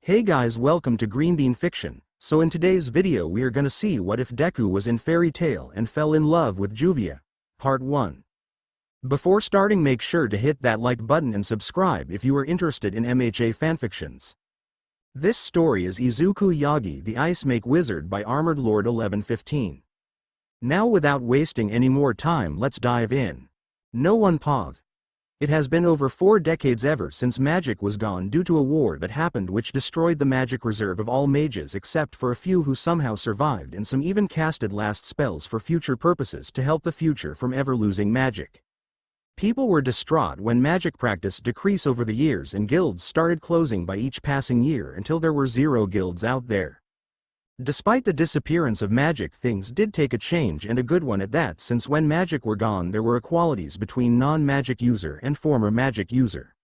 Hey guys, welcome to Green Bean Fiction. So in today's video we are gonna see what if Deku was in Fairy Tail and fell in love with Juvia. Part 1. Before starting, make sure to hit that like button and subscribe if you are interested in MHA fanfictions. This story is Izuku Yagi the Ice Make Wizard by Armored Lord 1115. Now without wasting any more time, let's dive in. No one pov. It has been over 4 decades ever since magic was gone due to a war that happened which destroyed the magic reserve of all mages except for a few who somehow survived, and some even casted last spells for future purposes to help the future from ever losing magic. People were distraught when magic practice decreased over the years and guilds started closing by each passing year until there were 0 guilds out there. Despite the disappearance of magic, things did take a change, and a good one at that, since when magic were gone there were equalities between non-magic user and former magic user.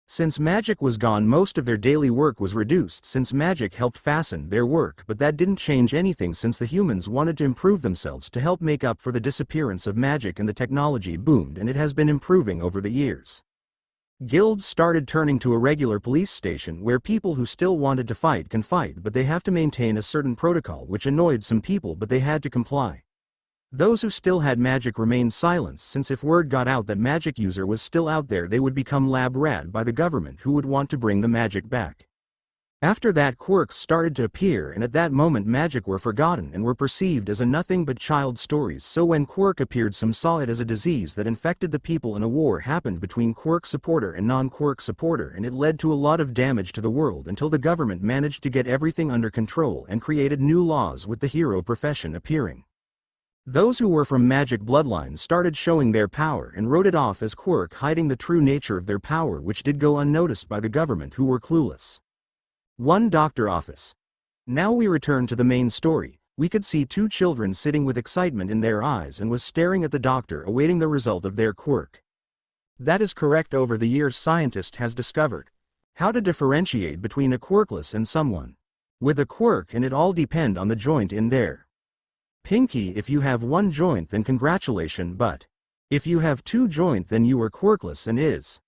Since magic was gone, most of their daily work was reduced since magic helped fasten their work, but that didn't change anything since the humans wanted to improve themselves to help make up for the disappearance of magic, and the technology boomed and it has been improving over the years. Guilds started turning to a regular police station where people who still wanted to fight can fight, but they have to maintain a certain protocol, which annoyed some people, but they had to comply. Those who still had magic remained silent, since if word got out that magic user was still out there they would become lab rat by the government, who would want to bring the magic back. After that, quirks started to appear, and at that moment magic were forgotten and were perceived as a nothing but child stories. So when quirk appeared, some saw it as a disease that infected the people, and a war happened between quirk supporter and non-quirk supporter, and it led to a lot of damage to the world until the government managed to get everything under control and created new laws, with the hero profession appearing. Those who were from magic bloodlines started showing their power and wrote it off as quirk, hiding the true nature of their power, which did go unnoticed by the government, who were clueless. 1 doctor office. Now we return to the main story. We could see 2 children sitting with excitement in their eyes and was staring at the doctor, awaiting the result of their quirk. That is correct. Over the years scientist has discovered how to differentiate between a quirkless and someone with a quirk, and it all depend on the joint in there. Pinky, if you have 1 joint then congratulations, but if you have 2 joint then you are quirkless and is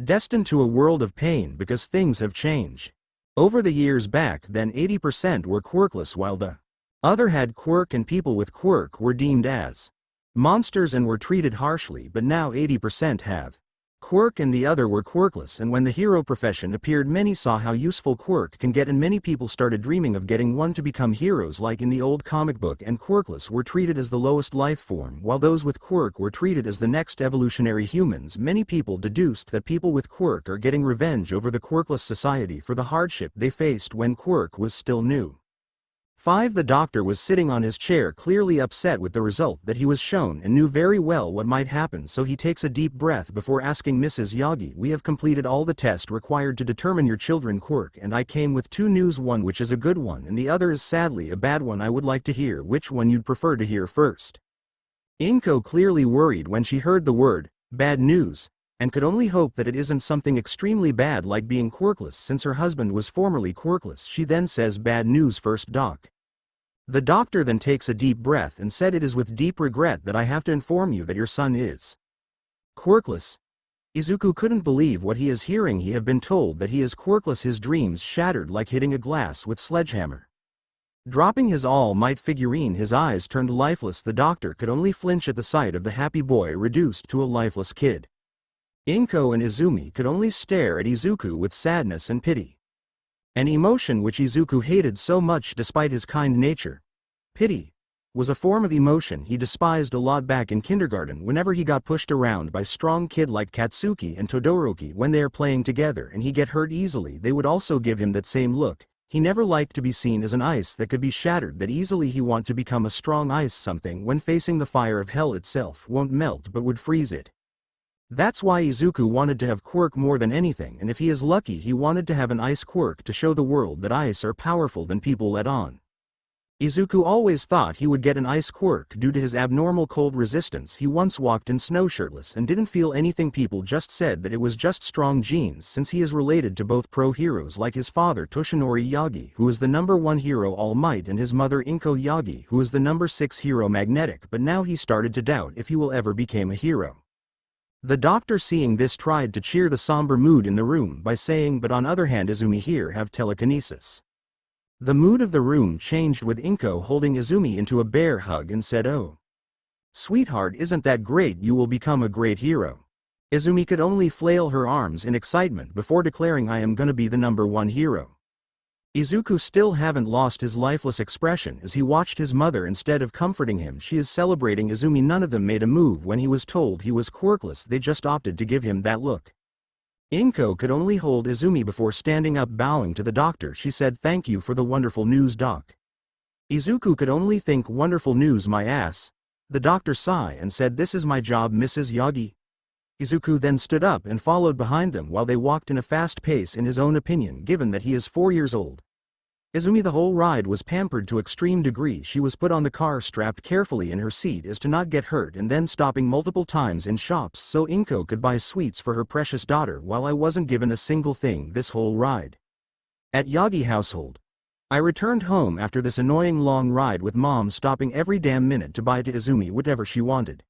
destined to a world of pain because things have changed. Over the years back then 80% were quirkless while the other had quirk, and people with quirk were deemed as monsters and were treated harshly, but now 80% have quirk and the other were quirkless. And when the hero profession appeared, many saw how useful quirk can get, and many people started dreaming of getting one to become heroes like in the old comic book, and quirkless were treated as the lowest life form while those with quirk were treated as the next evolutionary humans. Many people deduced that people with quirk are getting revenge over the quirkless society for the hardship they faced when quirk was still new. 5. The doctor was sitting on his chair, clearly upset with the result that he was shown, and knew very well what might happen, so he takes a deep breath before asking Mrs. Yagi, "We have completed all the tests required to determine your children quirk, and I came with 2 news, one which is a good one and the other is sadly a bad one. I would like to hear which one you'd prefer to hear first." Inko clearly worried when she heard the word bad news, and could only hope that it isn't something extremely bad like being quirkless, since her husband was formerly quirkless. She then says, "Bad news first, doc." The doctor then takes a deep breath and said, "It is with deep regret that I have to inform you that your son is quirkless." Izuku couldn't believe what he is hearing. He have been told that he is quirkless. His dreams shattered like hitting a glass with sledgehammer. Dropping his All Might figurine, his eyes turned lifeless. The doctor could only flinch at the sight of the happy boy reduced to a lifeless kid. Inko and Izumi could only stare at Izuku with sadness and pity. An emotion which Izuku hated so much despite his kind nature. Pity was a form of emotion he despised a lot back in kindergarten whenever he got pushed around by strong kid like Katsuki and Todoroki when they are playing together and he get hurt easily. They would also give him that same look. He never liked to be seen as an ice that could be shattered that easily. He want to become a strong ice, something when facing the fire of hell itself won't melt but would freeze it. That's why Izuku wanted to have quirk more than anything, and if he is lucky he wanted to have an ice quirk to show the world that ice are powerful than people let on. Izuku always thought he would get an ice quirk due to his abnormal cold resistance. He once walked in snow shirtless and didn't feel anything. People just said that it was just strong genes, since he is related to both pro heroes like his father Toshinori Yagi, who is the #1 hero All Might, and his mother Inko Yagi, who is the #6 hero Magnetic, but now he started to doubt if he will ever become a hero. The doctor seeing this tried to cheer the somber mood in the room by saying, but on other hand Izumi here have telekinesis. The mood of the room changed with Inko holding Izumi into a bear hug and said, "Oh, sweetheart, isn't that great, you will become a great hero." Izumi could only flail her arms in excitement before declaring, "I am gonna be the #1 hero." Izuku still haven't lost his lifeless expression as he watched his mother. Instead of comforting him, she is celebrating Izumi. None of them made a move when he was told he was quirkless, they just opted to give him that look. Inko could only hold Izumi before standing up bowing to the doctor. She said, "Thank you for the wonderful news, doc." Izuku could only think, "Wonderful news my ass." The doctor sighed and said, "This is my job, Mrs. Yagi." Izuku then stood up and followed behind them while they walked in a fast pace, in his own opinion, given that he is 4 years old. Izumi the whole ride was pampered to extreme degree. She was put on the car, strapped carefully in her seat as to not get hurt, and then stopping multiple times in shops so Inko could buy sweets for her precious daughter, while I wasn't given a single thing this whole ride. At Yagi household. I returned home after this annoying long ride with mom stopping every damn minute to buy to Izumi whatever she wanted.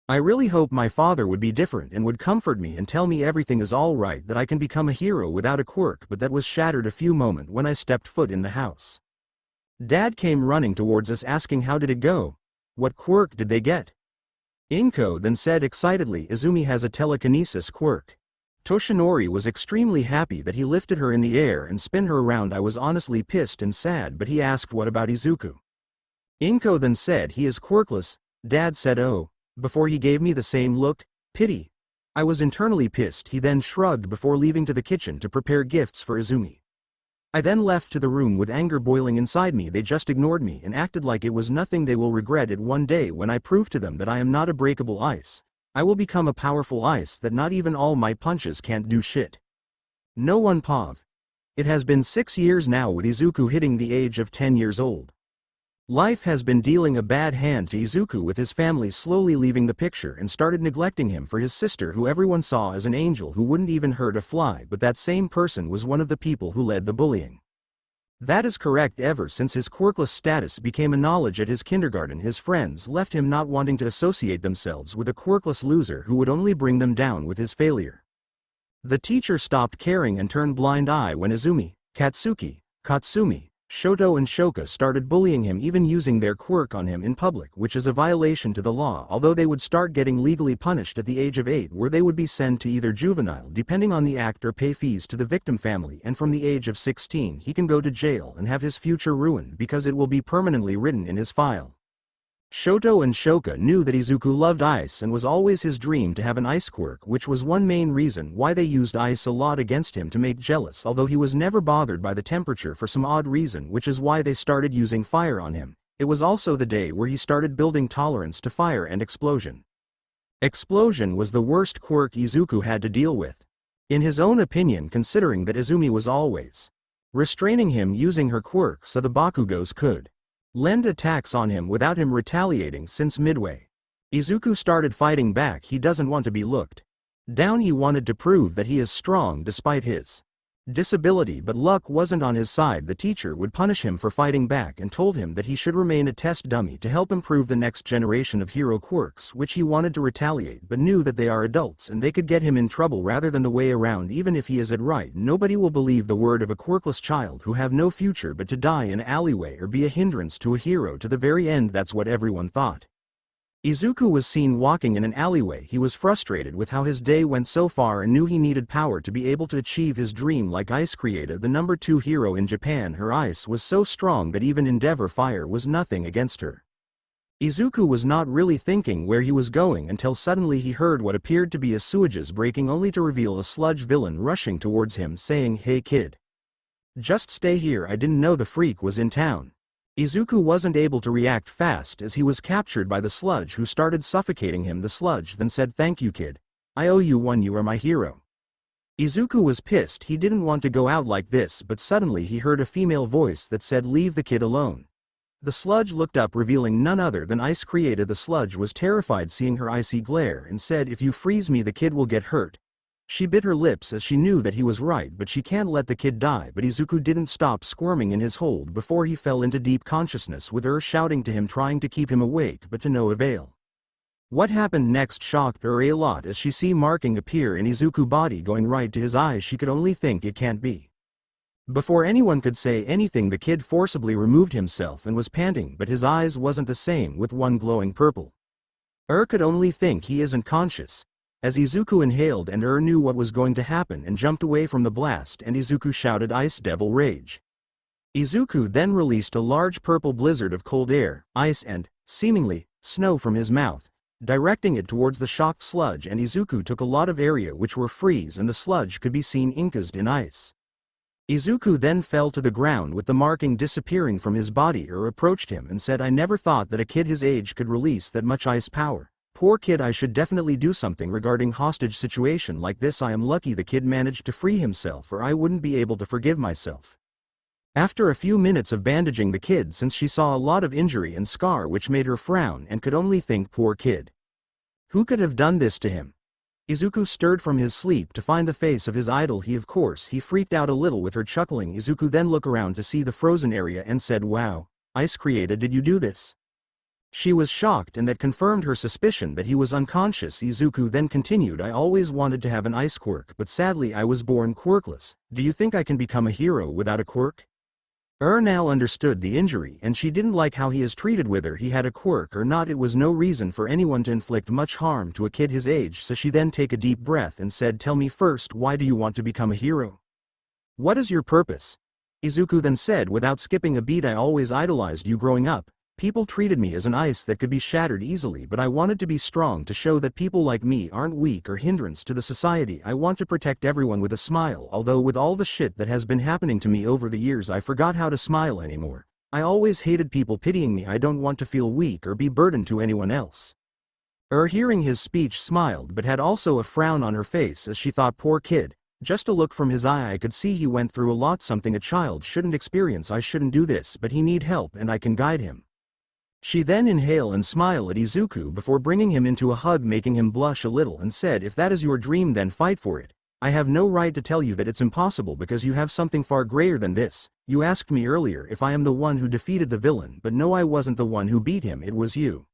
I really hope my father would be different and would comfort me and tell me everything is all right, that I can become a hero without a quirk, but that was shattered a few moments when I stepped foot in the house. Dad came running towards us asking how did it go? What quirk did they get? Inko then said excitedly, "Izumi has a telekinesis quirk." Toshinori was extremely happy that he lifted her in the air and spin her around. I was honestly pissed and sad, but he asked, "What about Izuku?" Inko then said, "He is quirkless." Dad said, "Oh," before he gave me the same look, pity. I was internally pissed. He then shrugged before leaving to the kitchen to prepare gifts for Izumi. I then left to the room with anger boiling inside me. They just ignored me and acted like it was nothing. They will regret it one day when I prove to them that I am not a breakable ice. I will become a powerful ice that not even all my punches can't do shit. No one pov. It has been 6 years now with Izuku hitting the age of 10 years old. Life has been dealing a bad hand to Izuku, with his family slowly leaving the picture and started neglecting him for his sister, who everyone saw as an angel who wouldn't even hurt a fly, but that same person was one of the people who led the bullying. That is correct. Ever since his quirkless status became a knowledge at his kindergarten, his friends left him, not wanting to associate themselves with a quirkless loser who would only bring them down with his failure. The teacher stopped caring and turned blind eye when Izumi, Katsuki, Katsumi, Shoto and Shoka started bullying him, even using their quirk on him in public, which is a violation to the law, although they would start getting legally punished at the age of 8, where they would be sent to either juvenile depending on the act or pay fees to the victim family, and from the age of 16 he can go to jail and have his future ruined because it will be permanently written in his file. Shoto and Shoka knew that Izuku loved ice and was always his dream to have an ice quirk, which was one main reason why they used ice a lot against him to make jealous, although he was never bothered by the temperature for some odd reason, which is why they started using fire on him. It was also the day where he started building tolerance to fire and explosion. Explosion was the worst quirk Izuku had to deal with, in his own opinion, considering that Izumi was always restraining him using her quirk so the Bakugos could lend attacks on him without him retaliating. Since midway, Izuku started fighting back. He doesn't want to be looked down. He wanted to prove that he is strong despite his disability, but luck wasn't on his side. The teacher would punish him for fighting back and told him that he should remain a test dummy to help improve the next generation of hero quirks, which he wanted to retaliate but knew that they are adults and they could get him in trouble rather than the way around. Even if he is it right, nobody will believe the word of a quirkless child who have no future but to die in an alleyway or be a hindrance to a hero to the very end. That's what everyone thought. Izuku was seen walking in an alleyway. He was frustrated with how his day went so far and knew he needed power to be able to achieve his dream. Like Ice created the #2 hero in Japan, her ice was so strong that even Endeavor Fire was nothing against her. Izuku was not really thinking where he was going until suddenly he heard what appeared to be a sewage breaking, only to reveal a sludge villain rushing towards him saying, "Hey kid, just stay here, I didn't know the freak was in town." Izuku wasn't able to react fast as he was captured by the sludge, who started suffocating him. The sludge then said, "Thank you kid. I owe you one, you are my hero." Izuku was pissed. He didn't want to go out like this, but suddenly he heard a female voice that said, "Leave the kid alone." The sludge looked up, revealing none other than Ice created. The sludge was terrified seeing her icy glare and said, "If you freeze me the kid will get hurt." She bit her lips as she knew that he was right, but she can't let the kid die. But Izuku didn't stop squirming in his hold before he fell into deep consciousness, with her shouting to him, trying to keep him awake but to no avail. What happened next shocked her a lot as she see marking appear in Izuku's body going right to his eyes. She could only think it can't be. Before anyone could say anything, the kid forcibly removed himself and was panting, but his eyes wasn't the same, with one glowing purple. Could only think he isn't conscious. As Izuku inhaled, and knew what was going to happen and jumped away from the blast, and Izuku shouted, "Ice Devil Rage." Izuku then released a large purple blizzard of cold air, ice and, seemingly, snow from his mouth, directing it towards the shocked sludge, and Izuku took a lot of area which were freeze and the sludge could be seen encased in ice. Izuku then fell to the ground with the marking disappearing from his body. Approached him and said, "I never thought that a kid his age could release that much ice power. Poor kid, I should definitely do something regarding hostage situation like this. I am lucky the kid managed to free himself, or I wouldn't be able to forgive myself." After a few minutes of bandaging the kid, since she saw a lot of injury and scar, which made her frown and could only think, poor kid. Who could have done this to him? Izuku stirred from his sleep to find the face of his idol. He freaked out a little with her chuckling. Izuku then looked around to see the frozen area and said, "Wow, Ice Creator, did you do this?" She was shocked, and that confirmed her suspicion that he was unconscious. Izuku then continued, "I always wanted to have an ice quirk, but sadly I was born quirkless. Do you think I can become a hero without a quirk?" Now understood the injury, and she didn't like how he is treated, whether he had a quirk or not. It was no reason for anyone to inflict much harm to a kid his age, so she then took a deep breath and said, "Tell me first, why do you want to become a hero? What is your purpose?" Izuku then said without skipping a beat, "I always idolized you growing up. People treated me as an ice that could be shattered easily, but I wanted to be strong to show that people like me aren't weak or hindrance to the society. I want to protect everyone with a smile, although with all the shit that has been happening to me over the years I forgot how to smile anymore. I always hated people pitying me. I don't want to feel weak or be burdened to anyone else." Hearing his speech, smiled but had also a frown on her face as she thought, poor kid, just a look from his eye I could see he went through a lot, something a child shouldn't experience. I shouldn't do this, but he need help and I can guide him. She then inhaled and smiled at Izuku before bringing him into a hug, making him blush a little, and said, "If that is your dream, then fight for it. I have no right to tell you that it's impossible because you have something far greater than this. You asked me earlier if I am the one who defeated the villain, but no, I wasn't the one who beat him, it was you."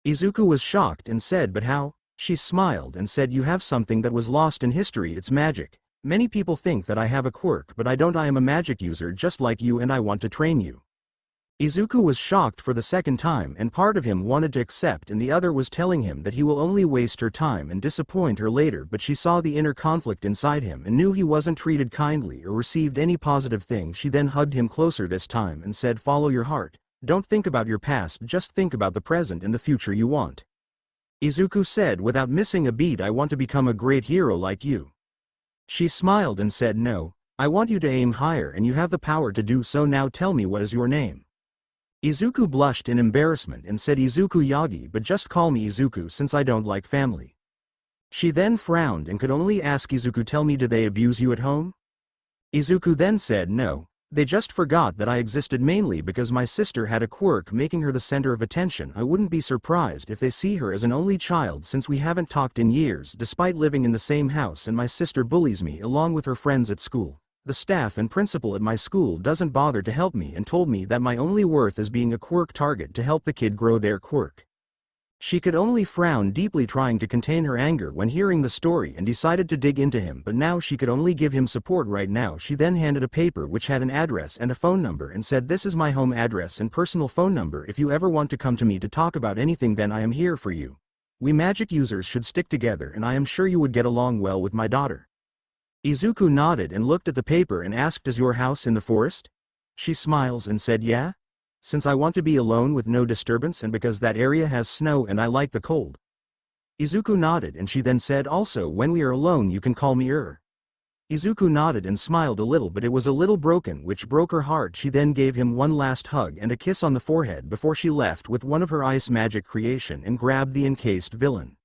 Izuku was shocked and said, "But how?" She smiled and said, "You have something that was lost in history, it's magic. Many people think that I have a quirk, but I don't. I am a magic user just like you, and I want to train you." Izuku was shocked for the second time, and part of him wanted to accept and the other was telling him that he will only waste her time and disappoint her later, but she saw the inner conflict inside him and knew he wasn't treated kindly or received any positive thing. She then hugged him closer this time and said, "Follow your heart. Don't think about your past, just think about the present and the future you want." Izuku said without missing a beat, "I want to become a great hero like you." She smiled and said, "No, I want you to aim higher and you have the power to do so. Now tell me, what is your name?" Izuku blushed in embarrassment and said, "Izuku Yagi, but just call me Izuku since I don't like family." She then frowned and could only ask Izuku, "Tell me, do they abuse you at home?" Izuku then said, "No, they just forgot that I existed, mainly because my sister had a quirk making her the center of attention. I wouldn't be surprised if they see her as an only child since we haven't talked in years despite living in the same house, and my sister bullies me along with her friends at school. The staff and principal at my school doesn't bother to help me and told me that my only worth is being a quirk target to help the kid grow their quirk." She could only frown deeply, trying to contain her anger when hearing the story, and decided to dig into him, but now she could only give him support right now. She then handed a paper which had an address and a phone number and said, "This is my home address and personal phone number. If you ever want to come to me to talk about anything, then I am here for you. We magic users should stick together, and I am sure you would get along well with my daughter." Izuku nodded and looked at the paper and asked, "Is your house in the forest?" She smiles and said, "Yeah. Since I want to be alone with no disturbance and because that area has snow and I like the cold." Izuku nodded and she then said, "Also, when we are alone you can call me Izuku nodded and smiled a little, but it was a little broken, which broke her heart. She then gave him one last hug and a kiss on the forehead before she left with one of her ice magic creation and grabbed the encased villain.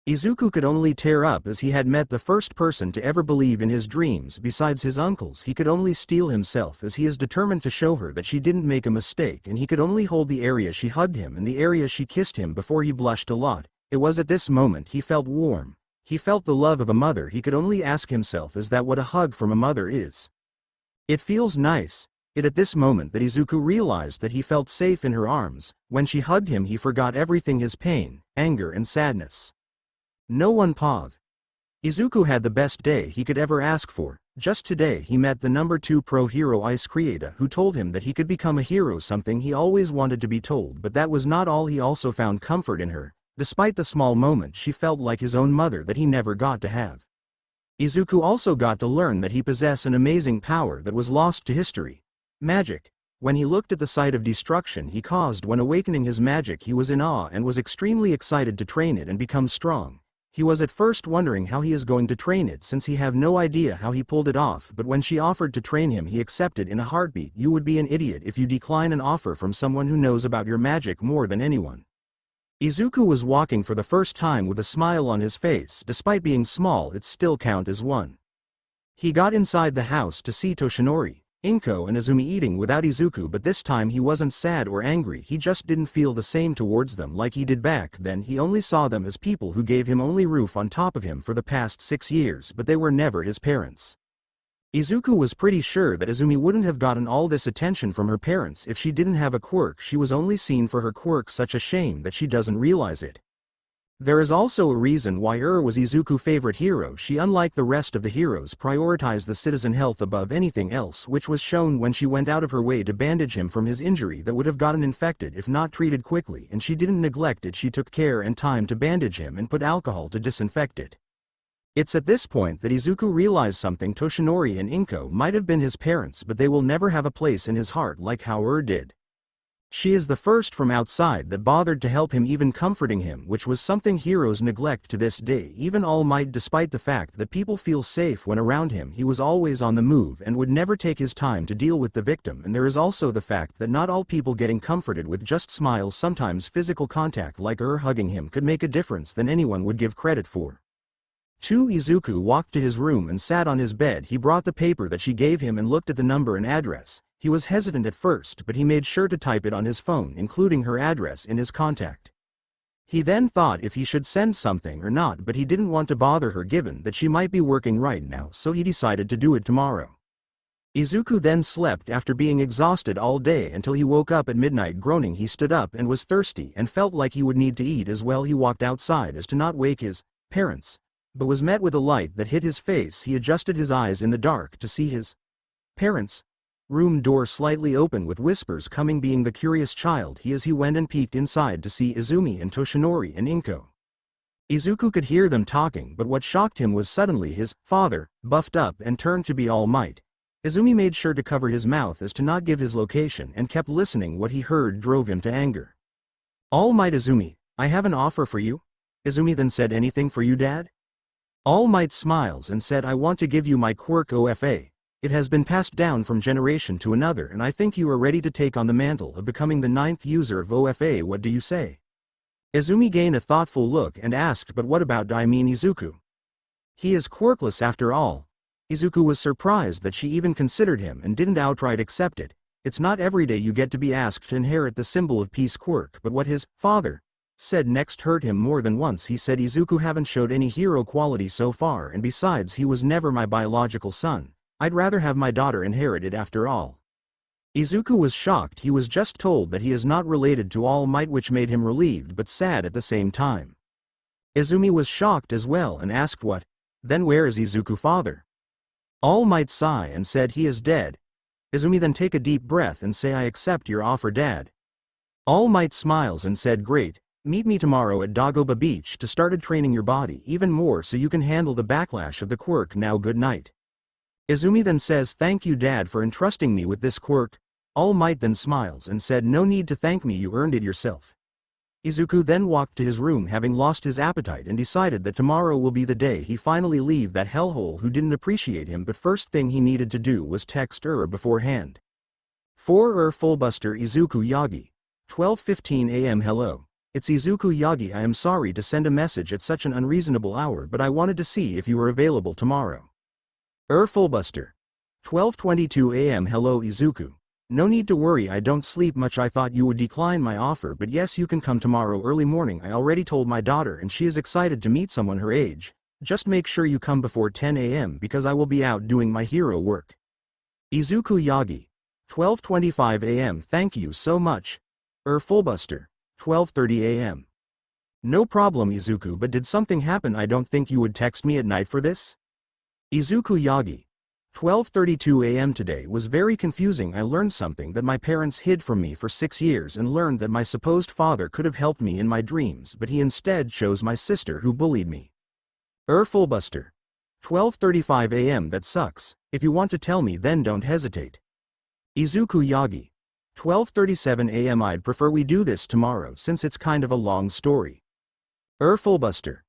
Izuku could only tear up as he had met the first person to ever believe in his dreams besides his uncles. He could only steel himself as he is determined to show her that she didn't make a mistake, and he could only hold the area she hugged him and the area she kissed him before he blushed a lot. It was at this moment he felt warm. He felt the love of a mother. He could only ask himself, is that what a hug from a mother is? It feels nice. It at this moment that Izuku realized that he felt safe in her arms. When she hugged him he forgot everything, his pain, anger and sadness. No one paused. Izuku had the best day he could ever ask for. Just today he met the number 2 pro hero Ice Creator, who told him that he could become a hero, something he always wanted to be told, but that was not all. He also found comfort in her. Despite the small moment, she felt like his own mother that he never got to have. Izuku also got to learn that he possessed an amazing power that was lost to history. Magic. When he looked at the sight of destruction he caused when awakening his magic, he was in awe and was extremely excited to train it and become strong. He was at first wondering how he is going to train it, since he have no idea how he pulled it off, but when she offered to train him he accepted in a heartbeat. You would be an idiot if you decline an offer from someone who knows about your magic more than anyone. Izuku was walking for the first time with a smile on his face. Despite being small, it still counted as one. He got inside the house to see Toshinori, Inko and Izumi eating without Izuku, but this time he wasn't sad or angry, he just didn't feel the same towards them like he did back then. He only saw them as people who gave him only roof on top of him for the past 6 years, but they were never his parents. Izuku was pretty sure that Izumi wouldn't have gotten all this attention from her parents if she didn't have a quirk. She was only seen for her quirk, such a shame that she doesn't realize it. There is also a reason why was Izuku's favorite hero. She, unlike the rest of the heroes, prioritized the citizen health above anything else, which was shown when she went out of her way to bandage him from his injury that would have gotten infected if not treated quickly, and she didn't neglect it. She took care and time to bandage him and put alcohol to disinfect it. It's at this point that Izuku realized something. Toshinori and Inko might have been his parents, but they will never have a place in his heart like how did. She is the first from outside that bothered to help him, even comforting him, which was something heroes neglect to this day. Even All Might, despite the fact that people feel safe when around him, he was always on the move and would never take his time to deal with the victim. And there is also the fact that not all people getting comforted with just smiles. Sometimes physical contact like hugging him could make a difference than anyone would give credit for. Izuku walked to his room and sat on his bed. He brought the paper that she gave him and looked at the number and address. He was hesitant at first, but he made sure to type it on his phone, including her address in his contact. He then thought if he should send something or not, but he didn't want to bother her given that she might be working right now, so he decided to do it tomorrow. Izuku then slept after being exhausted all day until he woke up at midnight groaning. He stood up and was thirsty and felt like he would need to eat as well. He walked outside as to not wake his parents, but was met with a light that hit his face. He adjusted his eyes in the dark to see his parents' room door slightly open with whispers coming. Being the curious child he is, he went and peeked inside to see Izumi and Toshinori and Inko. Izuku could hear them talking, but what shocked him was suddenly his father buffed up and turned to be All Might. Izumi made sure to cover his mouth as to not give his location and kept listening. What he heard drove him to anger. All Might: Izumi, I have an offer for you. Izumi then said, anything for you, Dad? All Might smiles and said, I want to give you my quirk OFA. It has been passed down from generation to another, and I think you are ready to take on the mantle of becoming the 9th user of OFA. What do you say? Izumi gained a thoughtful look and asked, but what about Izuku? He is quirkless after all. Izuku was surprised that she even considered him and didn't outright accept it. It's not every day you get to be asked to inherit the symbol of peace quirk, but what his father said next hurt him more than once. He said, Izuku haven't showed any hero quality so far, and besides he was never my biological son. I'd rather have my daughter inherit it after all. Izuku was shocked. He was just told that he is not related to All Might, which made him relieved but sad at the same time. Izumi was shocked as well and asked what? Then where is Izuku's father? All Might sigh and said he is dead. Izumi then take a deep breath and say, I accept your offer, Dad. All Might smiles and said, great, meet me tomorrow at Dagoba Beach to start training your body even more so you can handle the backlash of the quirk. Now good night. Izumi then says, thank you, Dad, for entrusting me with this quirk. All Might then smiles and said, no need to thank me, you earned it yourself. Izuku then walked to his room, having lost his appetite, and decided that tomorrow will be the day he finally leave that hellhole who didn't appreciate him. But first thing he needed to do was text beforehand. For Fullbuster Izuku Yagi. 12:15 a.m. Hello. It's Izuku Yagi. I am sorry to send a message at such an unreasonable hour, but I wanted to see if you were available tomorrow. Fullbuster. 12:22 a.m. Hello Izuku. No need to worry, I don't sleep much. I thought you would decline my offer, but yes, you can come tomorrow early morning. I already told my daughter and she is excited to meet someone her age. Just make sure you come before 10 a.m. because I will be out doing my hero work. Izuku Yagi. 12:25 a.m. Thank you so much. Fullbuster. 12:30 a.m. No problem Izuku, but did something happen? I don't think you would text me at night for this. Izuku Yagi. 12:32 a.m. Today was very confusing. I learned something that my parents hid from me for 6 years and learned that my supposed father could have helped me in my dreams, but he instead chose my sister who bullied me. Fullbuster. 12:35 a.m. That sucks. If you want to tell me then don't hesitate. Izuku Yagi. 12:37 a.m. I'd prefer we do this tomorrow since it's kind of a long story. Fullbuster.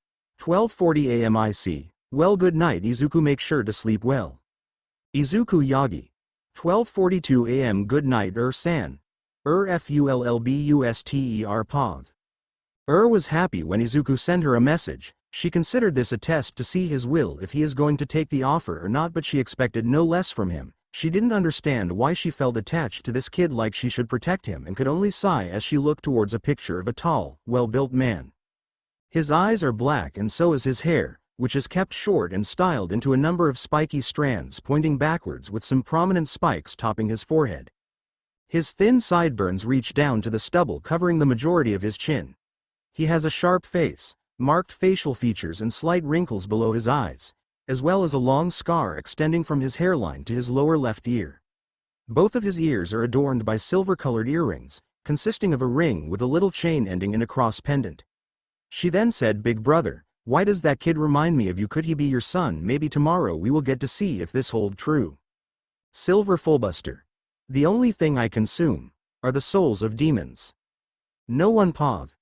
12:40 a.m. I see. Well, good night Izuku, make sure to sleep well. Izuku Yagi. 12:42 a.m. Good night san. Fullbuster Pav. Was happy when Izuku sent her a message. She considered this a test to see his will if he is going to take the offer or not, but she expected no less from him. She didn't understand why she felt attached to this kid, like she should protect him, and could only sigh as she looked towards a picture of a tall, well-built man. His eyes are black and so is his hair, which is kept short and styled into a number of spiky strands pointing backwards with some prominent spikes topping his forehead. His thin sideburns reach down to the stubble covering the majority of his chin. He has a sharp face, marked facial features and slight wrinkles below his eyes, as well as a long scar extending from his hairline to his lower left ear. Both of his ears are adorned by silver-colored earrings, consisting of a ring with a little chain ending in a cross pendant. She then said, "Big brother, why does that kid remind me of you? Could he be your son? Maybe tomorrow we will get to see if this hold true." Silver Fullbuster. The only thing I consume are the souls of demons. No one Pav.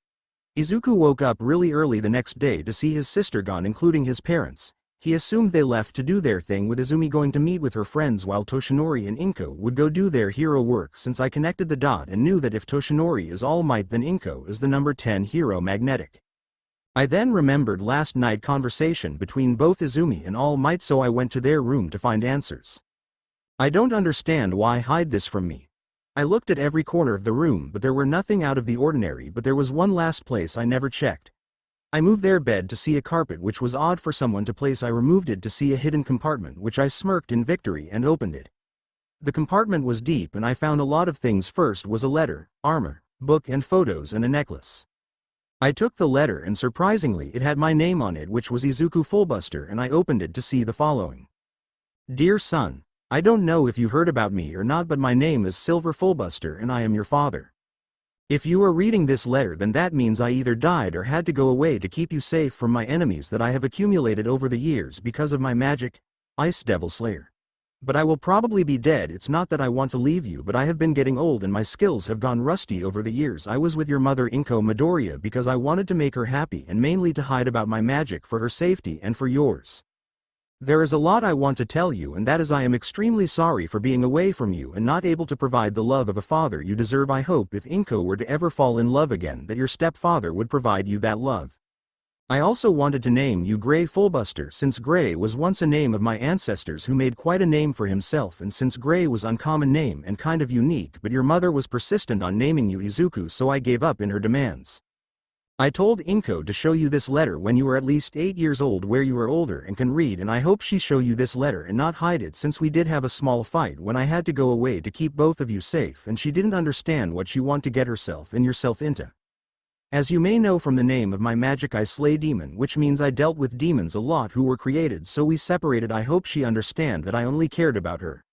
Izuku woke up really early the next day to see his sister gone, including his parents. He assumed they left to do their thing, with Izumi going to meet with her friends while Toshinori and Inko would go do their hero work, since I connected the dot and knew that if Toshinori is All Might then Inko is the number 10 hero magnetic. I then remembered last night conversation between both Izumi and All Might, so I went to their room to find answers. I don't understand why hide this from me. I looked at every corner of the room but there were nothing out of the ordinary, but there was one last place I never checked. I moved their bed to see a carpet, which was odd for someone to place. I removed it to see a hidden compartment, which I smirked in victory and opened it. The compartment was deep and I found a lot of things. First was a letter, armor, book and photos and a necklace. I took the letter and surprisingly it had my name on it, which was Izuku Fullbuster, and I opened it to see the following. "Dear son, I don't know if you heard about me or not, but my name is Silver Fullbuster and I am your father. If you are reading this letter then that means I either died or had to go away to keep you safe from my enemies that I have accumulated over the years because of my magic, Ice Devil Slayer. But I will probably be dead. It's not that I want to leave you, but I have been getting old and my skills have gone rusty over the years. I was with your mother Inko Midoriya because I wanted to make her happy and mainly to hide about my magic for her safety and for yours. There is a lot I want to tell you, and that is I am extremely sorry for being away from you and not able to provide the love of a father you deserve. I hope if Inko were to ever fall in love again that your stepfather would provide you that love. I also wanted to name you Gray Fullbuster since Gray was once a name of my ancestors who made quite a name for himself, and since Gray was uncommon name and kind of unique, but your mother was persistent on naming you Izuku, so I gave up in her demands. I told Inko to show you this letter when you are at least 8 years old, where you are older and can read, and I hope she show you this letter and not hide it, since we did have a small fight when I had to go away to keep both of you safe and she didn't understand what she want to get herself and yourself into. As you may know from the name of my magic, I slay demon, which means I dealt with demons a lot who were created, so we separated. I hope she understand that I only cared about her.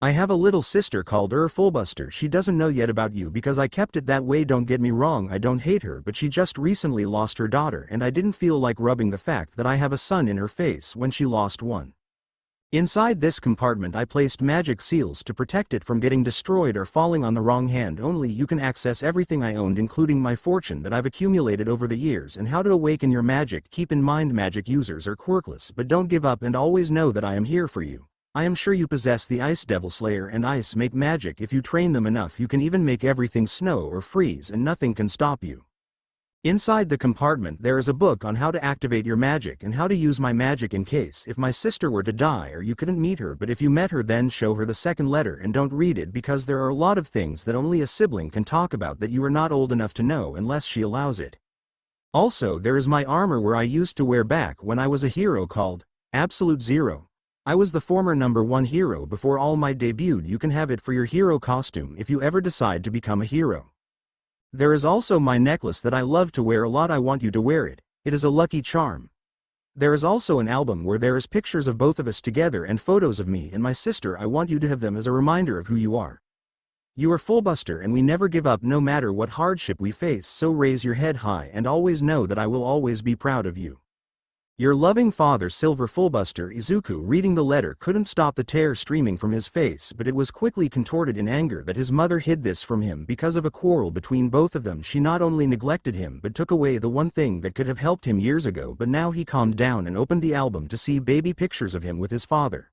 I have a little sister called Fullbuster. She doesn't know yet about you because I kept it that way. Don't get me wrong, I don't hate her, but she just recently lost her daughter and I didn't feel like rubbing the fact that I have a son in her face when she lost one. Inside this compartment I placed magic seals to protect it from getting destroyed or falling on the wrong hand. Only you can access everything I owned, including my fortune that I've accumulated over the years, and how to awaken your magic. Keep in mind magic users are quirkless, but don't give up and always know that I am here for you. I am sure you possess the Ice Devil Slayer and ice make magic. If you train them enough you can even make everything snow or freeze and nothing can stop you. Inside the compartment there is a book on how to activate your magic and how to use my magic in case if my sister were to die or you couldn't meet her, but if you met her then show her the second letter and don't read it because there are a lot of things that only a sibling can talk about that you are not old enough to know unless she allows it. Also there is my armor where I used to wear back when I was a hero called Absolute Zero. I was the former #1 hero before All Might debuted. You can have it for your hero costume if you ever decide to become a hero. There is also my necklace that I love to wear a lot. I want you to wear it. It is a lucky charm. There is also an album where there is pictures of both of us together and photos of me and my sister. I want you to have them as a reminder of who you are. You are Fullbuster and we never give up no matter what hardship we face, so raise your head high and always know that I will always be proud of you. Your loving father, Silver Fullbuster. Izuku, reading the letter, couldn't stop the tears streaming from his face, but it was quickly contorted in anger that his mother hid this from him because of a quarrel between both of them. She not only neglected him but took away the one thing that could have helped him years ago. But now he calmed down and opened the album to see baby pictures of him with his father.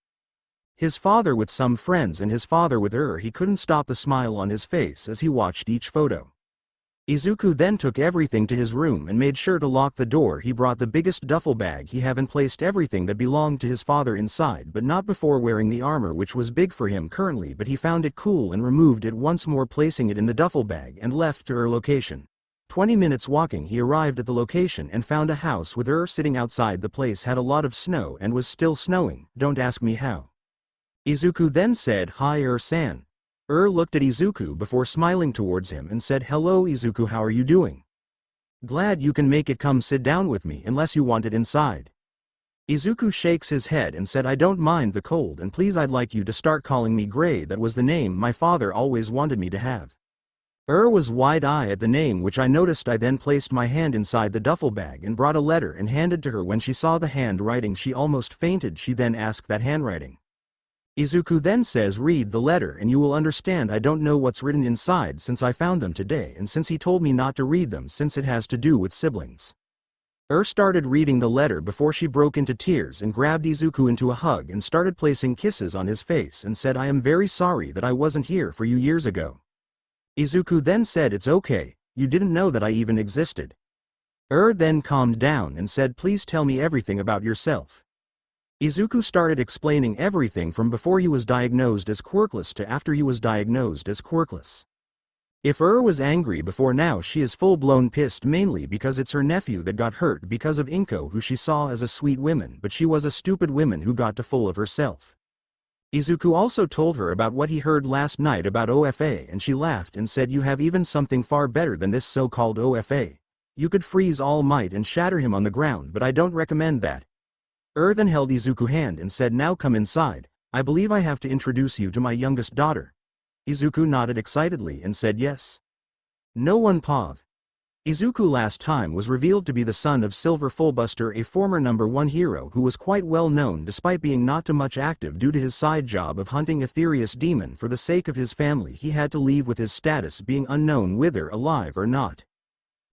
His father with some friends and his father with her. He couldn't stop the smile on his face as he watched each photo. Izuku then took everything to his room and made sure to lock the door. He brought the biggest duffel bag he had and placed everything that belonged to his father inside, but not before wearing the armor, which was big for him currently, but he found it cool and removed it once more, placing it in the duffel bag and left to her location. 20 minutes walking, he arrived at the location and found a house with her sitting outside. The place had a lot of snow and was still snowing. Don't ask me how. Izuku then said, "Hi, san." Looked at Izuku before smiling towards him and said, "Hello Izuku, how are you doing? Glad you can make it. Come sit down with me unless you want it inside." Izuku shakes his head and said, "I don't mind the cold, and please I'd like you to start calling me Gray. That was the name my father always wanted me to have." Was wide-eyed at the name, which I noticed. I then placed my hand inside the duffel bag and brought a letter and handed to her. When she saw the handwriting she almost fainted. She then asked, "That handwriting?" Izuku then says, "Read the letter and you will understand. I don't know what's written inside since I found them today, and since he told me not to read them since it has to do with siblings." Started reading the letter before she broke into tears and grabbed Izuku into a hug and started placing kisses on his face and said, "I am very sorry that I wasn't here for you years ago." Izuku then said, "It's okay, you didn't know that I even existed." Then calmed down and said, "Please tell me everything about yourself." Izuku started explaining everything from before he was diagnosed as quirkless to after he was diagnosed as quirkless. If was angry before, now she is full-blown pissed, mainly because it's her nephew that got hurt because of Inko, who she saw as a sweet woman, but she was a stupid woman who got too full of herself. Izuku also told her about what he heard last night about OFA, and she laughed and said, "You have even something far better than this so-called OFA. You could freeze All Might and shatter him on the ground, but I don't recommend that." Then held Izuku's hand and said, "Now come inside. I believe I have to introduce you to my youngest daughter." Izuku nodded excitedly and said yes. "No one Pav." Izuku last time was revealed to be the son of Silver Fullbuster, a former #1 hero who was quite well known despite being not too much active due to his side job of hunting Aetherius demon. For the sake of his family he had to leave with his status being unknown whether alive or not.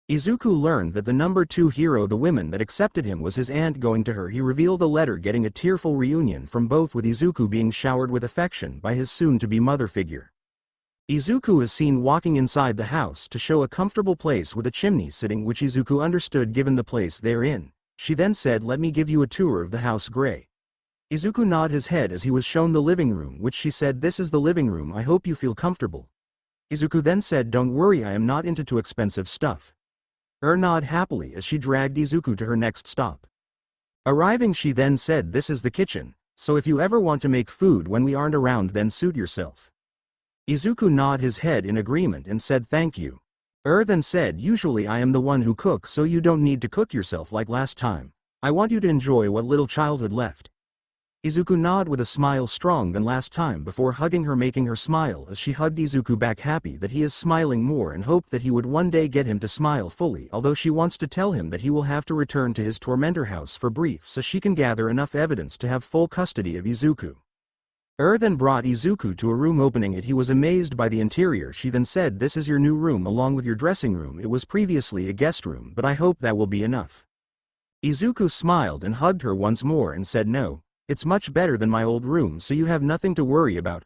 Izuku learned that the #2 hero, the woman that accepted him, was his aunt. Going to her he revealed the letter, getting a tearful reunion from both, with Izuku being showered with affection by his soon-to-be mother figure. Izuku is seen walking inside the house to show a comfortable place with a chimney sitting, which Izuku understood given the place they're in. She then said, "Let me give you a tour of the house, Gray." Izuku nodded his head as he was shown the living room, which she said, "This is the living room, I hope you feel comfortable." Izuku then said, "Don't worry, I am not into too expensive stuff." Nodded happily as she dragged Izuku to her next stop. Arriving, she then said, "This is the kitchen, so if you ever want to make food when we aren't around, then suit yourself." Izuku nodded his head in agreement and said, "Thank you." Then said, "Usually I am the one who cooks, so you don't need to cook yourself like last time. I want you to enjoy what little childhood left." Izuku nodded with a smile stronger than last time before hugging her, making her smile as she hugged Izuku back, happy that he is smiling more, and hoped that he would one day get him to smile fully, although she wants to tell him that he will have to return to his tormentor house for brief so she can gather enough evidence to have full custody of Izuku. Then brought Izuku to a room. Opening it, he was amazed by the interior. She then said, "This is your new room along with your dressing room. It was previously a guest room, but I hope that will be enough." Izuku smiled and hugged her once more and said, "No, it's much better than my old room, so you have nothing to worry about."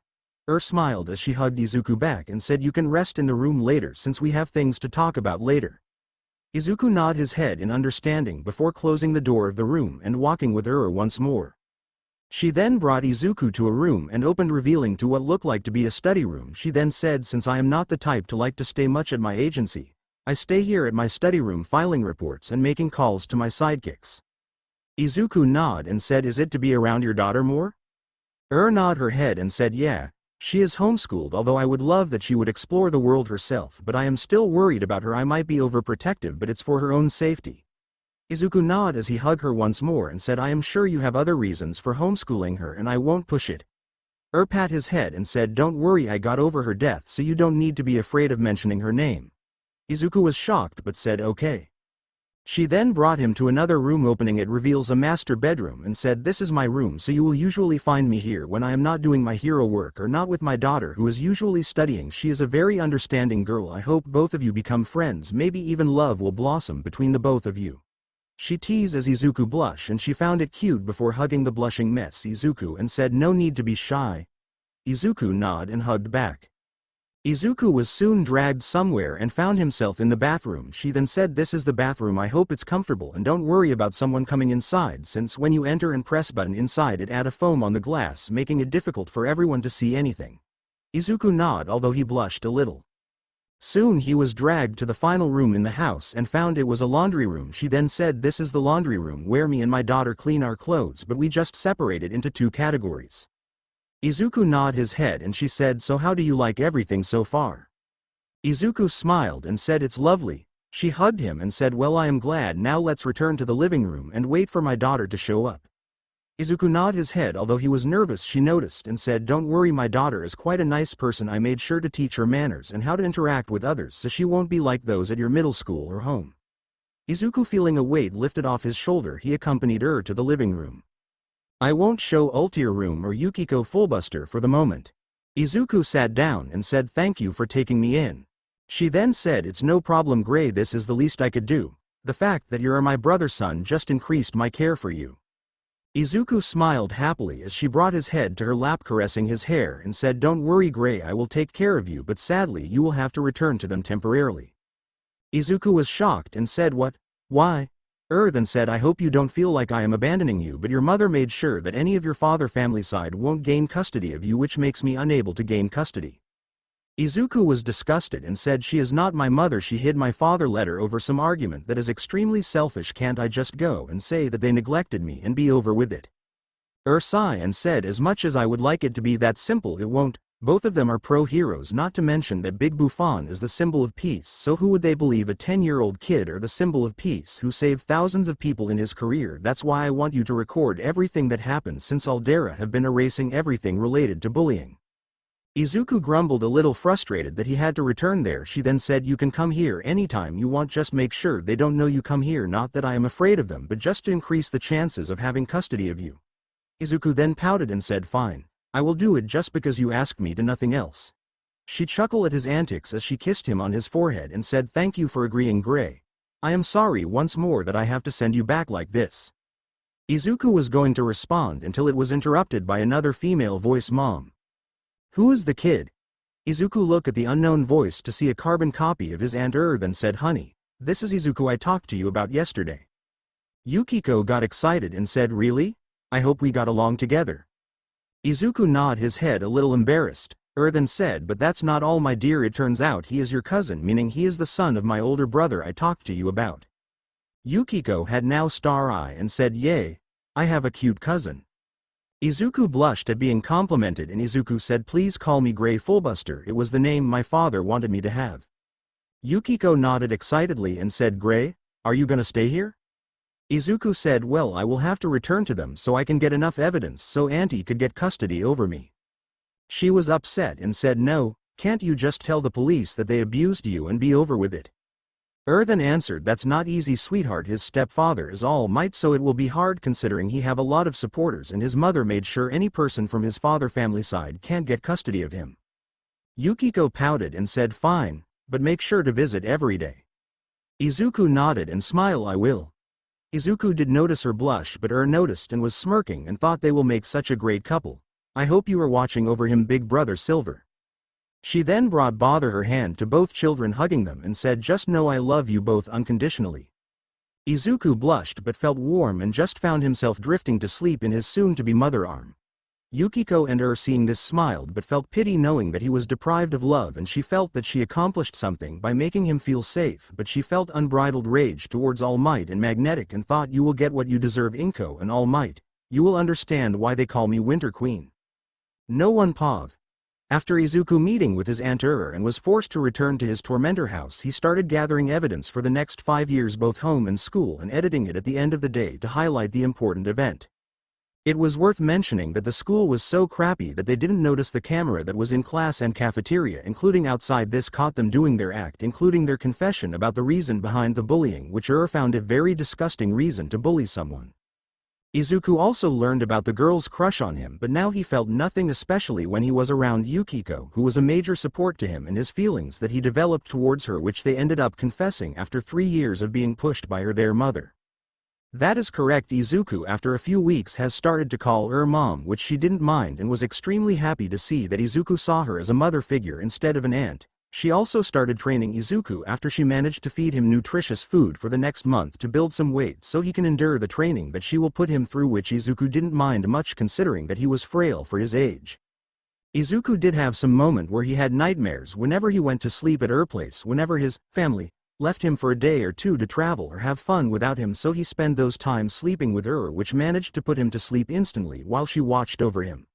Smiled as she hugged Izuku back and said, "You can rest in the room later since we have things to talk about later." Izuku nodded his head in understanding before closing the door of the room and walking with her once more. She then brought Izuku to a room and opened, revealing to what looked like to be a study room. She then said, "Since I am not the type to like to stay much at my agency, I stay here at my study room filing reports and making calls to my sidekicks." Izuku nodded and said, "Is it to be around your daughter more?" Nodded her head and said yeah, she is homeschooled, although I would love that she would explore the world herself, but I am still worried about her. I might be overprotective, but it's for her own safety. Izuku nodded as he hugged her once more and said, I am sure you have other reasons for homeschooling her and I won't push it. Pat his head and said, don't worry, I got over her death, so you don't need to be afraid of mentioning her name. Izuku was shocked but said okay. She then brought him to another room. Opening it reveals a master bedroom and said, this is my room, so you will usually find me here when I am not doing my hero work or not with my daughter who is usually studying. She is a very understanding girl. I hope both of you become friends, maybe even love will blossom between the both of you. She teased as Izuku blushed and she found it cute before hugging the blushing mess Izuku and said, no need to be shy. Izuku nodded and hugged back. Izuku was soon dragged somewhere and found himself in the bathroom. She then said, this is the bathroom, I hope it's comfortable and don't worry about someone coming inside, since when you enter and press button inside it add a foam on the glass, making it difficult for everyone to see anything. Izuku nodded, although he blushed a little. Soon he was dragged to the final room in the house and found it was a laundry room. She then said, this is the laundry room where me and my daughter clean our clothes, but we just separated into two categories. Izuku nodded his head and she said, so how do you like everything so far? Izuku smiled and said, it's lovely. She hugged him and said, well, I am glad. Now let's return to the living room and wait for my daughter to show up. Izuku nodded his head, although he was nervous. She noticed and said, don't worry, my daughter is quite a nice person. I made sure to teach her manners and how to interact with others so she won't be like those at your middle school or home. Izuku, feeling a weight lifted off his shoulder, he accompanied her to the living room. I won't show Ultier room or Yukiko Fullbuster for the moment. Izuku sat down and said, thank you for taking me in. She then said, it's no problem, Gray, this is the least I could do. The fact that you are my brother's son just increased my care for you. Izuku smiled happily as she brought his head to her lap, caressing his hair, and said, don't worry, Gray, I will take care of you, but sadly you will have to return to them temporarily. Izuku was shocked and said, what? Why? Then said, I hope you don't feel like I am abandoning you, but your mother made sure that any of your father family side won't gain custody of you, which makes me unable to gain custody. Izuku was disgusted and said, she is not my mother, she hid my father letter over some argument that is extremely selfish. Can't I just go and say that they neglected me and be over with it? Sighed and said, as much as I would like it to be that simple, it won't. Both of them are pro-heroes, not to mention that Big Buffon is the symbol of peace, so who would they believe, a 10-year-old kid or the symbol of peace who saved thousands of people in his career? That's why I want you to record everything that happened, since Aldera have been erasing everything related to bullying. Izuku grumbled, a little frustrated that he had to return there. She then said, you can come here anytime you want, just make sure they don't know you come here, not that I am afraid of them, but just to increase the chances of having custody of you. Izuku then pouted and said, fine. I will do it just because you asked me to, nothing else. She chuckled at his antics as she kissed him on his forehead and said, thank you for agreeing, Gray. I am sorry once more that I have to send you back like this. Izuku was going to respond until it was interrupted by another female voice, Mom. Who is the kid? Izuku looked at the unknown voice to see a carbon copy of his aunt, then said, honey, this is Izuku I talked to you about yesterday. Yukiko got excited and said, really? I hope we got along together. Izuku nodded his head, a little embarrassed. Then said, but that's not all, my dear, it turns out he is your cousin, meaning he is the son of my older brother I talked to you about. Yukiko had now star eye and said, yay, I have a cute cousin. Izuku blushed at being complimented and Izuku said, please call me Gray Fullbuster, it was the name my father wanted me to have. Yukiko nodded excitedly and said, Gray, are you gonna stay here? Izuku said, well, I will have to return to them so I can get enough evidence so Auntie could get custody over me. She was upset and said, no, can't you just tell the police that they abused you and be over with it? Then answered, that's not easy, sweetheart, his stepfather is All Might, so it will be hard considering he have a lot of supporters and his mother made sure any person from his father family side can't get custody of him. Yukiko pouted and said, fine, but make sure to visit every day. Izuku nodded and smiled, I will. Izuku did notice her blush, but noticed and was smirking and thought they will make such a great couple. I hope you are watching over him, big brother Silver. She then brought bother her hand to both children, hugging them and said, just know I love you both unconditionally. Izuku blushed but felt warm and just found himself drifting to sleep in his soon-to-be mother arm. Yukiko and seeing this smiled but felt pity knowing that he was deprived of love, and she felt that she accomplished something by making him feel safe, but she felt unbridled rage towards All Might and Magnetic and thought, you will get what you deserve, Inko and All Might. You will understand why they call me Winter Queen. No one pav. After Izuku meeting with his aunt and was forced to return to his tormentor house, he started gathering evidence for the next 5 years both home and school and editing it at the end of the day to highlight the important event. It was worth mentioning that the school was so crappy that they didn't notice the camera that was in class and cafeteria, including outside. This caught them doing their act, including their confession about the reason behind the bullying, which found a very disgusting reason to bully someone. Izuku also learned about the girl's crush on him, but now he felt nothing, especially when he was around Yukiko, who was a major support to him and his feelings that he developed towards her, which they ended up confessing after 3 years of being pushed by their mother. That is correct. Izuku after a few weeks has started to call her mom, which she didn't mind and was extremely happy to see that Izuku saw her as a mother figure instead of an aunt. She also started training Izuku after she managed to feed him nutritious food for the next month to build some weight so he can endure the training that she will put him through, which Izuku didn't mind much considering that he was frail for his age. Izuku did have some moment where he had nightmares whenever he went to sleep at her place, whenever his family left him for a day or two to travel or have fun without him, so he spent those times sleeping with her, which managed to put him to sleep instantly while she watched over him.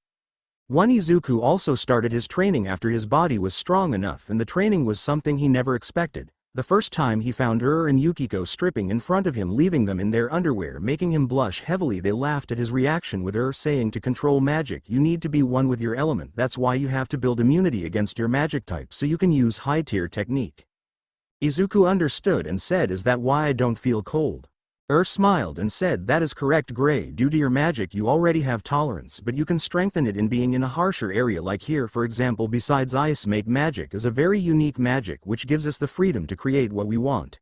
Izuku also started his training after his body was strong enough, and the training was something he never expected. The first time he found and Yukiko stripping in front of him, leaving them in their underwear, making him blush heavily. They laughed at his reaction, with saying to control magic you need to be one with your element, that's why you have to build immunity against your magic type so you can use high-tier technique. Izuku understood and said, is that why I don't feel cold? Smiled and said, that is correct Gray, due to your magic you already have tolerance, but you can strengthen it in being in a harsher area like here for example. Besides, ice make magic is a very unique magic which gives us the freedom to create what we want.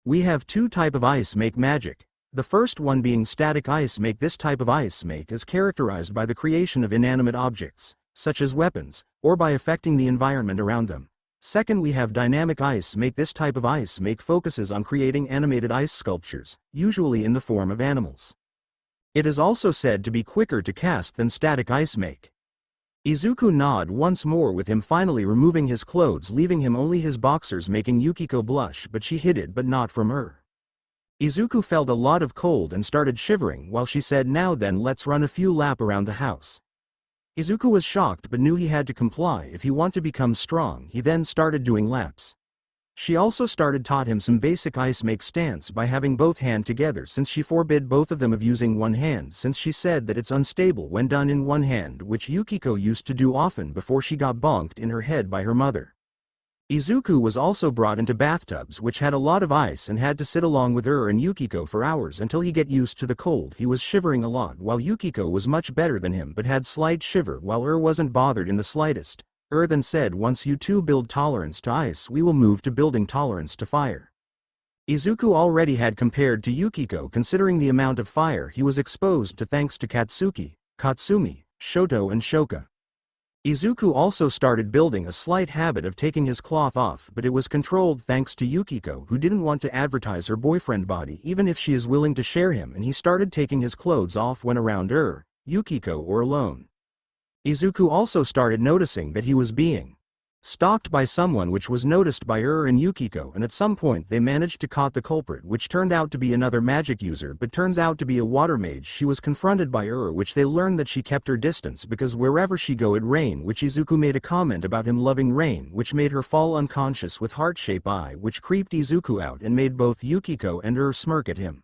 We have 2 type of ice make magic. The first one being static ice make. This type of ice make is characterized by the creation of inanimate objects, such as weapons, or by affecting the environment around them. Second, we have dynamic ice make. This type of ice make focuses on creating animated ice sculptures, usually in the form of animals. It is also said to be quicker to cast than static ice make. Izuku nodded once more, with him finally removing his clothes, leaving him only his boxers, making Yukiko blush, but she hid it, but not from her. Izuku felt a lot of cold and started shivering while she said, now then, let's run a few laps around the house. Izuku was shocked but knew he had to comply if he wanted to become strong. He then started doing laps. She also taught him some basic ice make stance by having both hands together, since she forbid both of them of using one hand, since she said that it's unstable when done in one hand, which Yukiko used to do often before she got bonked in her head by her mother. Izuku was also brought into bathtubs which had a lot of ice and had to sit along with and Yukiko for hours until he get used to the cold. He was shivering a lot while Yukiko was much better than him but had slight shiver, while wasn't bothered in the slightest. Then said, once you two build tolerance to ice we will move to building tolerance to fire. Izuku already had compared to Yukiko considering the amount of fire he was exposed to thanks to Katsuki, Katsumi, Shoto and Shoka. Izuku also started building a slight habit of taking his cloth off, but it was controlled thanks to Yukiko, who didn't want to advertise her boyfriend body even if she is willing to share him, and he started taking his clothes off when around Yukiko or alone. Izuku also started noticing that he was being stalked by someone, which was noticed by and Yukiko, and at some point they managed to caught the culprit, which turned out to be another magic user but turns out to be a water mage. She was confronted by which they learned that she kept her distance because wherever she go it rain, which Izuku made a comment about him loving rain, which made her fall unconscious with heart-shaped eye, which creeped Izuku out and made both Yukiko and smirk at him.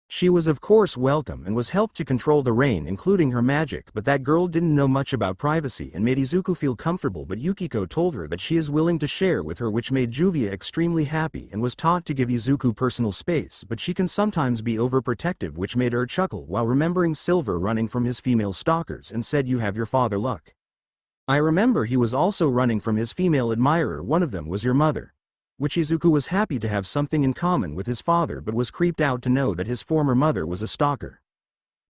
She was of course welcome and was helped to control the rain including her magic, but that girl didn't know much about privacy and made Izuku feel comfortable, but Yukiko told her that she is willing to share with her, which made Juvia extremely happy and was taught to give Izuku personal space, but she can sometimes be overprotective, which made her chuckle while remembering Silver running from his female stalkers and said, you have your father luck. I remember he was also running from his female admirer, one of them was your mother. Which Izuku was happy to have something in common with his father but was creeped out to know that his former mother was a stalker.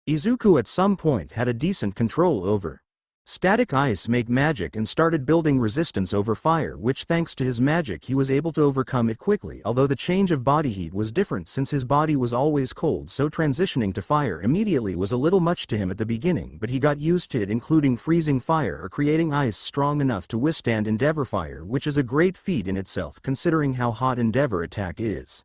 Izuku at some point had a decent control over static ice make magic and started building resistance over fire, which thanks to his magic he was able to overcome it quickly, although the change of body heat was different since his body was always cold, so transitioning to fire immediately was a little much to him at the beginning, but he got used to it, including freezing fire or creating ice strong enough to withstand Endeavor fire, which is a great feat in itself considering how hot Endeavor attack is.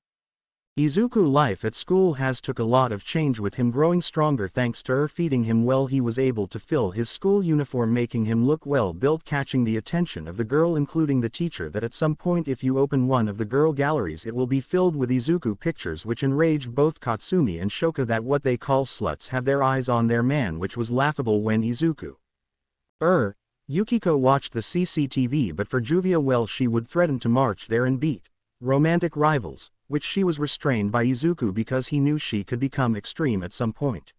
Izuku life at school has took a lot of change with him growing stronger thanks to her feeding him well. He was able to fill his school uniform making him look well built, catching the attention of the girl including the teacher that at some point if you open one of the girl galleries it will be filled with Izuku pictures, which enraged both Katsumi and Shoka that what they call sluts have their eyes on their man, which was laughable when Izuku Yukiko watched the CCTV, but for Juvia, well, she would threaten to march there and beat romantic rivals, which she was restrained by Izuku because he knew she could become extreme at some point.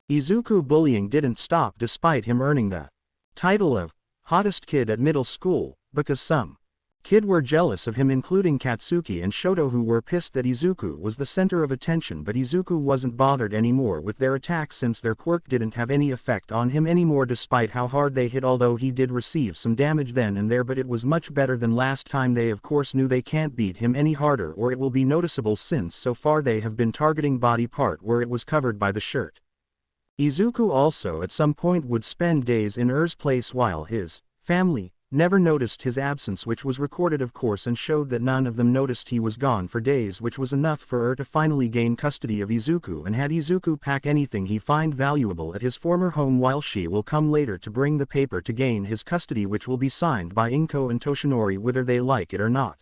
Izuku bullying didn't stop despite him earning the title of hottest kid at middle school, because some kid were jealous of him including Katsuki and Shoto, who were pissed that Izuku was the center of attention, but Izuku wasn't bothered anymore with their attacks since their quirk didn't have any effect on him anymore despite how hard they hit, although he did receive some damage then and there, but it was much better than last time. They of course knew they can't beat him any harder or it will be noticeable since so far they have been targeting body part where it was covered by the shirt. Izuku also at some point would spend days in Er's place while his family never noticed his absence, which was recorded of course and showed that none of them noticed he was gone for days, which was enough for Er to finally gain custody of Izuku and had Izuku pack anything he find valuable at his former home, while she will come later to bring the paper to gain his custody, which will be signed by Inko and Toshinori whether they like it or not.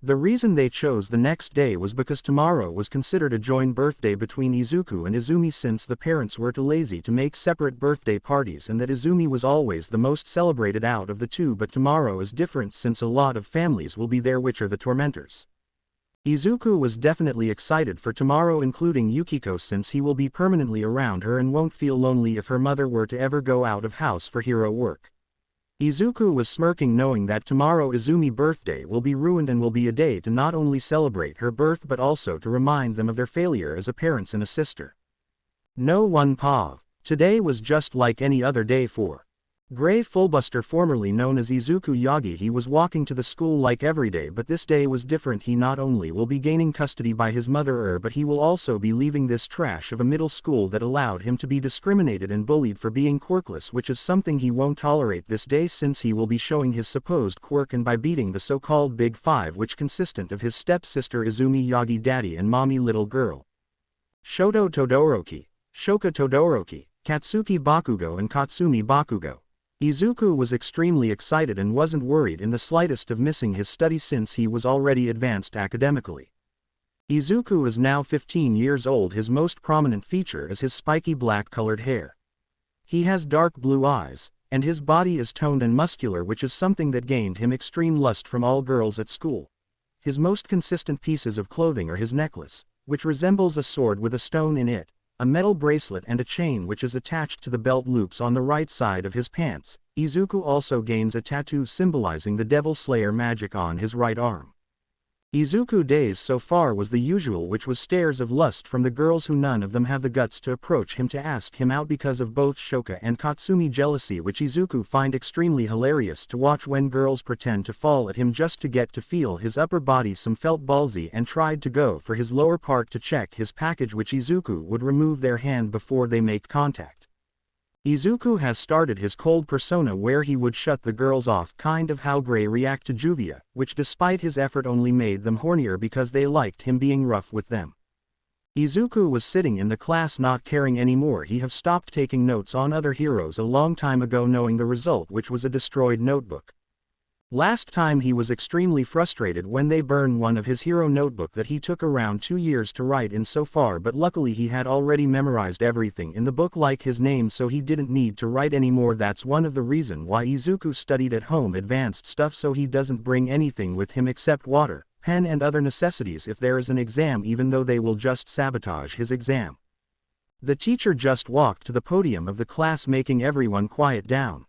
The reason they chose the next day was because tomorrow was considered a joint birthday between Izuku and Izumi, since the parents were too lazy to make separate birthday parties and that Izumi was always the most celebrated out of the two, but tomorrow is different since a lot of families will be there, which are the tormentors. Izuku was definitely excited for tomorrow, including Yukiko, since he will be permanently around her and won't feel lonely if her mother were to ever go out of house for hero work. Izuku was smirking knowing that tomorrow Izumi's birthday will be ruined and will be a day to not only celebrate her birth but also to remind them of their failure as a parents and a sister. No one pav. Today was just like any other day for Gray Fullbuster, formerly known as Izuku Yagi. He was walking to the school like every day, but this day was different. He not only will be gaining custody by his mother but he will also be leaving this trash of a middle school that allowed him to be discriminated and bullied for being quirkless, which is something he won't tolerate this day since he will be showing his supposed quirk and by beating the so-called Big Five, which consistent of his stepsister Izumi, Yagi daddy and mommy little girl Shoto Todoroki, Shoka Todoroki, Katsuki Bakugo and Katsumi Bakugo. Izuku was extremely excited and wasn't worried in the slightest of missing his studies since he was already advanced academically. Izuku is now 15 years old. His most prominent feature is his spiky black-colored hair. He has dark blue eyes, and his body is toned and muscular, which is something that gained him extreme lust from all girls at school. His most consistent pieces of clothing are his necklace, which resembles a sword with a stone in it, a metal bracelet and a chain which is attached to the belt loops on the right side of his pants. Izuku also gains a tattoo symbolizing the Devil Slayer magic on his right arm. Izuku days so far was the usual, which was stares of lust from the girls who none of them have the guts to approach him to ask him out because of both Shoka and Katsumi jealousy, which Izuku find extremely hilarious to watch when girls pretend to fall at him just to get to feel his upper body. Some felt ballsy and tried to go for his lower part to check his package, which Izuku would remove their hand before they make contact. Izuku has started his cold persona where he would shut the girls off, kind of how Gray react to Juvia, which despite his effort only made them hornier because they liked him being rough with them. Izuku was sitting in the class not caring anymore. He have stopped taking notes on other heroes a long time ago, knowing the result, which was a destroyed notebook. Last time he was extremely frustrated when they burned one of his hero notebook that he took around 2 years to write in so far, but luckily he had already memorized everything in the book like his name, so he didn't need to write anymore. That's one of the reason why Izuku studied at home advanced stuff, so he doesn't bring anything with him except water, pen and other necessities if there is an exam, even though they will just sabotage his exam. The teacher just walked to the podium of the class, making everyone quiet down.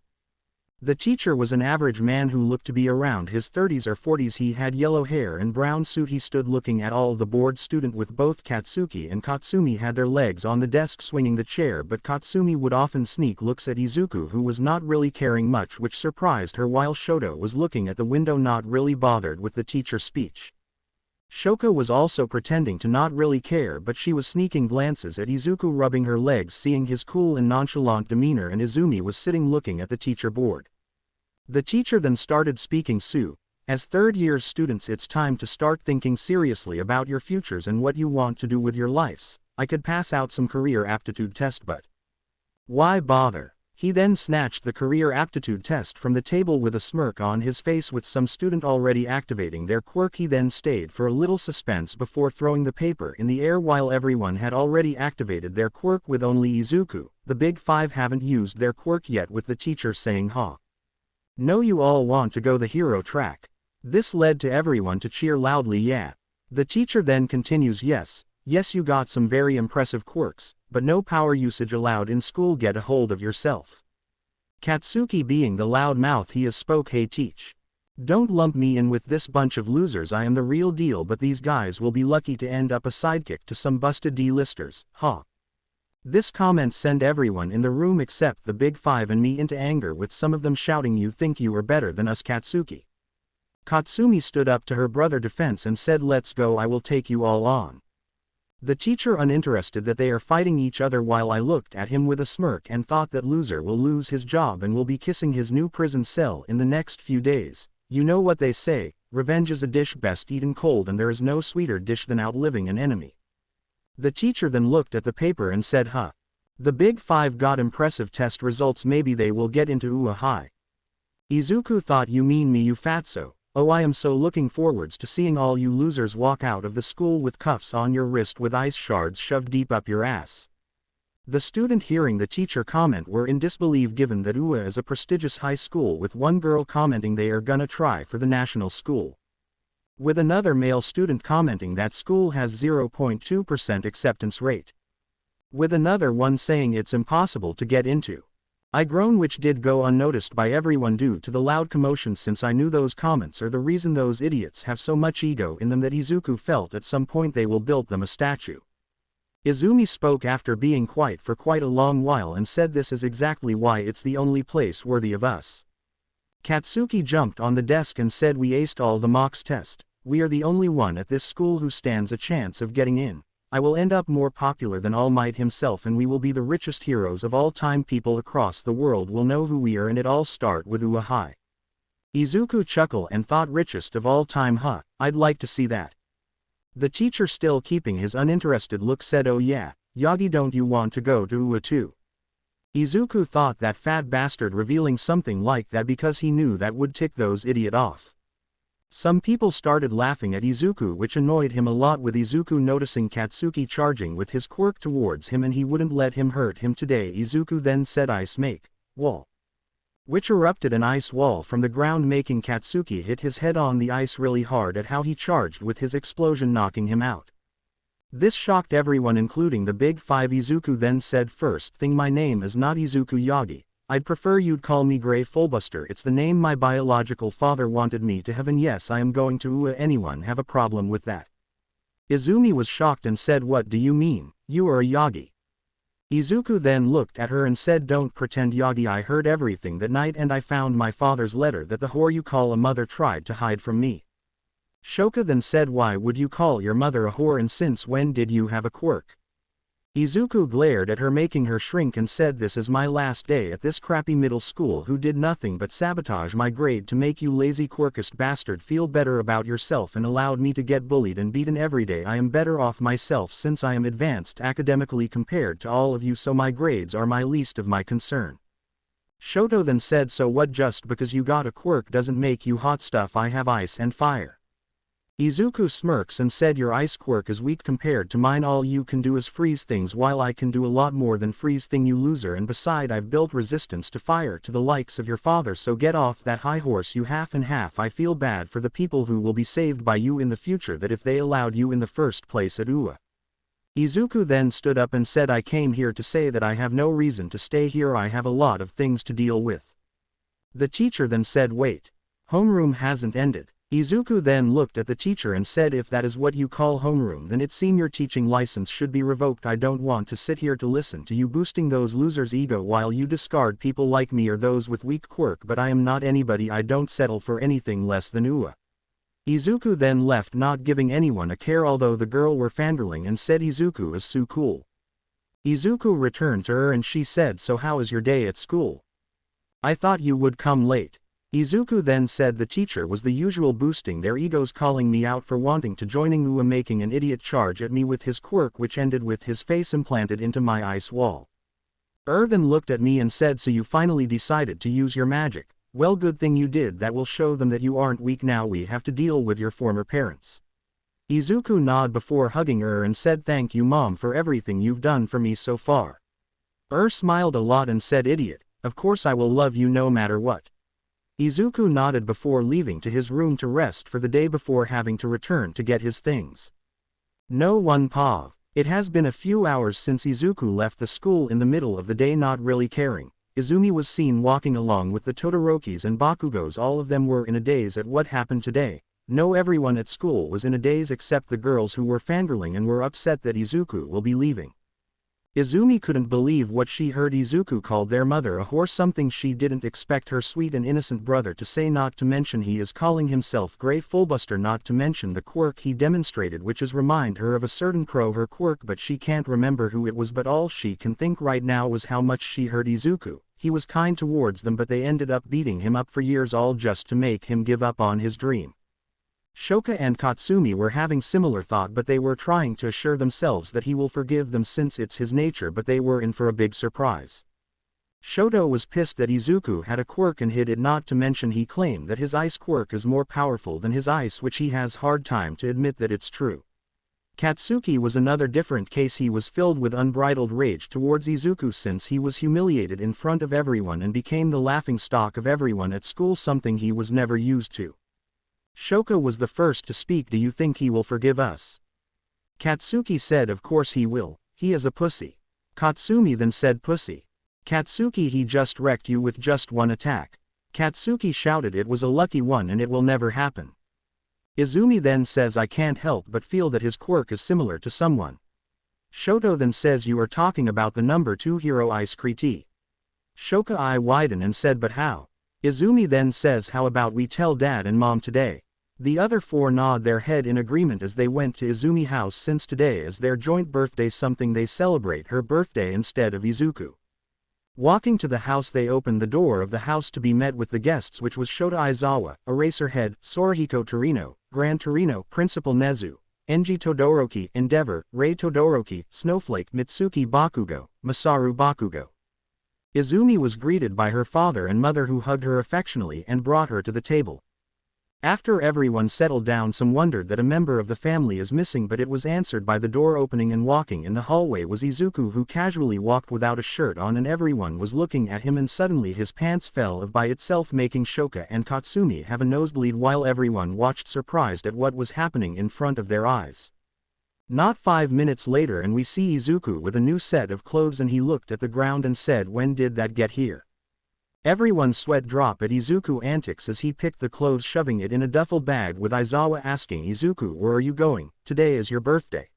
The teacher was an average man who looked to be around his 30s or 40s. He had yellow hair and brown suit. He stood looking at all the bored student with both Katsuki and Katsumi had their legs on the desk swinging the chair, but Katsumi would often sneak looks at Izuku, who was not really caring much, which surprised her, while Shoto was looking at the window not really bothered with the teacher's speech. Shoka was also pretending to not really care, but she was sneaking glances at Izuku rubbing her legs, seeing his cool and nonchalant demeanor, and Izumi was sitting looking at the teacher board. The teacher then started speaking. As third-year students, it's time to start thinking seriously about your futures and what you want to do with your lives. I could pass out some career aptitude test, but why bother? He then snatched the career aptitude test from the table with a smirk on his face. With some student already activating their quirk, he then stayed for a little suspense before throwing the paper in the air while everyone had already activated their quirk with only Izuku. The big five haven't used their quirk yet, with the teacher saying, "Ha. No, you all want to go the hero track." This led to everyone to cheer loudly, "Yeah." The teacher then continues, Yes, you got some very impressive quirks, but no power usage allowed in school. Get a hold of yourself." Katsuki, being the loud mouth he is, spoke, "Hey teach. Don't lump me in with this bunch of losers. I am the real deal, but these guys will be lucky to end up a sidekick to some busted D-listers, ha." This comment sent everyone in the room except the big five and me into anger, with some of them shouting, "You think you are better than us, Katsuki?" Katsumi stood up to her brother defense and said, "Let's go, I will take you all on." The teacher, uninterested that they are fighting each other, while I looked at him with a smirk and thought that loser will lose his job and will be kissing his new prison cell in the next few days. You know what they say, revenge is a dish best eaten cold, and there is no sweeter dish than outliving an enemy. The teacher then looked at the paper and said, "Huh. The big five got impressive test results, maybe they will get into UA high." Izuku thought, "You mean me, you fatso? Oh, I am so looking forwards to seeing all you losers walk out of the school with cuffs on your wrist with ice shards shoved deep up your ass." The student, hearing the teacher comment, were in disbelief, given that UA is a prestigious high school, with one girl commenting they are gonna try for the national school, with another male student commenting that school has 0.2% acceptance rate, with another one saying it's impossible to get into. I groan, which did go unnoticed by everyone due to the loud commotion, since I knew those comments are the reason those idiots have so much ego in them that Izuku felt at some point they will build them a statue. Izumi spoke after being quiet for quite a long while and said, "This is exactly why it's the only place worthy of us." Katsuki jumped on the desk and said, "We aced all the mocks test. We are the only one at this school who stands a chance of getting in. I will end up more popular than All Might himself, and we will be the richest heroes of all time. People across the world will know who we are, and it all start with UA high." Izuku chuckled and thought, "Richest of all time, huh? I'd like to see that." The teacher, still keeping his uninterested look, said, "Oh yeah, Yagi, don't you want to go to UA too?" Izuku thought that fat bastard revealing something like that, because he knew that would tick those idiot off. Some people started laughing at Izuku, which annoyed him a lot, with Izuku noticing Katsuki charging with his quirk towards him and he wouldn't let him hurt him today. Izuku then said, "Ice make wall," which erupted an ice wall from the ground, making Katsuki hit his head on the ice really hard at how he charged with his explosion, knocking him out. This shocked everyone, including the big five. Izuku then said, "First thing, my name is not Izuku Yagi. I'd prefer you'd call me Grey Fullbuster. It's the name my biological father wanted me to have, and yes, I am going to UA. Anyone have a problem with that?" Izumi was shocked and said, "What do you mean? You are a Yagi?" Izuku then looked at her and said, "Don't pretend, Yagi. I heard everything that night, and I found my father's letter that the whore you call a mother tried to hide from me." Shoka then said, "Why would you call your mother a whore, and since when did you have a quirk?" Izuku glared at her, making her shrink, and said, "This is my last day at this crappy middle school, who did nothing but sabotage my grade to make you lazy quirkist bastard feel better about yourself and allowed me to get bullied and beaten every day. I am better off myself since I am advanced academically compared to all of you, so my grades are my least of my concern." Shoto then said, "So what, just because you got a quirk doesn't make you hot stuff? I have ice and fire." Izuku smirks and said, "Your ice quirk is weak compared to mine. All you can do is freeze things, while I can do a lot more than freeze thing, you loser, and beside I've built resistance to fire to the likes of your father, so get off that high horse, you half and half. I feel bad for the people who will be saved by you in the future, that if they allowed you in the first place at UA." Izuku then stood up and said, "I came here to say that I have no reason to stay here. I have a lot of things to deal with." The teacher then said, "Wait. Homeroom hasn't ended." Izuku then looked at the teacher and said, "If that is what you call homeroom, then it seems your teaching license should be revoked. I don't want to sit here to listen to you boosting those losers' ego while you discard people like me or those with weak quirk, but I am not anybody. I don't settle for anything less than UA." Izuku then left, not giving anyone a care, although the girl were fangirling and said, "Izuku is so cool." Izuku returned to her and she said, "So how is your day at school? I thought you would come late." Izuku then said the teacher was the usual boosting their egos, calling me out for wanting to joining Ua, making an idiot charge at me with his quirk, which ended with his face implanted into my ice wall. Then looked at me and said, so you finally decided to use your magic. Well, good thing you did, that will show them that you aren't weak. Now we have to deal with your former parents. Izuku nodded before hugging and said, thank you mom for everything you've done for me so far. Smiled a lot and said, idiot, of course I will love you no matter what. Izuku nodded before leaving to his room to rest for the day before having to return to get his things. No one pav. It has been a few hours since Izuku left the school. In the middle of the day, not really caring, Izumi was seen walking along with the Todorokis and Bakugos. All of them were in a daze at what happened today. No, everyone at school was in a daze except the girls, who were fangirling and were upset that Izuku will be leaving. Izumi couldn't believe what she heard. Izuku called their mother a whore, something she didn't expect her sweet and innocent brother to say, not to mention he is calling himself Grey Fullbuster, not to mention the quirk he demonstrated, which is remind her of a certain pro, her quirk, but she can't remember who it was. But all she can think right now was how much she hurt Izuku. He was kind towards them, but they ended up beating him up for years, all just to make him give up on his dream. Shoka and Katsumi were having similar thought, but they were trying to assure themselves that he will forgive them since it's his nature, but they were in for a big surprise. Shoto was pissed that Izuku had a quirk and hid it, not to mention he claimed that his ice quirk is more powerful than his ice, which he has hard time to admit that it's true. Katsuki was another different case. He was filled with unbridled rage towards Izuku since he was humiliated in front of everyone and became the laughingstock of everyone at school, something he was never used to. Shoka was the first to speak. Do you think he will forgive us? Katsuki said, of course he will, he is a pussy. Katsumi then said, pussy. Katsuki, he just wrecked you with just one attack. Katsuki shouted, it was a lucky one and it will never happen. Izumi then says, I can't help but feel that his quirk is similar to someone. Shoto then says, you are talking about the number 2 hero Ice Kriti. Shoka eye widen and said, but how? Izumi then says, how about we tell dad and mom today? The other four nod their head in agreement as they went to Izumi house, since today is their joint birthday, something they celebrate her birthday instead of Izuku. Walking to the house, they opened the door of the house to be met with the guests, which was Shota Aizawa, Eraserhead, Sorahiko Torino, Gran Torino, Principal Nezu, Enji Todoroki, Endeavor, Rei Todoroki, Snowflake, Mitsuki Bakugo, Masaru Bakugo. Izumi was greeted by her father and mother, who hugged her affectionately and brought her to the table. After everyone settled down, some wondered that a member of the family is missing, but it was answered by the door opening, and walking in the hallway was Izuku, who casually walked without a shirt on, and everyone was looking at him, and suddenly his pants fell by itself, making Shoka and Katsumi have a nosebleed, while everyone watched surprised at what was happening in front of their eyes. Not 5 minutes later and we see Izuku with a new set of clothes, and he looked at the ground and said, when did that get here? Everyone's sweat dropped at Izuku antics as he picked the clothes, shoving it in a duffel bag, with Aizawa asking Izuku, where are you going? Today is your birthday.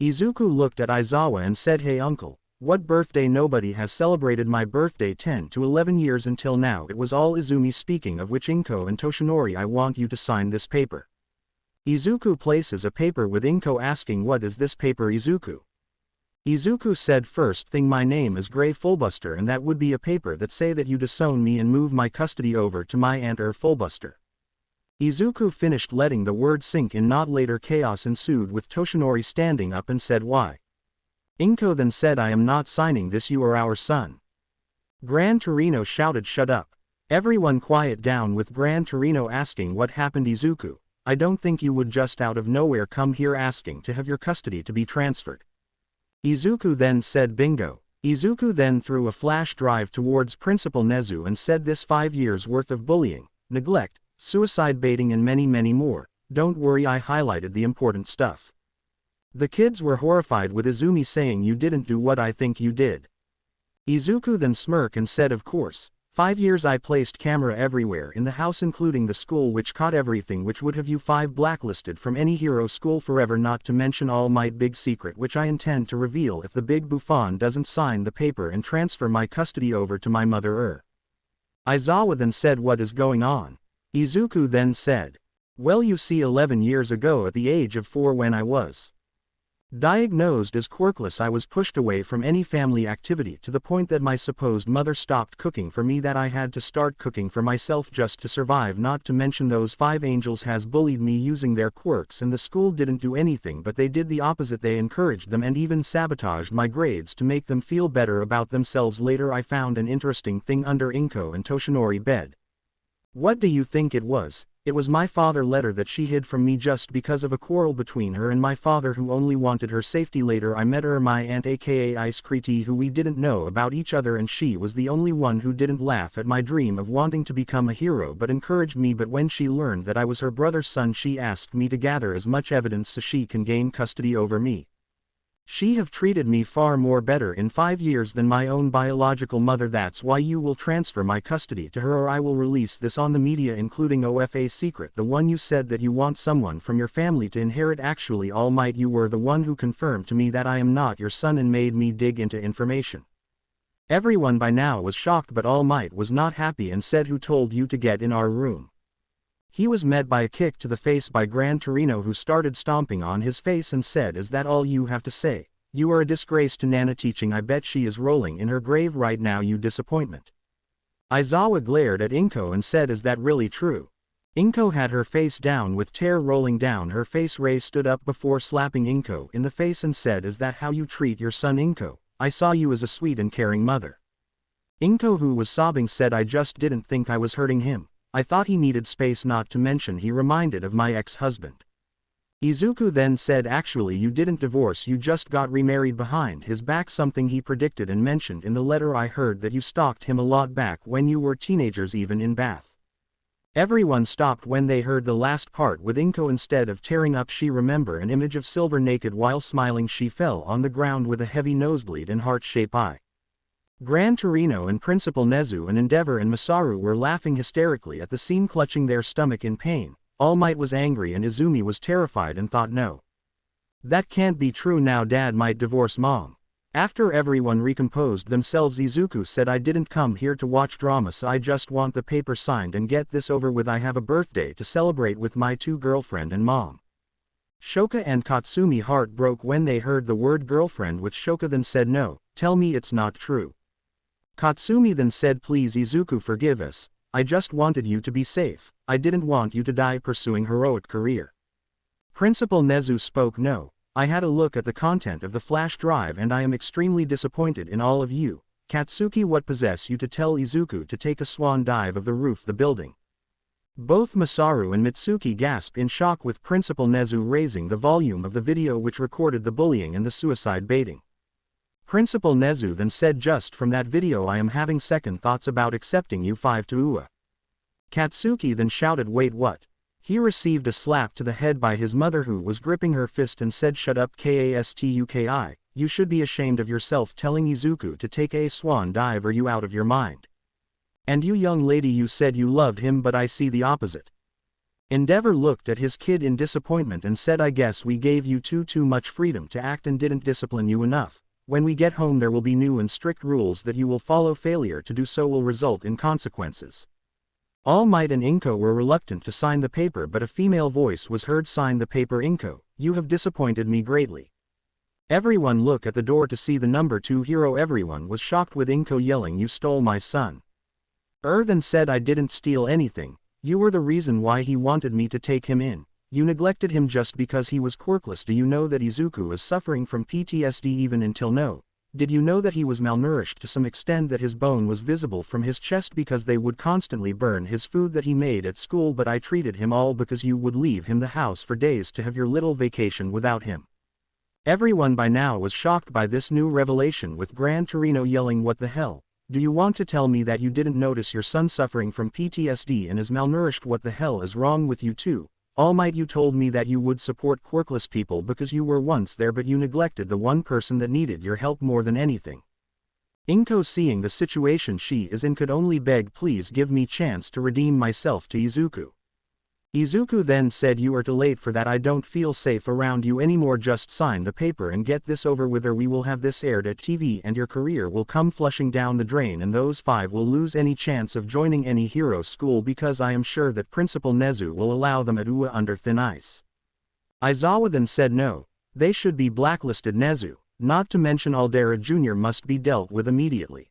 Izuku looked at Aizawa and said, hey uncle, what birthday? Nobody has celebrated my birthday 10 to 11 years until now. It was all Izumi, speaking of which, Inko and Toshinori, I want you to sign this paper. Izuku places a paper with Inko asking, what is this paper? Izuku said, first thing, my name is Grey Fullbuster, and that would be a paper that say that you disown me and move my custody over to my aunt Fullbuster. Izuku finished letting the word sink in. Not later, chaos ensued with Toshinori standing up and said, why? Inko then said, I am not signing this, you are our son. Gran Torino shouted, shut up. Everyone quiet down, with Gran Torino asking, what happened? Izuku, I don't think you would just out of nowhere come here asking to have your custody to be transferred. Izuku then said, bingo. Izuku then threw a flash drive towards Principal Nezu and said, this 5 years worth of bullying, neglect, suicide baiting and many more. Don't worry, I highlighted the important stuff. The kids were horrified, with Izumi saying, you didn't do what I think you did. Izuku then smirked and said, of course. 5 years I placed camera everywhere in the house, including the school, which caught everything, which would have you 5 blacklisted from any hero school forever, not to mention all might big secret, which I intend to reveal if the big bouffon doesn't sign the paper and transfer my custody over to my mother. Aizawa then said, what is going on? Izuku then said, well, you see, 11 years ago at the age of 4, when I was Diagnosed as quirkless, I was pushed away from any family activity to the point that my supposed mother stopped cooking for me, that I had to start cooking for myself just to survive, not to mention those 5 angels has bullied me using their quirks, and the school didn't do anything but they did the opposite. They encouraged them and even sabotaged my grades to make them feel better about themselves. Later I found an interesting thing under Inko and Toshinori bed. What do you think it was? It was my father's letter that she hid from me just because of a quarrel between her and my father, who only wanted her safety. Later I met her, my aunt aka Ice Kriti, who we didn't know about each other, and she was the only one who didn't laugh at my dream of wanting to become a hero but encouraged me. But when she learned that I was her brother's son, she asked me to gather as much evidence so she can gain custody over me. She have treated me far more better in 5 years than my own biological mother. That's why you will transfer my custody to her, or I will release this on the media, including OFA's secret, the one you said that you want someone from your family to inherit. Actually, All Might, you were the one who confirmed to me that I am not your son and made me dig into information. Everyone by now was shocked, but All Might was not happy and said, who told you to get in our room? He was met by a kick to the face by Gran Torino, who started stomping on his face and said, is that all you have to say? You are a disgrace to Nana teaching. I bet she is rolling in her grave right now, you disappointment. Aizawa glared at Inko and said, is that really true? Inko had her face down with tear rolling down her face. Ray stood up before slapping Inko in the face and said, is that how you treat your son? Inko, I saw you as a sweet and caring mother. Inko, who was sobbing, said, I just didn't think I was hurting him. I thought he needed space, not to mention he reminded of my ex-husband. Izuku then said, actually you didn't divorce, you just got remarried behind his back, something he predicted and mentioned in the letter. I heard that you stalked him a lot back when you were teenagers, even in Bath. Everyone stopped when they heard the last part with Inko. Instead of tearing up, she remembered an image of Silver naked while smiling. She fell on the ground with a heavy nosebleed and heart-shaped eye. Gran Torino and Principal Nezu and Endeavor and Masaru were laughing hysterically at the scene, clutching their stomach in pain. All Might was angry and Izumi was terrified and thought, no, that can't be true. Now Dad might divorce Mom. After everyone recomposed themselves, Izuku said, I didn't come here to watch drama, so I just want the paper signed and get this over with. I have a birthday to celebrate with my 2 girlfriend and Mom. Shoka and Katsumi heart broke when they heard the word girlfriend, with Shoka then said, no, tell me it's not true. Katsumi then said, please Izuku, forgive us. I just wanted you to be safe. I didn't want you to die pursuing heroic career. Principal Nezu spoke, no, I had a look at the content of the flash drive and I am extremely disappointed in all of you. Katsuki, what possessed you to tell Izuku to take a swan dive of the roof the building? Both Masaru and Mitsuki gasped in shock, with Principal Nezu raising the volume of the video which recorded the bullying and the suicide baiting. Principal Nezu then said, just from that video I am having second thoughts about accepting you 5 to Ua. Katsuki then shouted, wait, what? He received a slap to the head by his mother, who was gripping her fist, and said, shut up Kastuki, you should be ashamed of yourself telling Izuku to take a swan dive. Are you out of your mind? And you young lady, you said you loved him, but I see the opposite. Endeavor looked at his kid in disappointment and said, I guess we gave you too much freedom to act and didn't discipline you enough. When we get home there will be new and strict rules that you will follow. Failure to do so will result in consequences. All Might and Inko were reluctant to sign the paper, but a female voice was heard, sign the paper Inko, you have disappointed me greatly. Everyone looked at the door to see the number 2 hero. Everyone was shocked, with Inko yelling, you stole my son. Then said, I didn't steal anything, you were the reason why he wanted me to take him in. You neglected him just because he was quirkless. Do you know that Izuku is suffering from PTSD even until now? Did you know that he was malnourished to some extent, that his bone was visible from his chest because they would constantly burn his food that he made at school? But I treated him all because you would leave him the house for days to have your little vacation without him. Everyone by now was shocked by this new revelation, with Gran Torino yelling, what the hell? Do you want to tell me that you didn't notice your son suffering from PTSD and is malnourished? What the hell is wrong with you two? All Might, you told me that you would support quirkless people because you were once there, but you neglected the one person that needed your help more than anything. Inko, seeing the situation she is in, could only beg, please give me chance to redeem myself to Izuku. Izuku then said, you are too late for that. I don't feel safe around you anymore. Just sign the paper and get this over with, or we will have this aired at TV and your career will come flushing down the drain, and those 5 will lose any chance of joining any hero school, because I am sure that Principal Nezu will allow them at Ua under thin ice. Aizawa then said, no, They should be blacklisted. Nezu, not to mention Aldera Jr. must be dealt with immediately.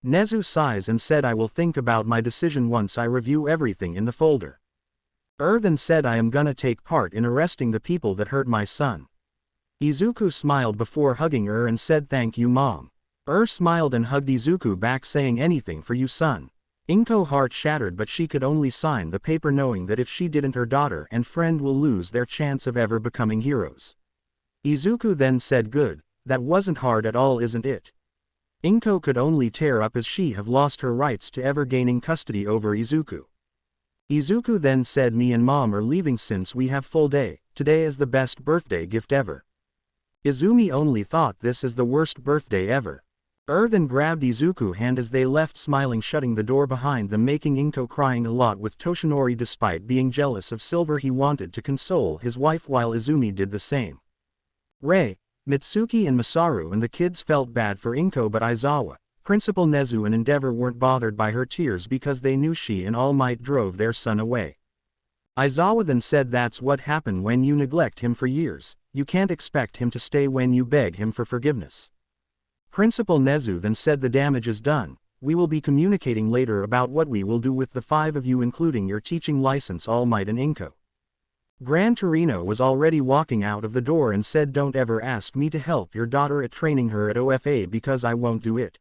Nezu sighs and said I will think about my decision once I review everything in the folder. Then said I am gonna take part in arresting the people that hurt my son. Izuku smiled before hugging and said thank you mom. Smiled and hugged Izuku back saying anything for you son. Inko's heart shattered but she could only sign the paper knowing that if she didn't her daughter and friend will lose their chance of ever becoming heroes. Izuku then said good, that wasn't hard at all isn't it? Inko could only tear up as she have lost her rights to ever gaining custody over Izuku. Izuku then said me and mom are leaving since we have full day, today is the best birthday gift ever. Izumi only thought this is the worst birthday ever. Then grabbed Izuku's hand as they left smiling shutting the door behind them making Inko crying a lot with Toshinori despite being jealous of Silver he wanted to console his wife while Izumi did the same. Rei, Mitsuki and Masaru and the kids felt bad for Inko but Aizawa, Principal Nezu and Endeavor weren't bothered by her tears because they knew she and All Might drove their son away. Aizawa then said that's what happened when you neglect him for years, you can't expect him to stay when you beg him for forgiveness. Principal Nezu then said the damage is done, we will be communicating later about what we will do with the 5 of you including your teaching license All Might and Inko. Gran Torino was already walking out of the door and said don't ever ask me to help your daughter at training her at OFA because I won't do it.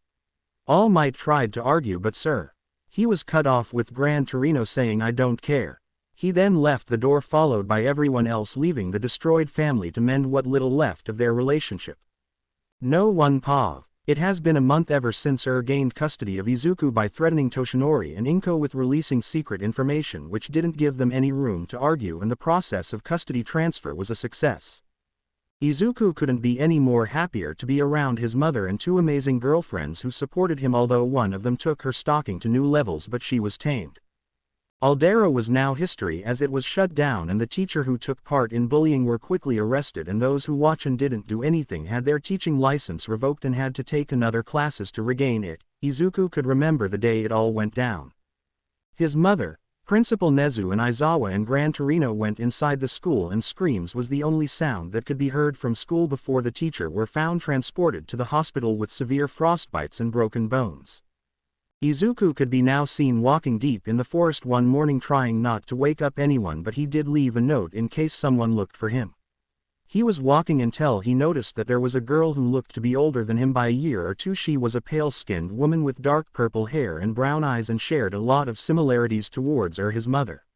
All Might tried to argue but sir. He was cut off with Gran Torino saying I don't care. He then left the door followed by everyone else leaving the destroyed family to mend what little left of their relationship. No one Pav. It has been a month ever since gained custody of Izuku by threatening Toshinori and Inko with releasing secret information which didn't give them any room to argue and the process of custody transfer was a success. Izuku couldn't be any more happier to be around his mother and 2 amazing girlfriends who supported him although one of them took her stalking to new levels but she was tamed. Aldera was now history as it was shut down and the teacher who took part in bullying were quickly arrested and those who watched and didn't do anything had their teaching license revoked and had to take another classes to regain it. Izuku could remember the day it all went down. His mother, Principal Nezu and Aizawa and Gran Torino went inside the school and screams was the only sound that could be heard from school before the teacher were found transported to the hospital with severe frostbites and broken bones. Izuku could be now seen walking deep in the forest one morning trying not to wake up anyone but he did leave a note in case someone looked for him. He was walking until he noticed that there was a girl who looked to be older than him by a year or two. She was a pale-skinned woman with dark purple hair and brown eyes and shared a lot of similarities towards his mother.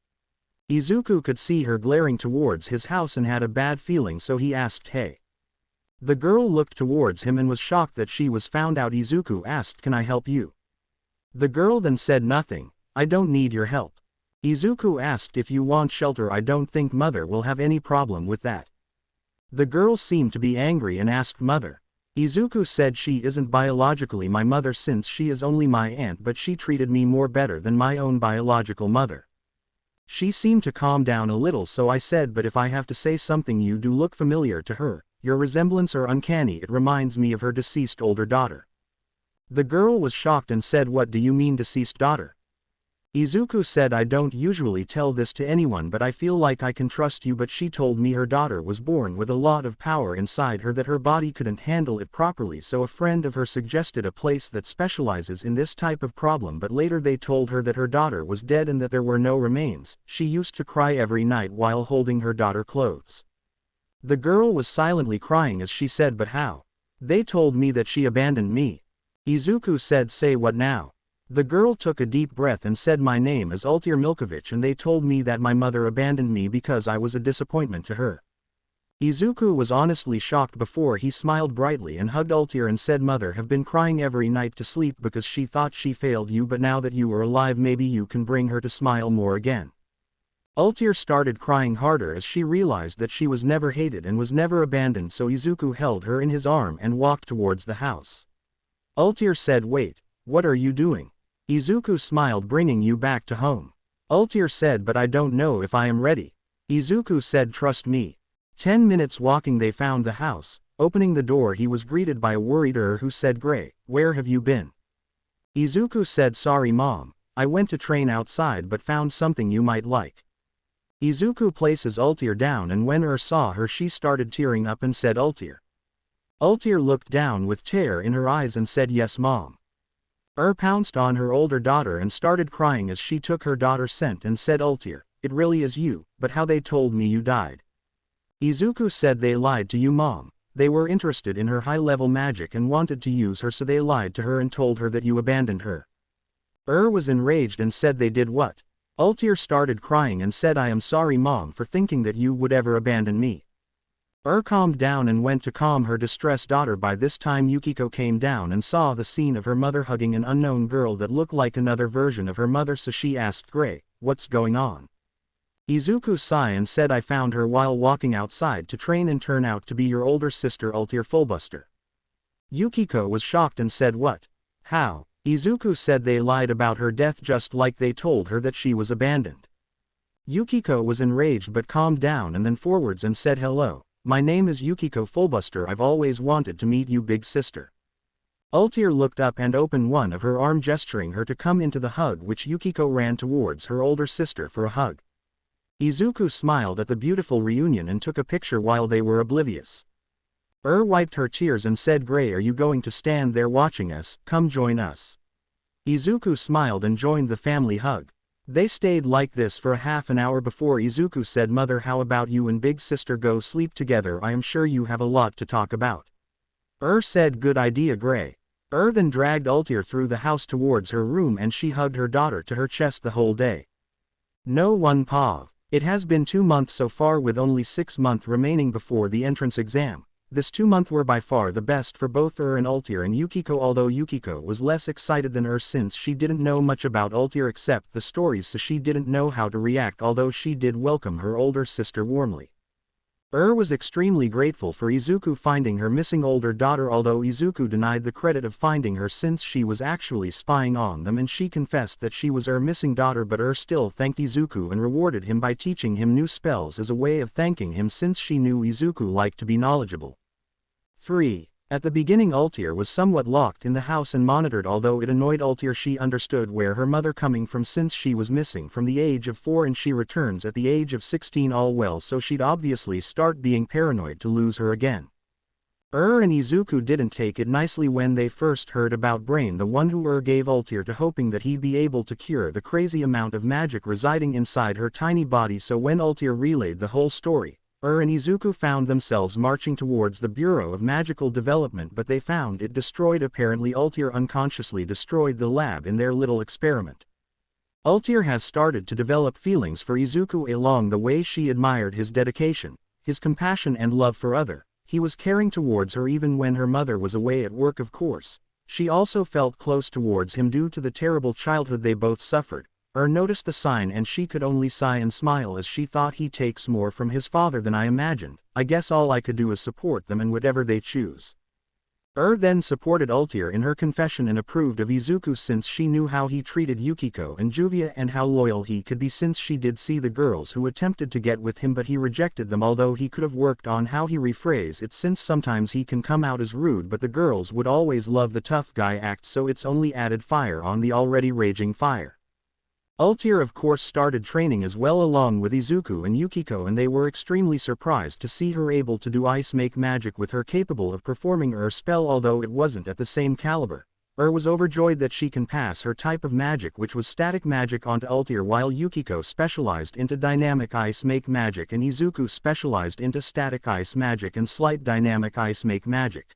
Izuku could see her glaring towards his house and had a bad feeling so he asked hey. The girl looked towards him and was shocked that she was found out. Izuku asked can I help you? The girl then said nothing, I don't need your help. Izuku asked if you want shelter. I don't think mother will have any problem with that. The girl seemed to be angry and asked mother. Izuku said she isn't biologically my mother since she is only my aunt but she treated me more better than my own biological mother. She seemed to calm down a little so I said but if I have to say something you do look familiar to her, your resemblance are uncanny it reminds me of her deceased older daughter. The girl was shocked and said what do you mean deceased daughter? Izuku said I don't usually tell this to anyone but I feel like I can trust you but she told me her daughter was born with a lot of power inside her that her body couldn't handle it properly so a friend of her suggested a place that specializes in this type of problem but later they told her that her daughter was dead and that there were no remains. She used to cry every night while holding her daughter's clothes. The girl was silently crying as she said but how? They told me that she abandoned me. Izuku said say what now? The girl took a deep breath and said my name is Altair Milkovich and they told me that my mother abandoned me because I was a disappointment to her. Izuku was honestly shocked before he smiled brightly and hugged Altair and said mother have been crying every night to sleep because she thought she failed you but now that you are alive maybe you can bring her to smile more again. Altair started crying harder as she realized that she was never hated and was never abandoned so Izuku held her in his arm and walked towards the house. Altair said wait, what are you doing? Izuku smiled bringing you back to home. Altair said but I don't know if I am ready. Izuku said trust me. 10 minutes walking they found the house. Opening the door he was greeted by a worried who said Gray, where have you been? Izuku said sorry mom, I went to train outside but found something you might like. Izuku places Ultir down, and when saw her she started tearing up and said Ultir. Ultir looked down with tear in her eyes and said yes mom. Pounced on her older daughter and started crying as she took her daughter's scent and said Ultir, it really is you, but how they told me you died. Izuku said they lied to you mom, they were interested in her high-level magic and wanted to use her, so they lied to her and told her that you abandoned her. Was enraged and said they did what? Ultir started crying and said I am sorry mom for thinking that you would ever abandon me. Calmed down and went to calm her distressed daughter. By this time Yukiko came down and saw the scene of her mother hugging an unknown girl that looked like another version of her mother, so she asked Gray, what's going on? Izuku sighed and said I found her while walking outside to train and turn out to be your older sister Ultir Fullbuster. Yukiko was shocked and said what? How? Izuku said they lied about her death just like they told her that she was abandoned. Yukiko was enraged but calmed down and then forwards and said hello. My name is Yukiko Fullbuster. I've always wanted to meet you big sister. Ultir looked up and opened one of her arm gesturing her to come into the hug, which Yukiko ran towards her older sister for a hug. Izuku smiled at the beautiful reunion and took a picture while they were oblivious. Wiped her tears and said Gray, are you going to stand there watching us? Come join us. Izuku smiled and joined the family hug. They stayed like this for a half an hour before Izuku said mother, how about you and big sister go sleep together? I am sure you have a lot to talk about. Said good idea Gray. Then dragged Ultir through the house towards her room and she hugged her daughter to her chest the whole day. No one pav. It has been 2 months so far with only 6 months remaining before the entrance exam. This 2 months were by far the best for both and Ultir and Yukiko, although Yukiko was less excited than since she didn't know much about Ultir except the stories, so she didn't know how to react, although she did welcome her older sister warmly. Was extremely grateful for Izuku finding her missing older daughter, although Izuku denied the credit of finding her since she was actually spying on them, and she confessed that she was her missing daughter, but still thanked Izuku and rewarded him by teaching him new spells as a way of thanking him since she knew Izuku liked to be knowledgeable. 3. At the beginning Ultir was somewhat locked in the house and monitored, although it annoyed Ultir. She understood where her mother coming from since she was missing from the age of 4 and she returns at the age of 16 all well, so she'd obviously start being paranoid to lose her again. And Izuku didn't take it nicely when they first heard about Brain, the one who gave Ultir to, hoping that he'd be able to cure the crazy amount of magic residing inside her tiny body. So when Ultir relayed the whole story, and Izuku found themselves marching towards the Bureau of Magical Development, but they found it destroyed. Apparently Ultir unconsciously destroyed the lab in their little experiment. Ultir has started to develop feelings for Izuku along the way. She admired his dedication, his compassion and love for others. He was caring towards her even when her mother was away at work, of course. She also felt close towards him due to the terrible childhood they both suffered. Noticed the sign and she could only sigh and smile as she thought he takes more from his father than I imagined. I guess all I could do is support them in whatever they choose. Then supported Ultir in her confession and approved of Izuku since she knew how he treated Yukiko and Juvia and how loyal he could be, since she did see the girls who attempted to get with him but he rejected them, although he could have worked on how he rephrased it since sometimes he can come out as rude but the girls would always love the tough guy act, so it's only added fire on the already raging fire. Ultir of course started training as well along with Izuku and Yukiko, and they were extremely surprised to see her able to do ice make magic with her capable of performing her spell, although it wasn't at the same caliber. Was overjoyed that she can pass her type of magic, which was static magic, onto Ultir, while Yukiko specialized into dynamic ice make magic and Izuku specialized into static ice magic and slight dynamic ice make magic.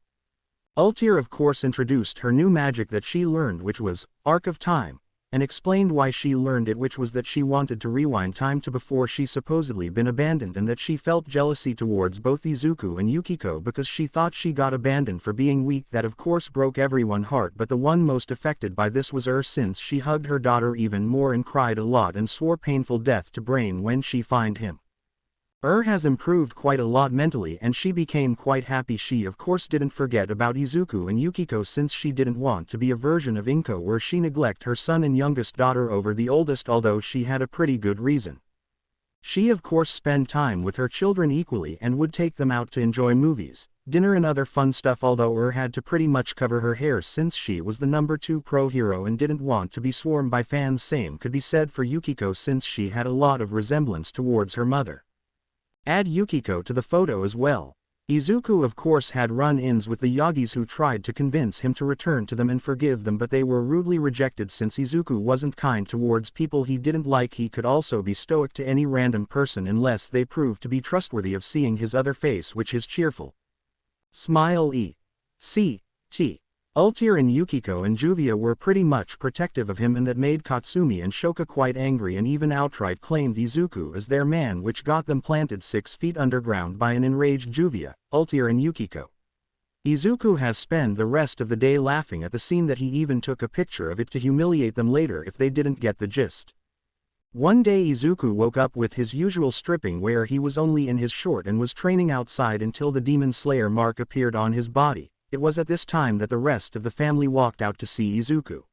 Ultir of course introduced her new magic that she learned, which was Arc of Time, and explained why she learned it, which was that she wanted to rewind time to before she supposedly been abandoned, and that she felt jealousy towards both Izuku and Yukiko because she thought she got abandoned for being weak. That of course broke everyone's heart, but the one most affected by this was since she hugged her daughter even more and cried a lot and swore painful death to Brain when she find him. Has improved quite a lot mentally and she became quite happy. She of course didn't forget about Izuku and Yukiko since she didn't want to be a version of Inko where she neglect her son and youngest daughter over the oldest, although she had a pretty good reason. She of course spent time with her children equally and would take them out to enjoy movies, dinner and other fun stuff, although had to pretty much cover her hair since she was the #2 pro hero and didn't want to be swarmed by fans. Same could be said for Yukiko since she had a lot of resemblance towards her mother. Add Yukiko to the photo as well. Izuku of course had run-ins with the Yagis who tried to convince him to return to them and forgive them, but they were rudely rejected since Izuku wasn't kind towards people he didn't like. He could also be stoic to any random person unless they proved to be trustworthy of seeing his other face, which is cheerful. Smile E.C.T. Ultir and Yukiko and Juvia were pretty much protective of him, and that made Katsumi and Shoka quite angry and even outright claimed Izuku as their man, which got them planted 6 feet underground by an enraged Juvia, Ultir and Yukiko. Izuku has spent the rest of the day laughing at the scene that he even took a picture of it to humiliate them later if they didn't get the gist. One day Izuku woke up with his usual stripping where he was only in his short and was training outside until the Demon Slayer mark appeared on his body. It was at this time that the rest of the family walked out to see Izuku.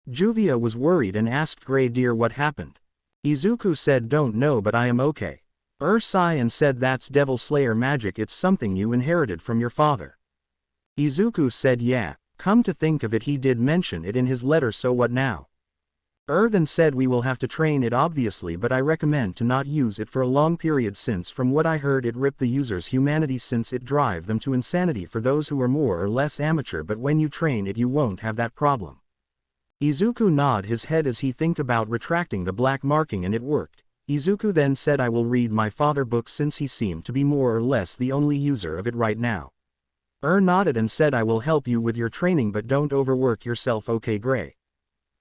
Juvia was worried and asked Grey Deer what happened. Izuku said, "Don't know, but I am okay." Sighed and said, "That's Devil Slayer magic, it's something you inherited from your father." Izuku said, "Yeah, come to think of it he did mention it in his letter, so what now?" Then said, "We will have to train it obviously, but I recommend to not use it for a long period since from what I heard it ripped the user's humanity since it drive them to insanity for those who are more or less amateur, but when you train it you won't have that problem." Izuku nodded his head as he think about retracting the black marking, and it worked. Izuku then said, "I will read my father book since he seemed to be more or less the only user of it right now." Nodded and said, "I will help you with your training, but don't overwork yourself, okay Grey?"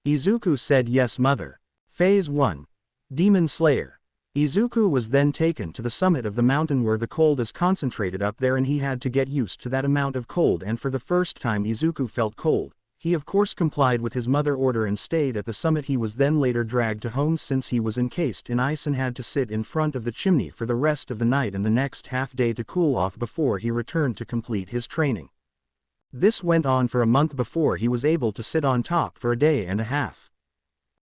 Izuku said, "Yes mother." Phase 1. Demon Slayer. Izuku was then taken to the summit of the mountain where the cold is concentrated up there, and he had to get used to that amount of cold, and for the first time Izuku felt cold. He of course complied with his mother's order and stayed at the summit. He was then later dragged to home since he was encased in ice and had to sit in front of the chimney for the rest of the night and the next half day to cool off before he returned to complete his training. This went on for a month before he was able to sit on top for a day and a half.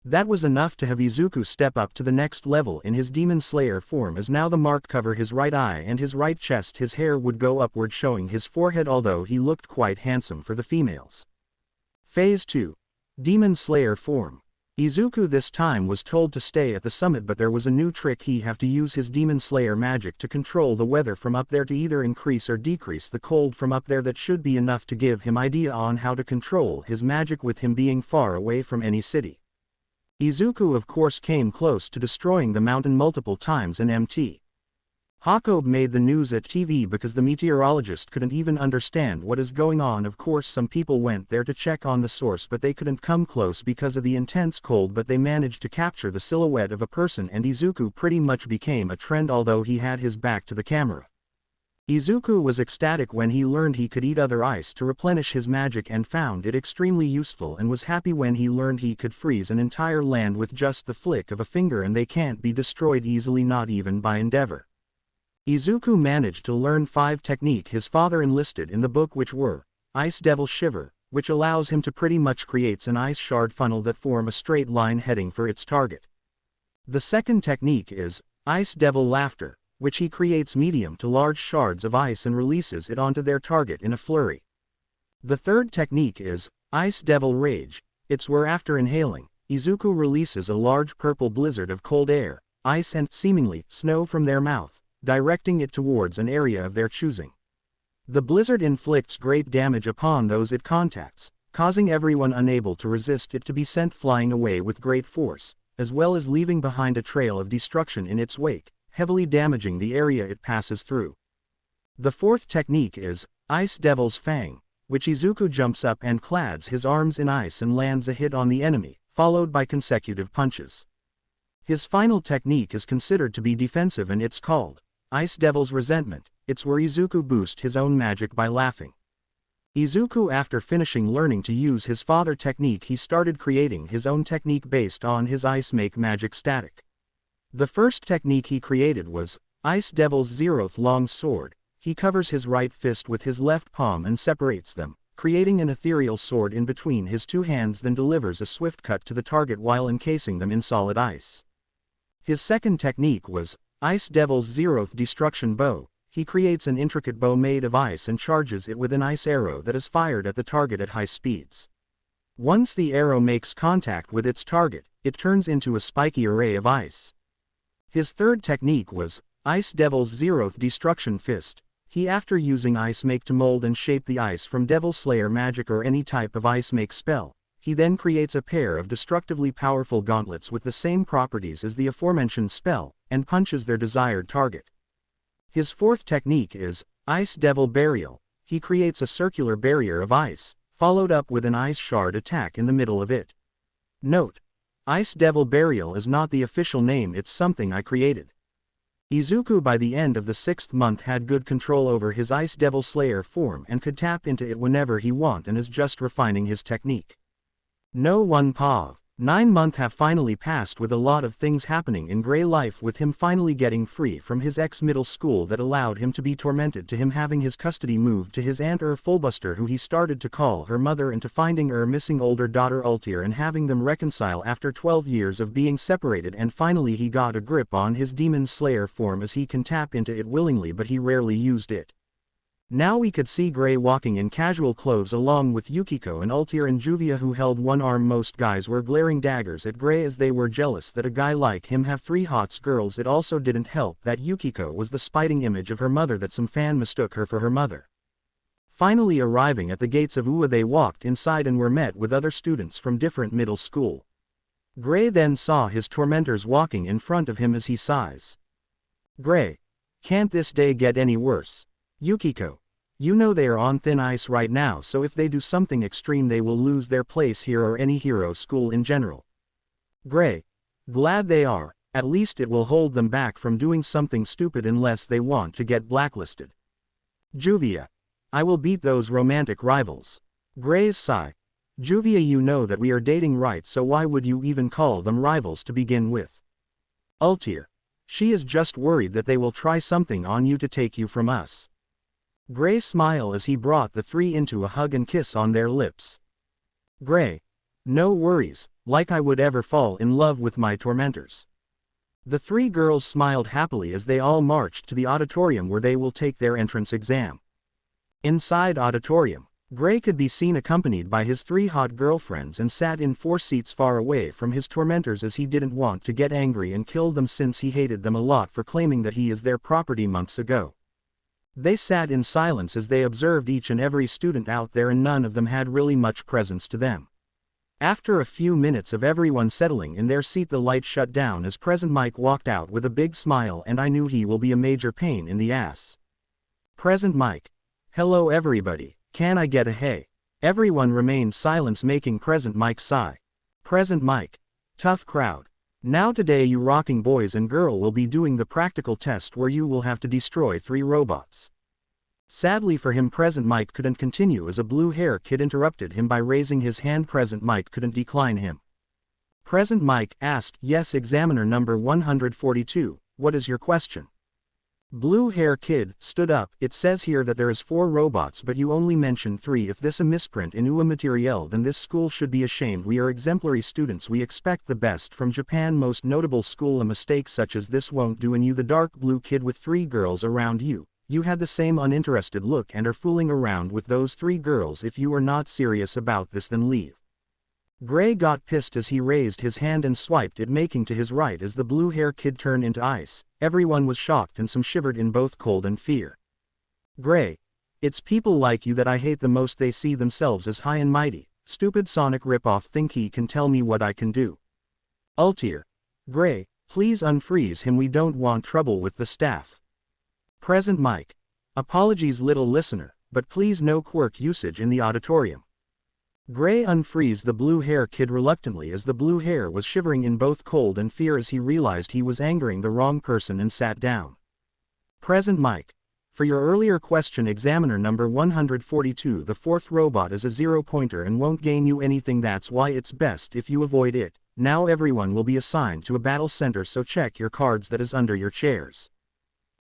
That was enough to have Izuku step up to the next level in his Demon Slayer form, as now the mark cover his right eye and his right chest. His hair would go upward showing his forehead, although he looked quite handsome for the females. Phase 2. Demon Slayer form. Izuku this time was told to stay at the summit, but there was a new trick. He have to use his Demon Slayer magic to control the weather from up there to either increase or decrease the cold from up there. That should be enough to give him idea on how to control his magic with him being far away from any city. Izuku of course came close to destroying the mountain multiple times, and Mt. Hakob made the news at TV because the meteorologist couldn't even understand what is going on. Of course some people went there to check on the source, but they couldn't come close because of the intense cold, but they managed to capture the silhouette of a person, and Izuku pretty much became a trend although he had his back to the camera. Izuku was ecstatic when he learned he could eat other ice to replenish his magic and found it extremely useful, and was happy when he learned he could freeze an entire land with just the flick of a finger and they can't be destroyed easily, not even by endeavor. Izuku managed to learn 5 techniques his father enlisted in the book, which were Ice Devil Shiver, which allows him to pretty much creates an ice shard funnel that form a straight line heading for its target. The second technique is Ice Devil Laughter, which he creates medium to large shards of ice and releases it onto their target in a flurry. The third technique is Ice Devil Rage. It's where after inhaling, Izuku releases a large purple blizzard of cold air, ice and, seemingly, snow from their mouth, directing it towards an area of their choosing. The blizzard inflicts great damage upon those it contacts, causing everyone unable to resist it to be sent flying away with great force, as well as leaving behind a trail of destruction in its wake, heavily damaging the area it passes through. The fourth technique is Ice Devil's Fang, which Izuku jumps up and clads his arms in ice and lands a hit on the enemy, followed by consecutive punches. His final technique is considered to be defensive and it's called Ice Devil's Resentment. It's where Izuku boosts his own magic by laughing. Izuku, after finishing learning to use his father technique, he started creating his own technique based on his ice make magic static. The first technique he created was Ice Devil's Zeroth Long Sword. He covers his right fist with his left palm and separates them, creating an ethereal sword in between his two hands, then delivers a swift cut to the target while encasing them in solid ice. His second technique was Ice Devil's Zeroth Destruction Bow. he creates an intricate bow made of ice and charges it with an ice arrow that is fired at the target at high speeds. Once the arrow makes contact with its target, it turns into a spiky array of ice. His third technique was Ice Devil's Zeroth Destruction Fist. He, after using ice make to mold and shape the ice from Devil Slayer magic or any type of ice make spell, he then creates a pair of destructively powerful gauntlets with the same properties as the aforementioned spell, and punches their desired target. His fourth technique is Ice Devil Burial. He creates a circular barrier of ice, followed up with an ice shard attack in the middle of it. Note: Ice Devil Burial is not the official name, it's something I created. Izuku by the end of the 6th month had good control over his Ice Devil Slayer form and could tap into it whenever he want and is just refining his technique. No one pav. 9 months have finally passed with a lot of things happening in Grey life, with him finally getting free from his ex-middle school that allowed him to be tormented, to him having his custody moved to his aunt Fullbuster, who he started to call her mother, and to finding her missing older daughter Ultir and having them reconcile after 12 years of being separated, and finally he got a grip on his Demon Slayer form as he can tap into it willingly, but he rarely used it. Now we could see Grey walking in casual clothes along with Yukiko and Ultir and Juvia, who held one arm. Most guys were glaring daggers at Grey as they were jealous that a guy like him have 3 hot girls. It also didn't help that Yukiko was the spiting image of her mother, that some fan mistook her for her mother. Finally arriving at the gates of UA, they walked inside and were met with other students from different middle school. Grey then saw his tormentors walking in front of him as he sighs. Grey, can't this day get any worse? Yukiko, you know they are on thin ice right now, so if they do something extreme they will lose their place here or any hero school in general. Grey, glad they are, at least it will hold them back from doing something stupid unless they want to get blacklisted. Juvia, I will beat those romantic rivals. Grey's sigh. Juvia, you know that we are dating, right? So why would you even call them rivals to begin with? Ultir, she is just worried that they will try something on you to take you from us. Grey smile as he brought the 3 into a hug and kiss on their lips. Grey, no worries, like I would ever fall in love with my tormentors. The 3 girls smiled happily as they all marched to the auditorium where they will take their entrance exam. Inside auditorium, Grey could be seen accompanied by his 3 hot girlfriends and sat in 4 seats far away from his tormentors, as he didn't want to get angry and kill them since he hated them a lot for claiming that he is their property months ago. They sat in silence as they observed each and every student out there, and none of them had really much presence to them. After a few minutes of everyone settling in their seat, the light shut down as Present Mike walked out with a big smile, and I knew he will be a major pain in the ass. Present Mike. Hello everybody, can I get a hey? Everyone remained silent, making Present Mike sigh. Present Mike. Tough crowd. Now today you rocking boys and girl will be doing the practical test where you will have to destroy 3 robots. Sadly for him, Present Mike couldn't continue as a blue hair kid interrupted him by raising his hand. Present Mike couldn't decline him. Present Mike asked, yes, examiner number 142, what is your question? Blue hair kid stood up. It says here that there is 4 robots, but you only mentioned 3. If this a misprint in UA material, then this school should be ashamed. We are exemplary students, we expect the best from Japan most notable school. A mistake such as this won't do. And you, the dark blue kid with 3 girls around you, you had the same uninterested look and are fooling around with those 3 girls. If you are not serious about this, then leave. Grey got pissed as he raised his hand and swiped it, making to his right as the blue hair kid turned into ice. Everyone was shocked and some shivered in both cold and fear. Grey, it's people like you that I hate the most. They see themselves as high and mighty. Stupid Sonic ripoff, think he can tell me what I can do. Ultir. Grey, please unfreeze him, we don't want trouble with the staff. Present Mike. Apologies little listener, but please no quirk usage in the auditorium. Grey unfreeze the blue hair kid reluctantly as the blue hair was shivering in both cold and fear as he realized he was angering the wrong person and sat down. Present Mike. For your earlier question, examiner number 142, the 4th robot is a 0-pointer and won't gain you anything. That's why it's best if you avoid it. Now everyone will be assigned to a battle center, so check your cards that is under your chairs.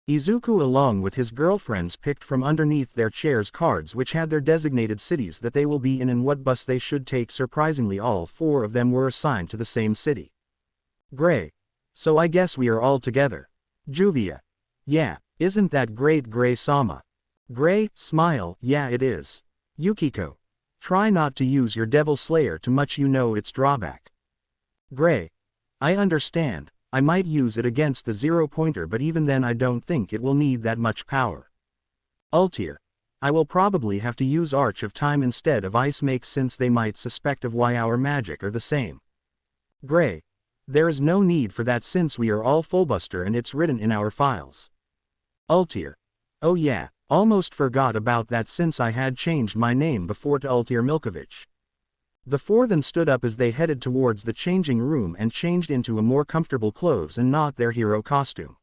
Izuku along with his girlfriends picked from underneath their chairs cards which had their designated cities that they will be in and what bus they should take. Surprisingly, all 4 of them were assigned to the same city. Grey. So I guess we are all together. Juvia. Yeah, Isn't that great, Gray-sama? Gray, smile, yeah it is. Yukiko. Try not to use your Devil Slayer too much, you know its drawback. Gray. I understand, I might use it against the zero-pointer, but even then I don't think it will need that much power. Ultir. I will probably have to use Arch of Time instead of Ice Make, since they might suspect of why our magic are the same. Gray. There is no need for that since we are all fullbuster and it's written in our files. Ultir. Oh yeah, almost forgot about that since I had changed my name before to Ultir Milkovich. The four then stood up as they headed towards the changing room and changed into a more comfortable clothes and not their hero costume.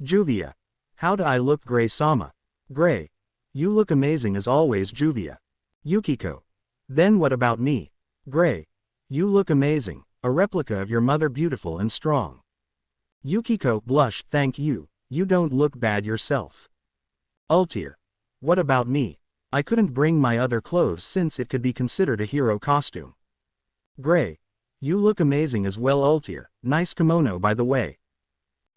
Juvia. How do I look, Gray-sama? Gray. You look amazing as always, Juvia. Yukiko. Then what about me? Gray. You look amazing, a replica of your mother, beautiful and strong. Yukiko blushed. Thank you, you don't look bad yourself. Ultir. What about me? I couldn't bring my other clothes since it could be considered a hero costume. Gray. You look amazing as well, Ultir, nice kimono by the way.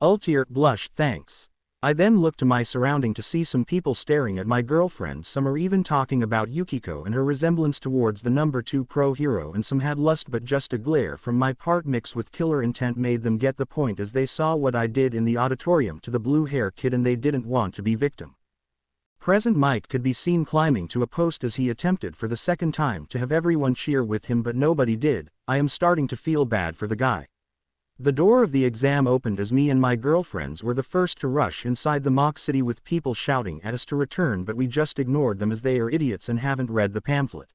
Ultir blushed. Thanks. I then looked to my surrounding to see some people staring at my girlfriend, some are even talking about Yukiko and her resemblance towards the number 2 pro hero, and some had lust, but just a glare from my part mixed with killer intent made them get the point as they saw what I did in the auditorium to the blue hair kid and they didn't want to be victim. Present Mike could be seen climbing to a post as he attempted for the second time to have everyone cheer with him, but nobody did. I am starting to feel bad for the guy. The door of the exam opened as me and my girlfriends were the first to rush inside the mock city with people shouting at us to return, but we just ignored them as they are idiots and haven't read the pamphlet.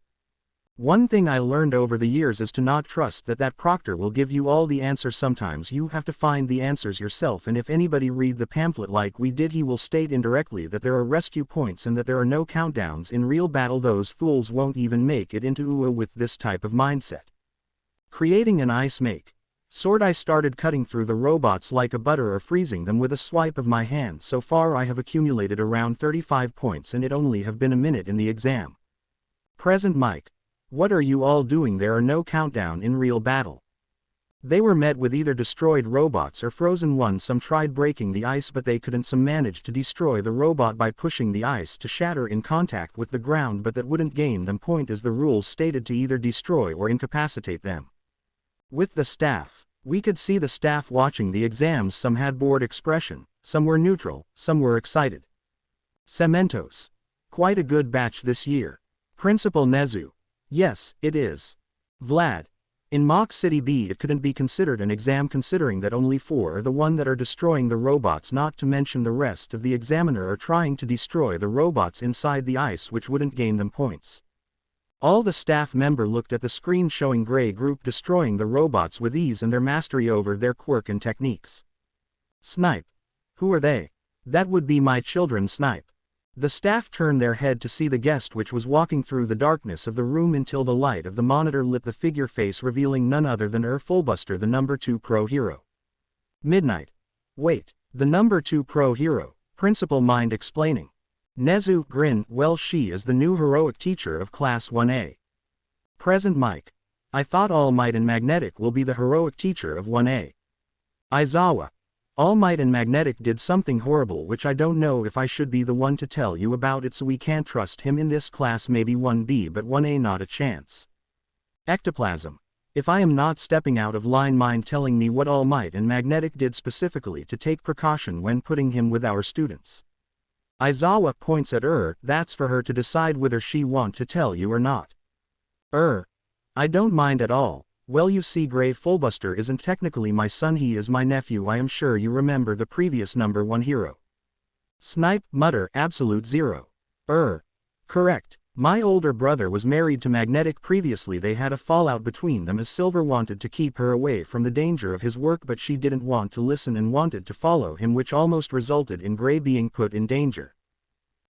One thing I learned over the years is to not trust that proctor will give you all the answers. Sometimes you have to find the answers yourself, and if anybody read the pamphlet like we did, he will state indirectly that there are rescue points and that there are no countdowns in real battle. Those fools won't even make it into UA with this type of mindset. Creating an ice make. Sword. I started cutting through the robots like a butter or freezing them with a swipe of my hand. So far I have accumulated around 35 points and it only have been a minute in the exam. Present Mike. What are you all doing? There are no countdown in real battle. They were met with either destroyed robots or frozen ones. Some tried breaking the ice but they couldn't. Some managed to destroy the robot by pushing the ice to shatter in contact with the ground, but that wouldn't gain them point as the rules stated to either destroy or incapacitate them. With the staff. We could see the staff watching the exams. Some had bored expression, some were neutral, some were excited. Cementos. Quite a good batch this year. Principal Nezu. Yes, it is. Vlad. In Mock City B it couldn't be considered an exam considering that only 4 are the one that are destroying the robots, not to mention the rest of the examiner are trying to destroy the robots inside the ice, which wouldn't gain them points. All the staff member looked at the screen showing Grey Group destroying the robots with ease and their mastery over their quirk and techniques. Snipe. Who are they? That would be my children, Snipe. The staff turned their head to see the guest, which was walking through the darkness of the room until the light of the monitor lit the figure face, revealing none other than Fullbuster, the number 2 pro hero. Midnight. Wait, the number 2 pro hero, Principal Mind explaining. Nezu grinned. Well, she is the new heroic teacher of Class 1A. Present Mike. I thought All Might and Magnetic will be the heroic teacher of 1A. Aizawa. All Might and Magnetic did something horrible which I don't know if I should be the one to tell you about it, so we can't trust him in this class. Maybe 1B but 1A not a chance. Ectoplasm. If I am not stepping out of line, mind telling me what All Might and Magnetic did specifically to take precaution when putting him with our students. Aizawa points at that's for her to decide whether she want to tell you or not. I don't mind at all. Well, you see, Grey Fullbuster isn't technically my son, he is my nephew. I am sure you remember the previous number 1 hero. Snipe mutter. Absolute zero. Correct. My older brother was married to Magnetic previously. They had a fallout between them as Silver wanted to keep her away from the danger of his work, but she didn't want to listen and wanted to follow him, which almost resulted in Grey being put in danger.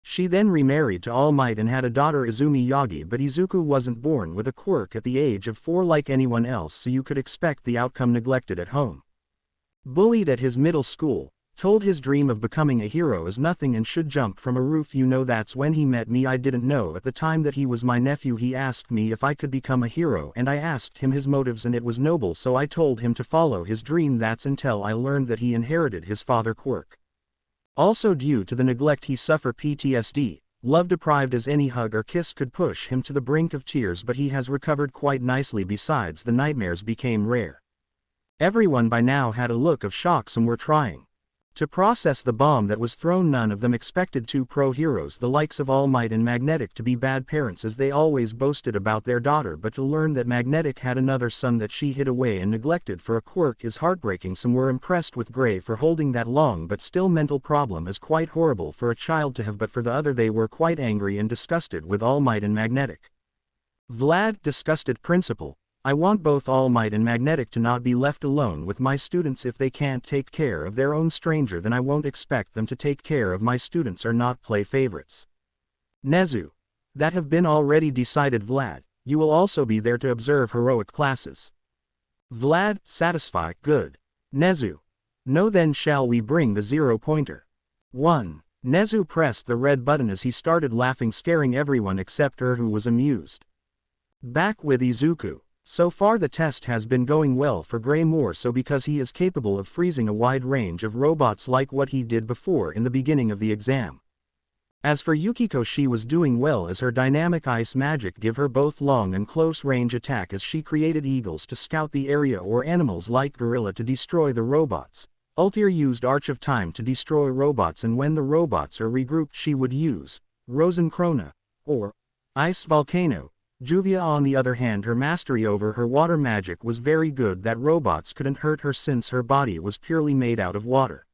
She then remarried to All Might and had a daughter, Izumi Yagi, but Izuku wasn't born with a quirk at the age of 4 like anyone else, so you could expect the outcome. Neglected at home. Bullied at his middle school. Told his dream of becoming a hero is nothing and should jump from a roof. You know, that's when he met me. I didn't know at the time that he was my nephew. He asked me if I could become a hero and I asked him his motives, and it was noble, so I told him to follow his dream. That's until I learned that he inherited his father quirk. Also due to the neglect he suffer PTSD, love deprived as any hug or kiss could push him to the brink of tears, but he has recovered quite nicely. Besides, the nightmares became rare. Everyone by now had a look of shock. Some were trying to process the bomb that was thrown. None of them expected two pro-heroes the likes of All Might and Magnetic to be bad parents as they always boasted about their daughter, but to learn that Magnetic had another son that she hid away and neglected for a quirk is heartbreaking. Some were impressed with Gray for holding that long, but still mental problem is quite horrible for a child to have, but for the other they were quite angry and disgusted with All Might and Magnetic. Vlad, disgusted principal, I want both All Might and Magnetic to not be left alone with my students. If they can't take care of their own stranger, then I won't expect them to take care of my students or not play favorites. Nezu. That have been already decided. Vlad, you will also be there to observe heroic classes. Vlad, satisfy, good. Nezu. No, then shall we bring the 0-pointer? 1. Nezu pressed the red button as he started laughing, scaring everyone except her, who was amused. Back with Izuku. So far the test has been going well for Gray, more so because he is capable of freezing a wide range of robots like what he did before in the beginning of the exam. As for Yukiko, she was doing well as her dynamic ice magic give her both long and close range attack as she created eagles to scout the area or animals like gorilla to destroy the robots. Ultir used Arch of Time to destroy robots, and when the robots are regrouped she would use Rosenkrone or Ice Volcano. Juvia, on the other hand, her mastery over her water magic was very good that robots couldn't hurt her since her body was purely made out of water.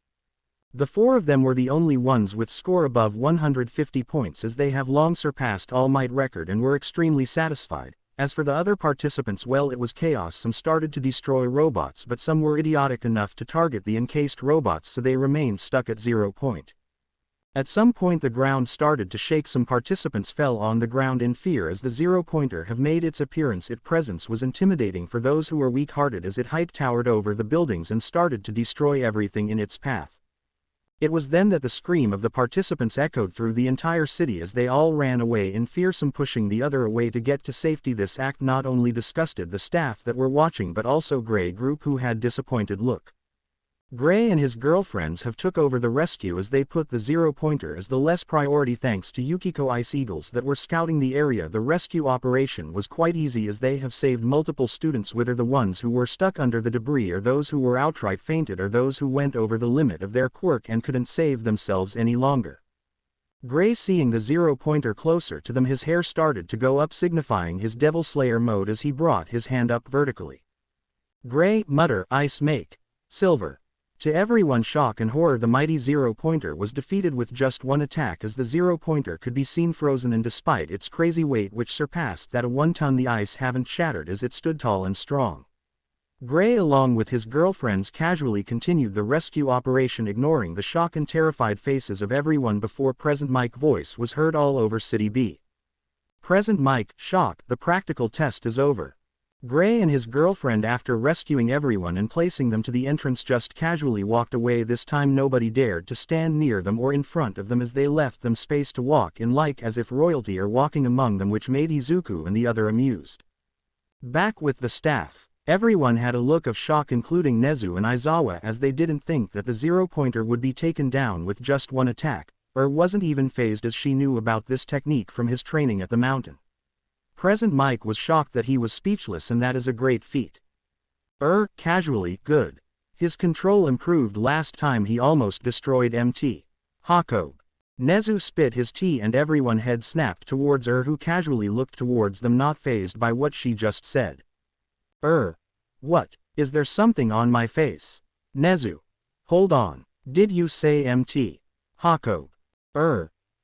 The four of them were the only ones with score above 150 points as they have long surpassed All Might record and were extremely satisfied. As for the other participants, well, it was chaos. Some started to destroy robots, but some were idiotic enough to target the encased robots, so they remained stuck at 0 point. At some point the ground started to shake. Some participants fell on the ground in fear as the 0-pointer have made its appearance. Its presence was intimidating for those who were weak-hearted as it height towered over the buildings and started to destroy everything in its path. It was then that the scream of the participants echoed through the entire city as they all ran away in fear, some pushing the other away to get to safety. This act not only disgusted the staff that were watching but also Gray group, who had disappointed look. Gray and his girlfriends have took over the rescue as they put the 0-pointer as the less priority thanks to Yukiko Ice Eagles that were scouting the area. The rescue operation was quite easy as they have saved multiple students, whether the ones who were stuck under the debris or those who were outright fainted or those who went over the limit of their quirk and couldn't save themselves any longer. Gray, seeing the 0-pointer closer to them, his hair started to go up, signifying his Devil Slayer mode as he brought his hand up vertically. Gray, mutter, ice make. Silver. To everyone's shock and horror, the mighty 0-pointer was defeated with just one attack as the 0-pointer could be seen frozen, and despite its crazy weight which surpassed that of 1 ton, the ice haven't shattered as it stood tall and strong. Gray along with his girlfriends casually continued the rescue operation, ignoring the shock and terrified faces of everyone before present. Mike's voice was heard all over City B. Present Mike, shock, the practical test is over. Gray and his girlfriend, after rescuing everyone and placing them to the entrance, just casually walked away. This time nobody dared to stand near them or in front of them as they left them space to walk in, like as if royalty are walking among them, which made Izuku and the other amused. Back with the staff, everyone had a look of shock, including Nezu and Aizawa, as they didn't think that the 0-pointer would be taken down with just one attack, or wasn't even phased as she knew about this technique from his training at the mountain. Present Mike was shocked that he was speechless, and that is a great feat. Casually, good. His control improved. Last time he almost destroyed MT. Hakob. Nezu spit his tea and everyone head snapped towards who casually looked towards them, not fazed by what she just said. What? Is there something on my face? Nezu. Hold on. Did you say MT? Hakob.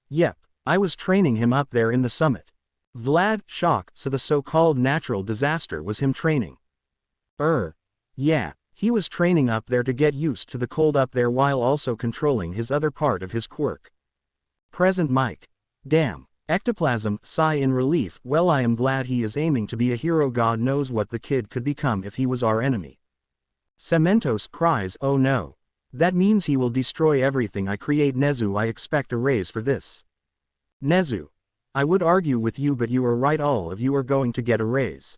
Yep. I was training him up there in the summit. Vlad, shock, so the so-called natural disaster was him training. Yeah, he was training up there to get used to the cold up there while also controlling his other part of his quirk. Present Mike. Damn. Ectoplasm, sigh in relief. Well, I am glad he is aiming to be a hero. God knows what the kid could become if he was our enemy. Cementos cries, oh no. That means he will destroy everything I create. Nezu, I expect a raise for this. Nezu. I would argue with you, but you are right, all of you are going to get a raise.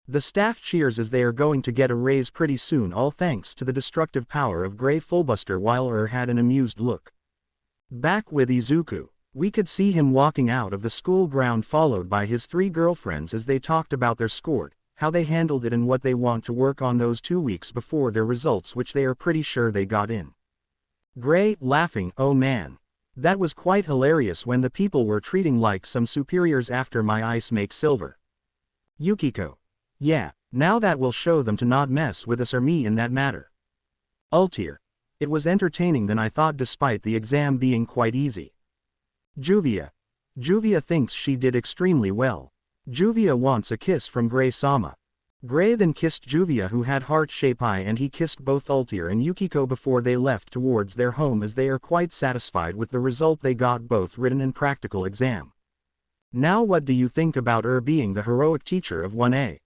The staff cheers as they are going to get a raise pretty soon, all thanks to the destructive power of Gray Fullbuster, while had an amused look. Back with Izuku, we could see him walking out of the school ground followed by his 3 girlfriends as they talked about their score, how they handled it and what they want to work on those 2 weeks before their results, which they are pretty sure they got in. Gray, laughing, oh man. That was quite hilarious when the people were treating like some superiors after my ice make silver. Yukiko. Yeah, now that will show them to not mess with us or me in that matter. Ultier. It was entertaining than I thought despite the exam being quite easy. Juvia. Juvia thinks she did extremely well. Juvia wants a kiss from Gray-sama. Gray then kissed Juvia, who had heart-shaped eye, and he kissed both Ultier and Yukiko before they left towards their home, as they are quite satisfied with the result they got both written and practical exam. Now what do you think about being the heroic teacher of 1A?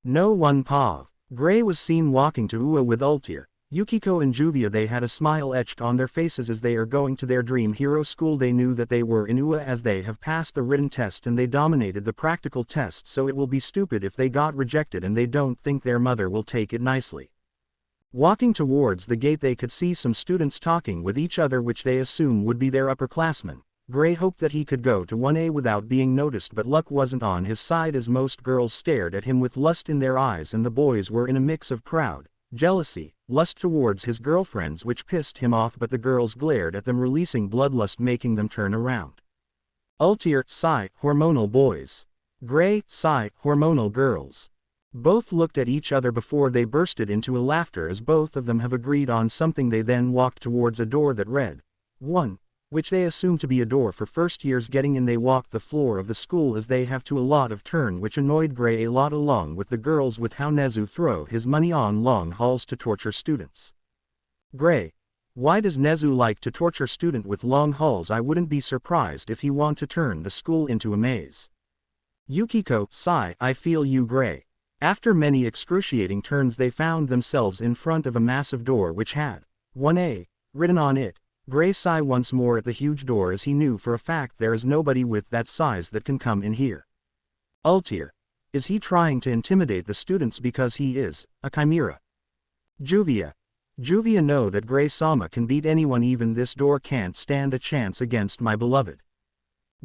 No one pav. Gray was seen walking to Ua with Ultier. Yukiko and Juvia, they had a smile etched on their faces as they are going to their dream hero school. They knew that they were in Ua as they have passed the written test and they dominated the practical test, so it will be stupid if they got rejected, and they don't think their mother will take it nicely. Walking towards the gate, they could see some students talking with each other, which they assume would be their upperclassmen. Gray hoped that he could go to 1A without being noticed, but luck wasn't on his side as most girls stared at him with lust in their eyes, and the boys were in a mix of proud, jealousy, lust towards his girlfriends, which pissed him off, but the girls glared at them, releasing bloodlust, making them turn around. Ultier, sigh, hormonal boys. Gray, sigh, hormonal girls. Both looked at each other before they bursted into a laughter as both of them have agreed on something. They then walked towards a door that read 1, which they assumed to be a door for first years. Getting in, they walked the floor of the school as they have to a lot of turn, which annoyed Gray a lot, along with the girls, with how Nezu throw his money on long hauls to torture students. Gray. Why does Nezu like to torture student with long hauls? I wouldn't be surprised if he want to turn the school into a maze. Yukiko, sigh, I feel you, Gray. After many excruciating turns, they found themselves in front of a massive door which had 1A written on it. Gray sigh once more at the huge door, as he knew for a fact there is nobody with that size that can come in here. Ultier. Is he trying to intimidate the students because he is a chimera? Juvia. Juvia know that Gray-sama can beat anyone, even this door can't stand a chance against my beloved.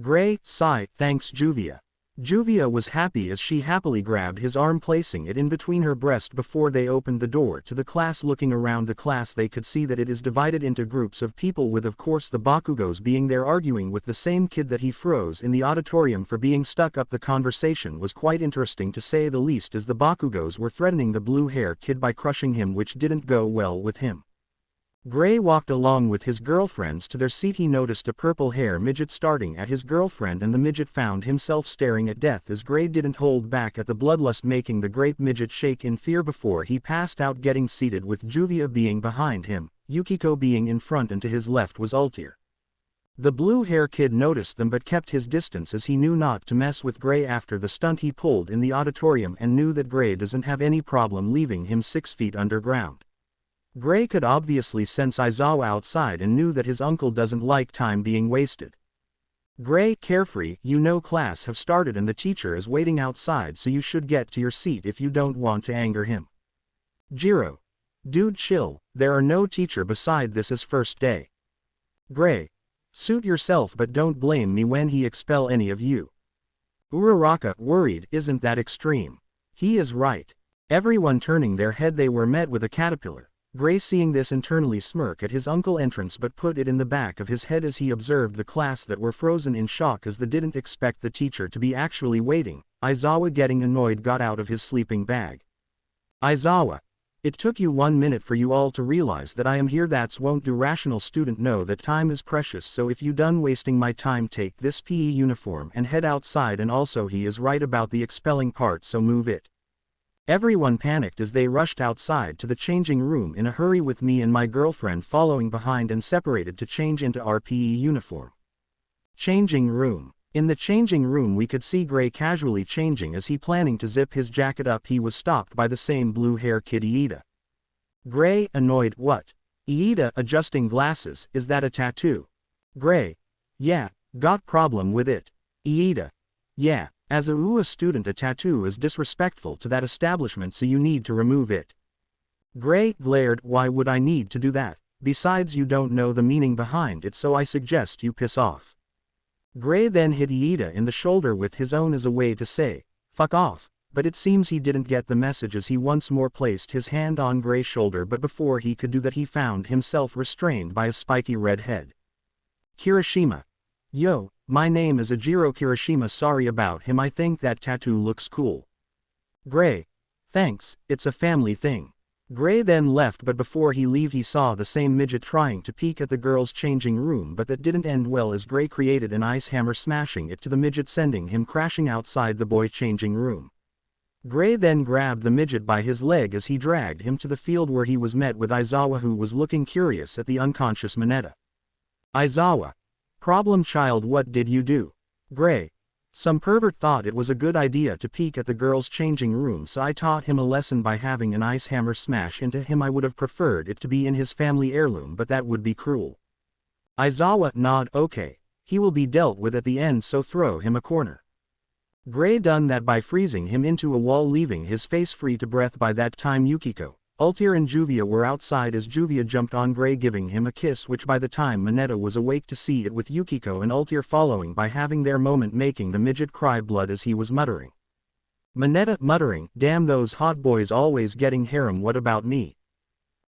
Gray, sigh, thanks Juvia. Juvia was happy as she happily grabbed his arm, placing it in between her breast before they opened the door to the class. Looking around the class, they could see that it is divided into groups of people, with of course the Bakugos being there, arguing with the same kid that he froze in the auditorium for being stuck up. The conversation was quite interesting to say the least, as the Bakugos were threatening the blue hair kid by crushing him, which didn't go well with him. Gray walked along with his girlfriends to their seat. He noticed a purple hair midget starting at his girlfriend, and the midget found himself staring at death as Gray didn't hold back at the bloodlust, making the great midget shake in fear before he passed out, getting seated with Juvia being behind him, Yukiko being in front, and to his left was Ultier. The blue hair kid noticed them but kept his distance as he knew not to mess with Gray after the stunt he pulled in the auditorium, and knew that Gray doesn't have any problem leaving him 6 feet underground. Gray could obviously sense Izawa outside and knew that his uncle doesn't like time being wasted. Gray, carefree, you know class have started and the teacher is waiting outside, so you should get to your seat if you don't want to anger him. Jiro. Dude, chill, there are no teacher beside, this is first day. Gray. Suit yourself, but don't blame me when he expel any of you. Uraraka, worried, isn't that extreme? He is right. Everyone turning their head, they were met with a caterpillar. Gray, seeing this, internally smirk at his uncle entrance, but put it in the back of his head as he observed the class that were frozen in shock as they didn't expect the teacher to be actually waiting. Izawa, getting annoyed, got out of his sleeping bag. Izawa. It took you 1 minute for you all to realize that I am here. That's won't do. Rational student, know that time is precious, so if you done wasting my time, take this PE uniform and head outside. And also he is right about the expelling part, so move it. Everyone panicked as they rushed outside to the changing room in a hurry, with me and my girlfriend following behind, and separated to change into our PE uniform. Changing room. In the changing room we could see Gray casually changing as he planning to zip his jacket up. He was stopped by the same blue hair kid, Iida. Gray, annoyed, what? Iida, adjusting glasses, is that a tattoo? Gray. Yeah, got problem with it. Iida. Yeah. As a UA student, a tattoo is disrespectful to that establishment, so you need to remove it. Gray glared, why would I need to do that? besides you don't know the meaning behind it, so I suggest you piss off. Gray then hit Iida in the shoulder with his own as a way to say, fuck off, but it seems he didn't get the message as he once more placed his hand on Gray's shoulder, but before he could do that he found himself restrained by a spiky red head. Kirishima. Yo, my name is Ajiro Kirishima, sorry about him, I think that tattoo looks cool. Gray. Thanks, it's a family thing. Gray then left, but before he leave he saw the same midget trying to peek at the girls' changing room, but that didn't end well as Gray created an ice hammer, smashing it to the midget, sending him crashing outside the boy changing room. Gray then grabbed the midget by his leg as he dragged him to the field where he was met with Aizawa, who was looking curious at the unconscious Mineta. Aizawa. Problem child, what did you do? Gray. Some pervert thought it was a good idea to peek at the girls' changing room, so I taught him a lesson by having an ice hammer smash into him. I would have preferred it to be in his family heirloom, but that would be cruel. Aizawa. Nod. Okay. He will be dealt with at the end, so throw him a corner. Gray done that by freezing him into a wall, leaving his face free to breath. By that time Yukiko, Altair and Juvia were outside as Juvia jumped on Gray, giving him a kiss, which by the time Mineta was awake to see it, with Yukiko and Altair following by having their moment, making the midget cry blood as he was muttering. Mineta muttering, damn those hot boys always getting harem, what about me?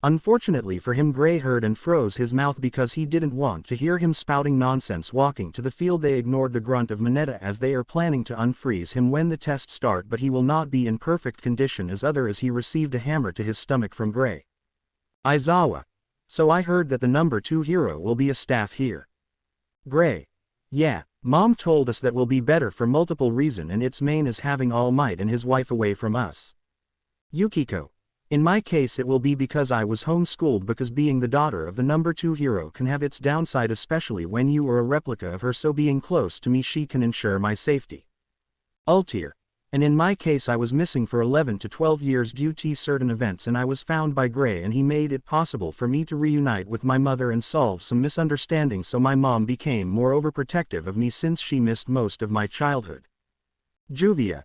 Unfortunately for him, Gray heard and froze his mouth because he didn't want to hear him spouting nonsense. Walking to the field, they ignored the grunt of Mineta as they are planning to unfreeze him when the tests start, but he will not be in perfect condition as he received a hammer to his stomach from Gray. Aizawa. So I heard that the number 2 hero will be a staff here. Gray. Yeah, Mom told us that will be better for multiple reasons, and its main is having All Might and his wife away from us. Yukiko. In my case it will be because I was homeschooled, because being the daughter of the number 2 hero can have its downside, especially when you are a replica of her, so being close to me she can ensure my safety. Altair. And in my case I was missing for 11 to 12 years due to certain events, and I was found by Gray, and he made it possible for me to reunite with my mother and solve some misunderstandings, so my mom became more overprotective of me since she missed most of my childhood. Juvia.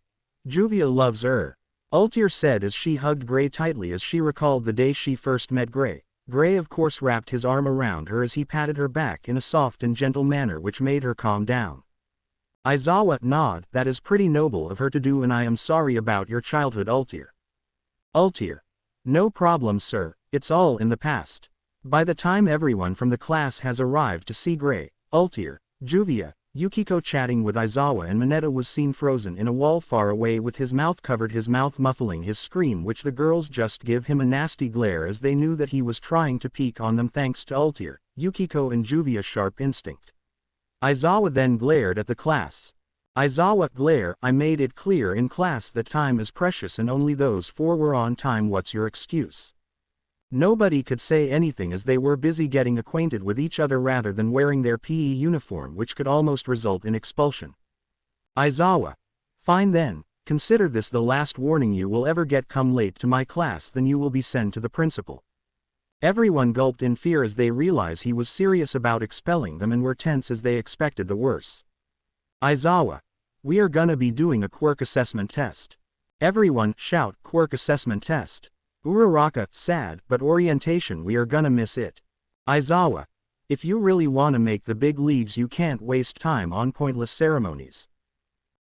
Juvia loves her. Altair said as she hugged Gray tightly as she recalled the day she first met Gray. Gray of course wrapped his arm around her as he patted her back in a soft and gentle manner, which made her calm down. Aizawa. Nod. That is pretty noble of her to do, and I am sorry about your childhood, Altair. Altair. No problem, sir, it's all in the past. By the time everyone from the class has arrived to see Gray, Altair, Juvia, Yukiko chatting with Aizawa, and Mineta was seen frozen in a wall far away with his mouth covered, his mouth muffling his scream, which the girls just give him a nasty glare as they knew that he was trying to peek on them thanks to Altair, Yukiko and Juvia's sharp instinct. Aizawa then glared at the class. Aizawa. Glare. I made it clear in class that time is precious and only those 4 were on time. What's your excuse? Nobody could say anything as they were busy getting acquainted with each other rather than wearing their PE uniform, which could almost result in expulsion. Aizawa. Fine then, consider this the last warning you will ever get. Come late to my class, then you will be sent to the principal. Everyone gulped in fear as they realized he was serious about expelling them, and were tense as they expected the worst. Aizawa. We are gonna be doing a quirk assessment test. Everyone shout quirk assessment test. Uraraka. Sad, but orientation, we are gonna miss it. Aizawa. If you really wanna make the big leagues you can't waste time on pointless ceremonies.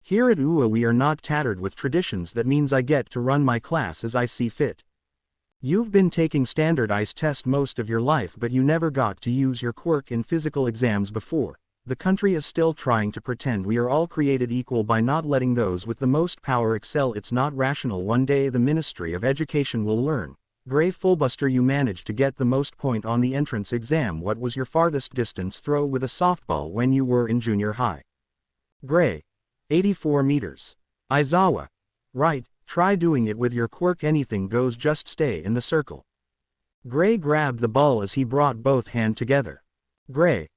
Here at UA we are not tattered with traditions, that means I get to run my class as I see fit. You've been taking standardized tests most of your life, but you never got to use your quirk in physical exams before. The country is still trying to pretend we are all created equal by not letting those with the most power excel. It's not rational. One day the Ministry of Education will learn. Gray Fullbuster, you managed to get the most point on the entrance exam. What was your farthest distance throw with a softball when you were in junior high? Gray. 84 meters. Aizawa. Right, try doing it with your quirk. Anything goes, just stay in the circle. Gray grabbed the ball as he brought both hands together. Gray.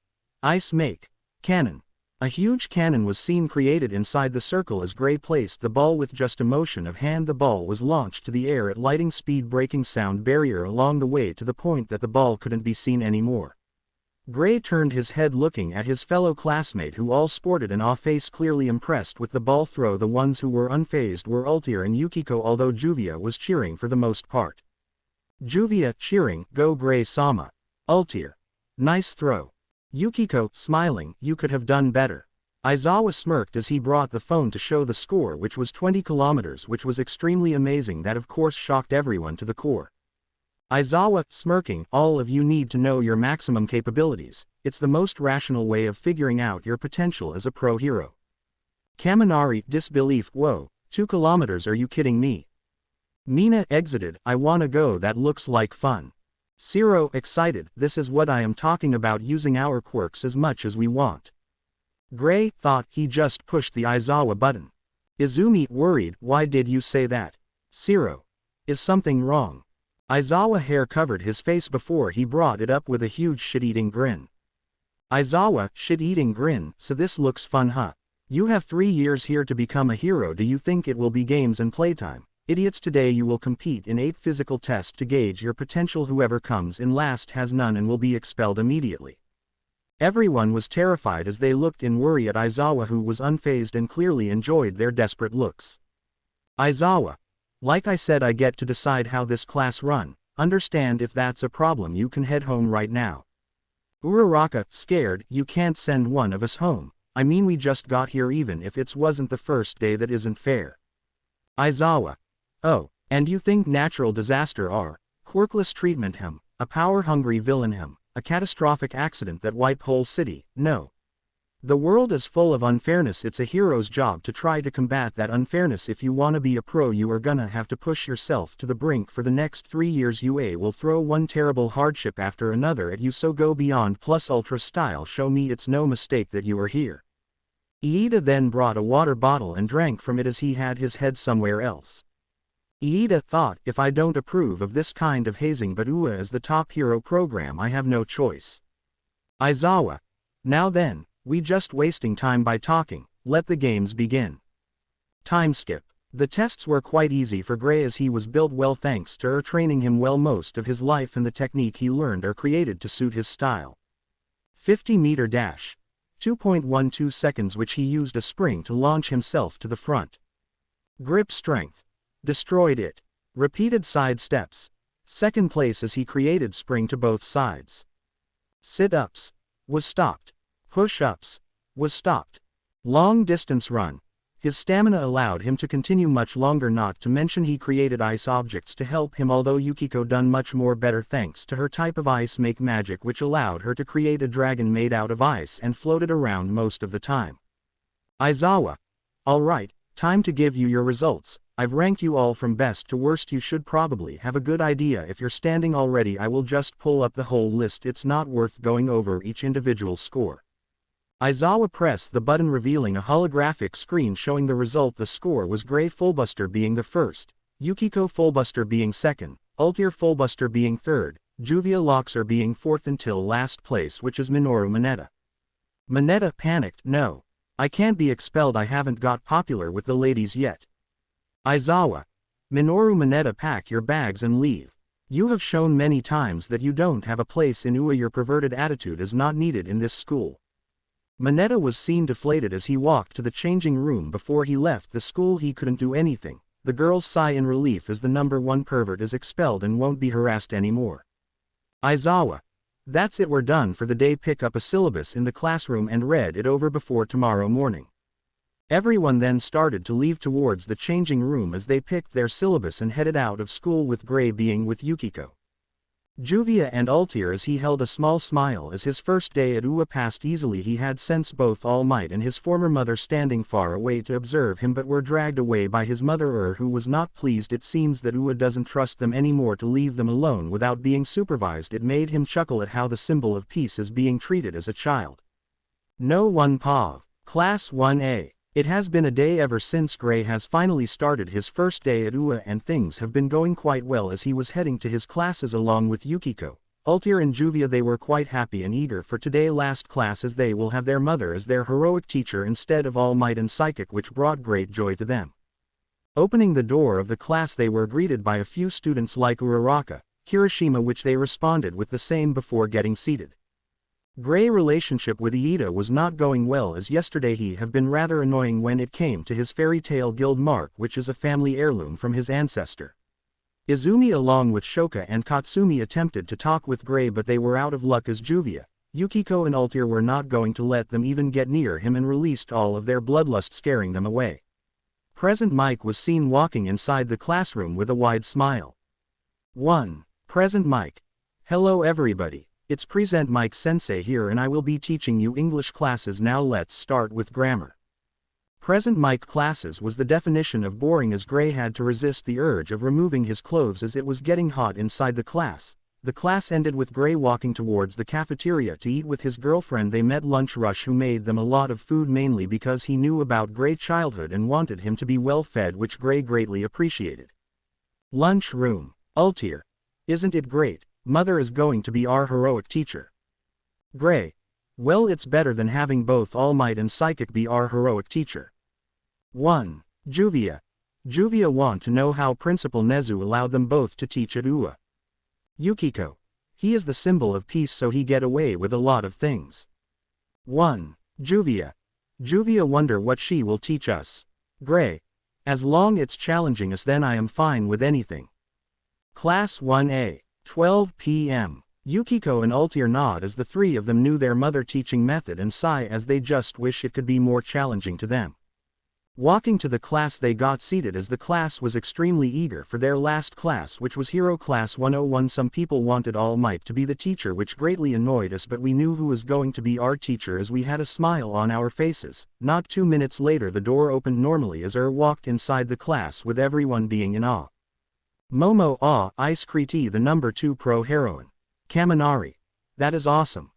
Ice make. Cannon. A huge cannon was seen created inside the circle as Gray placed the ball with just a motion of hand. The ball was launched to the air at lightning speed, breaking sound barrier along the way to the point that the ball couldn't be seen anymore. Gray turned his head looking at his fellow classmate who all sported an awe face, clearly impressed with the ball throw. The ones who were unfazed were Altair and Yukiko, although Juvia was cheering for the most part. Juvia cheering, go Gray-sama. Ultir. Nice throw. Yukiko, smiling, you could have done better. Aizawa smirked as he brought the phone to show the score, which was 20 kilometers, which was extremely amazing. That of course shocked everyone to the core. Aizawa, smirking, all of you need to know your maximum capabilities. It's the most rational way of figuring out your potential as a pro hero. Kaminari, disbelief, whoa, 2 kilometers, are you kidding me? Mina, exited, I wanna go, that looks like fun. Zero, excited, this is what I am talking about, using our quirks as much as we want. Gray, thought, he just pushed the Aizawa button. Izumi, worried, why did you say that? Zero. Is something wrong? Aizawa hair covered his face before he brought it up with a huge shit-eating grin. Aizawa, shit-eating grin, so this looks fun, huh? You have 3 years here to become a hero. Do you think it will be games and playtime? Idiots, today you will compete in 8 physical tests to gauge your potential. Whoever comes in last has none and will be expelled immediately. Everyone was terrified as they looked in worry at Aizawa, who was unfazed and clearly enjoyed their desperate looks. Aizawa. Like I said, I get to decide how this class run. Understand? If that's a problem you can head home right now. Uraraka, scared, you can't send one of us home. I mean, we just got here. Even if it wasn't the first day, that isn't fair. Aizawa. Oh, and you think natural disaster are quirkless treatment him, a power-hungry villain him, a catastrophic accident that wipe whole city? No. The world is full of unfairness. It's a hero's job to try to combat that unfairness. If you wanna be a pro, you are gonna have to push yourself to the brink for the next 3 years. UA will throw one terrible hardship after another at you, so go beyond plus ultra style. Show me it's no mistake that you are here. Iida then brought a water bottle and drank from it as he had his head somewhere else. Iida thought, if I don't approve of this kind of hazing, but UA is the top hero program, I have no choice. Aizawa. Now then, we just wasting time by talking, let the games begin. Time skip. The tests were quite easy for Gray as he was built well thanks to her training him well most of his life, and the technique he learned are created to suit his style. 50-meter dash. 2.12 seconds, which he used a spring to launch himself to the front. Grip strength. Destroyed it. Repeated side steps. Second place as he created spring to both sides. Sit-ups. Was stopped. Push-ups. Was stopped. Long distance run. His stamina allowed him to continue much longer, not to mention he created ice objects to help him, although Yukiko done much more better thanks to her type of ice make magic, which allowed her to create a dragon made out of ice and floated around most of the time. Aizawa. Alright, time to give you your results. I've ranked you all from best to worst. You should probably have a good idea if you're standing already. I will just pull up the whole list. It's not worth going over each individual score. Aizawa pressed the button, revealing a holographic screen showing the result. The score was Gray Fullbuster being the first, Yukiko Fullbuster being second, Ultir Fullbuster being third, Juvia Loxer being fourth, until last place, which is Minoru Mineta. Mineta panicked, no. I can't be expelled, I haven't got popular with the ladies yet. Aizawa. Minoru Mineta, pack your bags and leave. You have shown many times that you don't have a place in UA. Your perverted attitude is not needed in this school. Mineta was seen deflated as he walked to the changing room. Before he left the school he couldn't do anything. The girls sigh in relief as the number 1 pervert is expelled and won't be harassed anymore. Aizawa. That's it, we're done for the day. Pick up a syllabus in the classroom and read it over before tomorrow morning. Everyone then started to leave towards the changing room as they picked their syllabus and headed out of school, with Gray being with Yukiko. Juvia and Ultir as he held a small smile as his first day at UA passed easily. He had sensed both All Might and his former mother standing far away to observe him, but were dragged away by his mother, who was not pleased. It seems that UA doesn't trust them anymore to leave them alone without being supervised. It made him chuckle at how the symbol of peace is being treated as a child. No one Pav. Class 1A. It has been a day ever since Gray has finally started his first day at UA, and things have been going quite well as he was heading to his classes along with Yukiko, Ultir and Juvia. They were quite happy and eager for today last class, as they will have their mother as their heroic teacher instead of All Might and Psychic, which brought great joy to them. Opening the door of the class, they were greeted by a few students like Uraraka, Kirishima, which they responded with the same before getting seated. Gray's relationship with Iida was not going well, as yesterday he have been rather annoying when it came to his fairy tale guild mark, which is a family heirloom from his ancestor. Izumi along with Shoka and Katsumi attempted to talk with Gray, but they were out of luck as Juvia, Yukiko and Altair were not going to let them even get near him and released all of their bloodlust, scaring them away. Present Mike was seen walking inside the classroom with a wide smile. 1. Present Mike. Hello everybody, it's Present Mike Sensei here and I will be teaching you English classes. Now let's start with grammar. Present Mike classes was the definition of boring, as Gray had to resist the urge of removing his clothes as it was getting hot inside the class. The class ended with Gray walking towards the cafeteria to eat with his girlfriend. They met Lunch Rush, who made them a lot of food mainly because he knew about Gray's childhood and wanted him to be well fed, which Gray greatly appreciated. Lunch room. Altair. Isn't it great? Mother is going to be our heroic teacher. Gray. Well, it's better than having both All Might and Psychic be our heroic teacher. 1. Juvia. Juvia want to know how Principal Nezu allowed them both to teach at UA. Yukiko. He is the symbol of peace, so he get away with a lot of things. 1. Juvia. Juvia wonder what she will teach us. Gray. As long it's challenging us, then I am fine with anything. Class 1A. 12 p.m. Yukiko and Altair nod as the three of them knew their mother teaching method and sigh as they just wish it could be more challenging to them. Walking to the class, they got seated as the class was extremely eager for their last class, which was Hero Class 101. Some people wanted All Might to be the teacher, which greatly annoyed us, but we knew who was going to be our teacher as we had a smile on our faces. Not 2 minutes later the door opened normally as walked inside the class with everyone being in awe. Momo Ice Kriti, the number 2 pro heroine. Kaminari. That is awesome.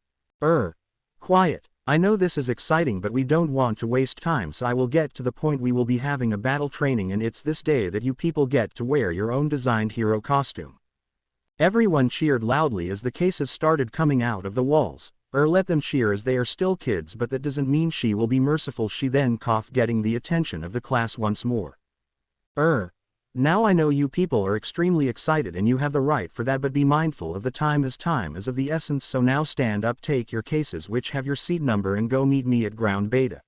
Quiet. I know this is exciting, but we don't want to waste time, so I will get to the point. We will be having a battle training, and it's this day that you people get to wear your own designed hero costume. Everyone cheered loudly as the cases started coming out of the walls. Let them cheer as they are still kids, but that doesn't mean she will be merciful. She then coughed, getting the attention of the class once more. Now I know you people are extremely excited and you have the right for that, but be mindful of the time is of the essence, so now stand up, take your cases which have your seat number, and go meet me at ground beta.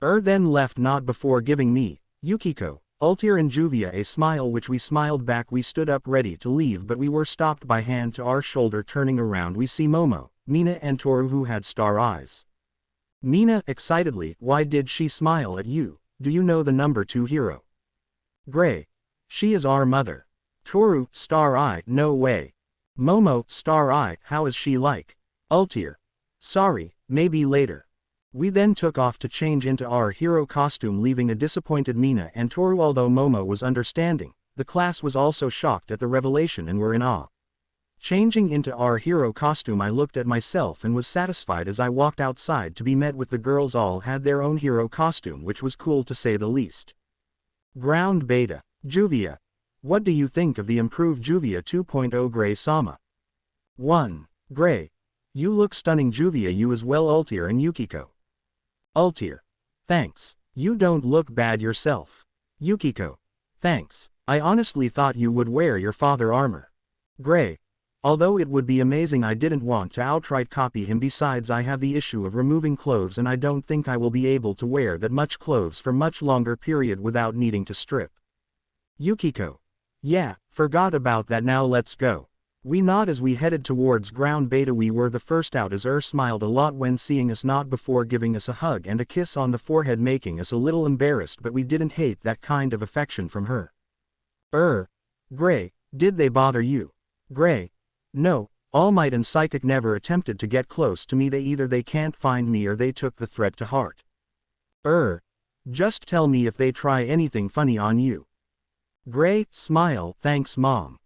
Then left not before giving me, Yukiko, Altair and Juvia a smile, which we smiled back. We stood up ready to leave, but we were stopped by hand to our shoulder. Turning around we see Momo, Mina and Toru, who had star eyes. Mina excitedly, why did she smile at you? Do you know the number 2 hero? Gray. She is our mother. Toru, star eye, no way. Momo, star eye, how is she like? Altair. Sorry, maybe later. We then took off to change into our hero costume, leaving a disappointed Mina and Toru. Although Momo was understanding, the class was also shocked at the revelation and were in awe. Changing into our hero costume, I looked at myself and was satisfied as I walked outside to be met with the girls. All had their own hero costume, which was cool to say the least. Ground beta. Juvia. What do you think of the improved Juvia 2.0? Gray-sama. 1. Gray. You look stunning. Juvia. You as well. Altair and Yukiko. Altair. Thanks. You don't look bad yourself. Yukiko. Thanks. I honestly thought you would wear your father armor. Gray. Although it would be amazing, I didn't want to outright copy him. Besides, I have the issue of removing clothes and I don't think I will be able to wear that much clothes for much longer period without needing to strip. Yukiko. Yeah, forgot about that. Now let's go. We nod as we headed towards ground beta. We were the first out as smiled a lot when seeing us, not before giving us a hug and a kiss on the forehead, making us a little embarrassed, but we didn't hate that kind of affection from her. Gray, did they bother you? Gray. No, All Might and Psychic never attempted to get close to me. They can't find me or they took the threat to heart. Just tell me if they try anything funny on you. Gray, smile, thanks mom.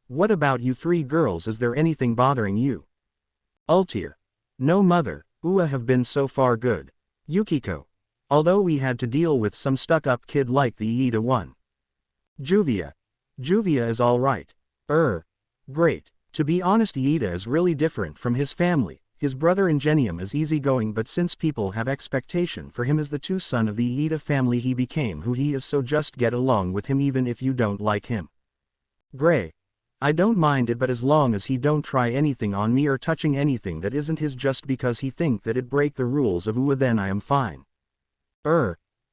What about you 3 girls? Is there anything bothering you? Altair. No mother, UA have been so far good. Yukiko. Although we had to deal with some stuck-up kid like the Iida one. Juvia. Juvia is alright. Great. To be honest, Iida is really different from his family. His brother Ingenium is easygoing, but since people have expectation for him as the 2 son of the Iida family, he became who he is, so just get along with him even if you don't like him. Gray. I don't mind it, but as long as he don't try anything on me or touching anything that isn't his just because he think that it break the rules of UA, then I am fine.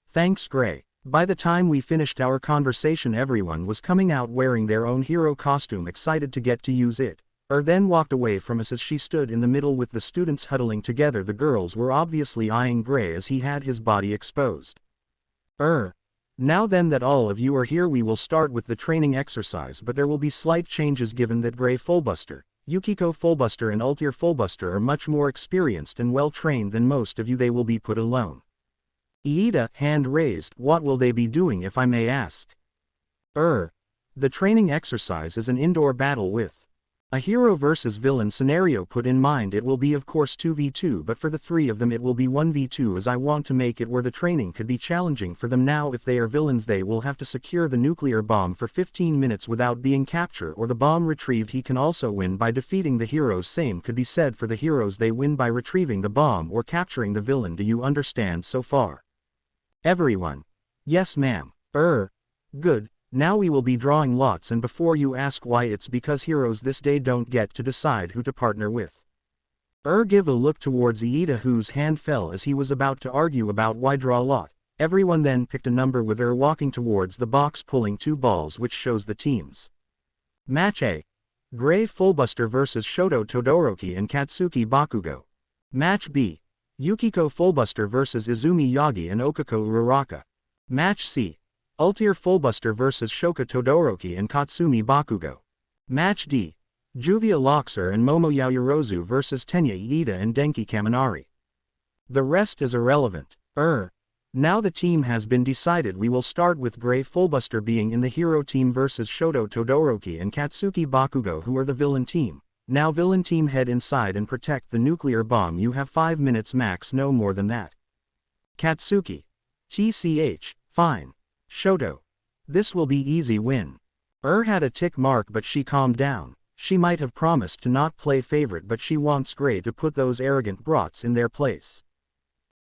Thanks Gray. By the time we finished our conversation everyone was coming out wearing their own hero costume excited to get to use it. Then walked away from us as she stood in the middle with the students huddling together. The girls were obviously eyeing Gray as he had his body exposed. Now then that all of you are here we will start with the training exercise, but there will be slight changes given that Gray Fullbuster, Yukiko Fullbuster and Ultir Fullbuster are much more experienced and well trained than most of you. They will be put alone. Iida, hand raised, what will they be doing if I may ask? The training exercise is an indoor battle with a hero versus villain scenario put in mind. It will be of course 2v2, but for the three of them it will be 1v2 as I want to make it where the training could be challenging for them. Now if they are villains they will have to secure the nuclear bomb for 15 minutes without being captured or the bomb retrieved. He can also win by defeating the heroes. Same could be said for the heroes, they win by retrieving the bomb or capturing the villain. Do you understand so far? Everyone. Yes ma'am. Good. Now we will be drawing lots, and before you ask why, it's because heroes this day don't get to decide who to partner with. Give a look towards Iida whose hand fell as he was about to argue about why draw lot. Everyone then picked a number with walking towards the box pulling 2 balls, which shows the teams. Match A. Gray Fullbuster vs Shoto Todoroki and Katsuki Bakugo. Match B. Yukiko Fullbuster vs Izumi Yagi and Okako Uraraka. Match C. Ultir Fullbuster vs Shoka Todoroki and Katsumi Bakugo. Match D. Juvia Loxer and Momo Yaoyorozu vs Tenya Iida and Denki Kaminari. The rest is irrelevant. Now the team has been decided. We will start with Gray Fullbuster being in the hero team versus Shoto Todoroki and Katsuki Bakugo, who are the villain team. Now villain team, head inside and protect the nuclear bomb. You have 5 minutes max, no more than that. Katsuki. TCH, fine. Shoto. This will be easy win. Had a tick mark but she calmed down. She might have promised to not play favorite, but she wants Gray to put those arrogant brats in their place.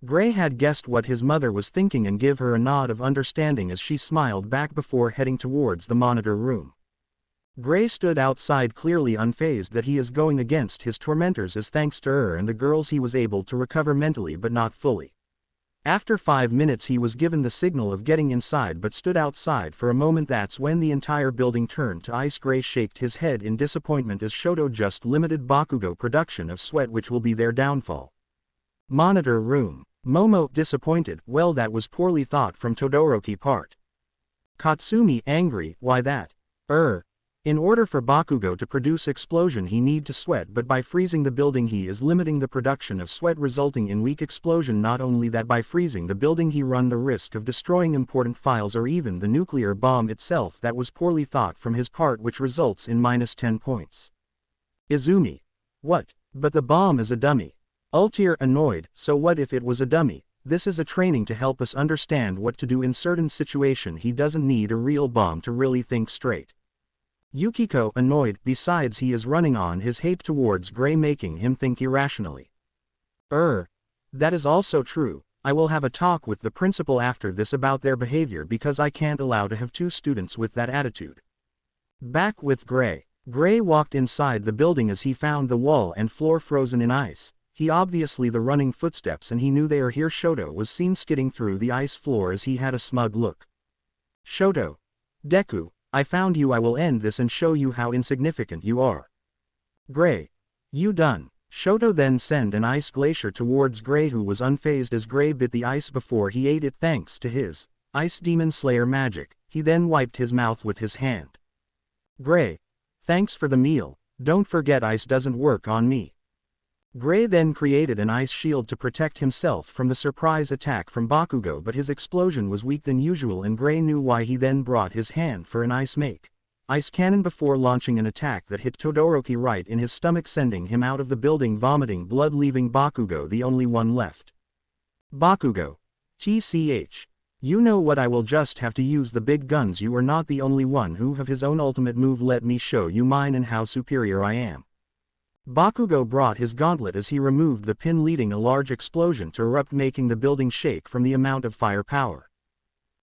Gray had guessed what his mother was thinking and give her a nod of understanding as she smiled back before heading towards the monitor room. Gray stood outside clearly unfazed that he is going against his tormentors, as thanks to and the girls he was able to recover mentally but not fully. After 5 minutes he was given the signal of getting inside but stood outside for a moment. That's when the entire building turned to ice. Gray shaked his head in disappointment as Shoto just limited Bakugo production of sweat, which will be their downfall. Monitor room. Momo, disappointed, well that was poorly thought from Todoroki part. Katsumi, angry, why that? In order for Bakugo to produce explosion he need to sweat, but by freezing the building he is limiting the production of sweat resulting in weak explosion. Not only that, by freezing the building he run the risk of destroying important files or even the nuclear bomb itself. That was poorly thought from his part, which results in -10 points. Izumi. What? But the bomb is a dummy. Ultir, annoyed, so what if it was a dummy? This is a training to help us understand what to do in certain situation. He doesn't need a real bomb to really think straight. Yukiko, annoyed, besides he is running on his hate towards Gray, making him think irrationally. That is also true. I will have a talk with the principal after this about their behavior, because I can't allow to have 2 students with that attitude. Back with Gray. Gray walked inside the building as he found the wall and floor frozen in ice. He obviously the running footsteps and he knew they are here. Shoto was seen skidding through the ice floor as he had a smug look. Shoto. Deku. I found you. I will end this and show you how insignificant you are. Gray. You done. Shoto then sent an ice glacier towards Gray, who was unfazed as Gray bit the ice before he ate it thanks to his Ice Demon Slayer magic. He then wiped his mouth with his hand. Gray. Thanks for the meal. Don't forget ice doesn't work on me. Gray then created an ice shield to protect himself from the surprise attack from Bakugo, but his explosion was weak than usual and Gray knew why. He then brought his hand for an ice cannon before launching an attack that hit Todoroki right in his stomach, sending him out of the building vomiting blood, leaving Bakugo the only one left. Bakugo. TCH. You know what, I will just have to use the big guns. You are not the only one who have his own ultimate move. Let me show you mine and how superior I am. Bakugo brought his gauntlet as he removed the pin, leading a large explosion to erupt, making the building shake from the amount of firepower.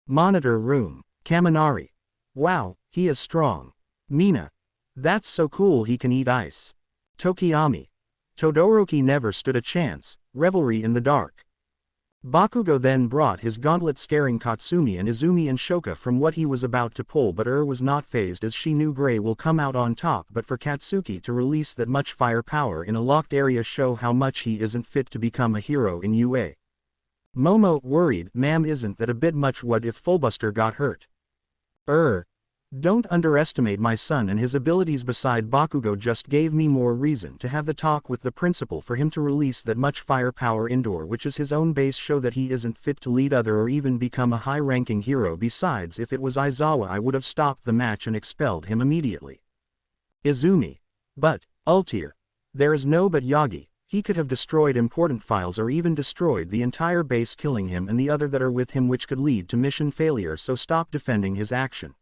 Monitor room. Kaminari. Wow, he is strong. Mina. That's so cool, he can eat ice. Tokiyami. Todoroki never stood a chance. Revelry in the dark. Bakugo then brought his gauntlet, scaring Katsumi and Izumi and Shoka from what he was about to pull, but was not fazed as she knew Gray will come out on top. But for Katsuki to release that much firepower in a locked area show how much he isn't fit to become a hero in UA. Momo worried, "Ma'am, isn't that a bit much? What if Fullbuster got hurt?" Don't underestimate my son and his abilities. Beside, Bakugo just gave me more reason to have the talk with the principal for him to release that much firepower indoor, which is his own base show that he isn't fit to lead other or even become a high-ranking hero. Besides, if it was Aizawa, I would have stopped the match and expelled him immediately. Izumi. But, Ultir. There is no but Yagi. He could have destroyed important files or even destroyed the entire base, killing him and the other that are with him, which could lead to mission failure, so stop defending his action.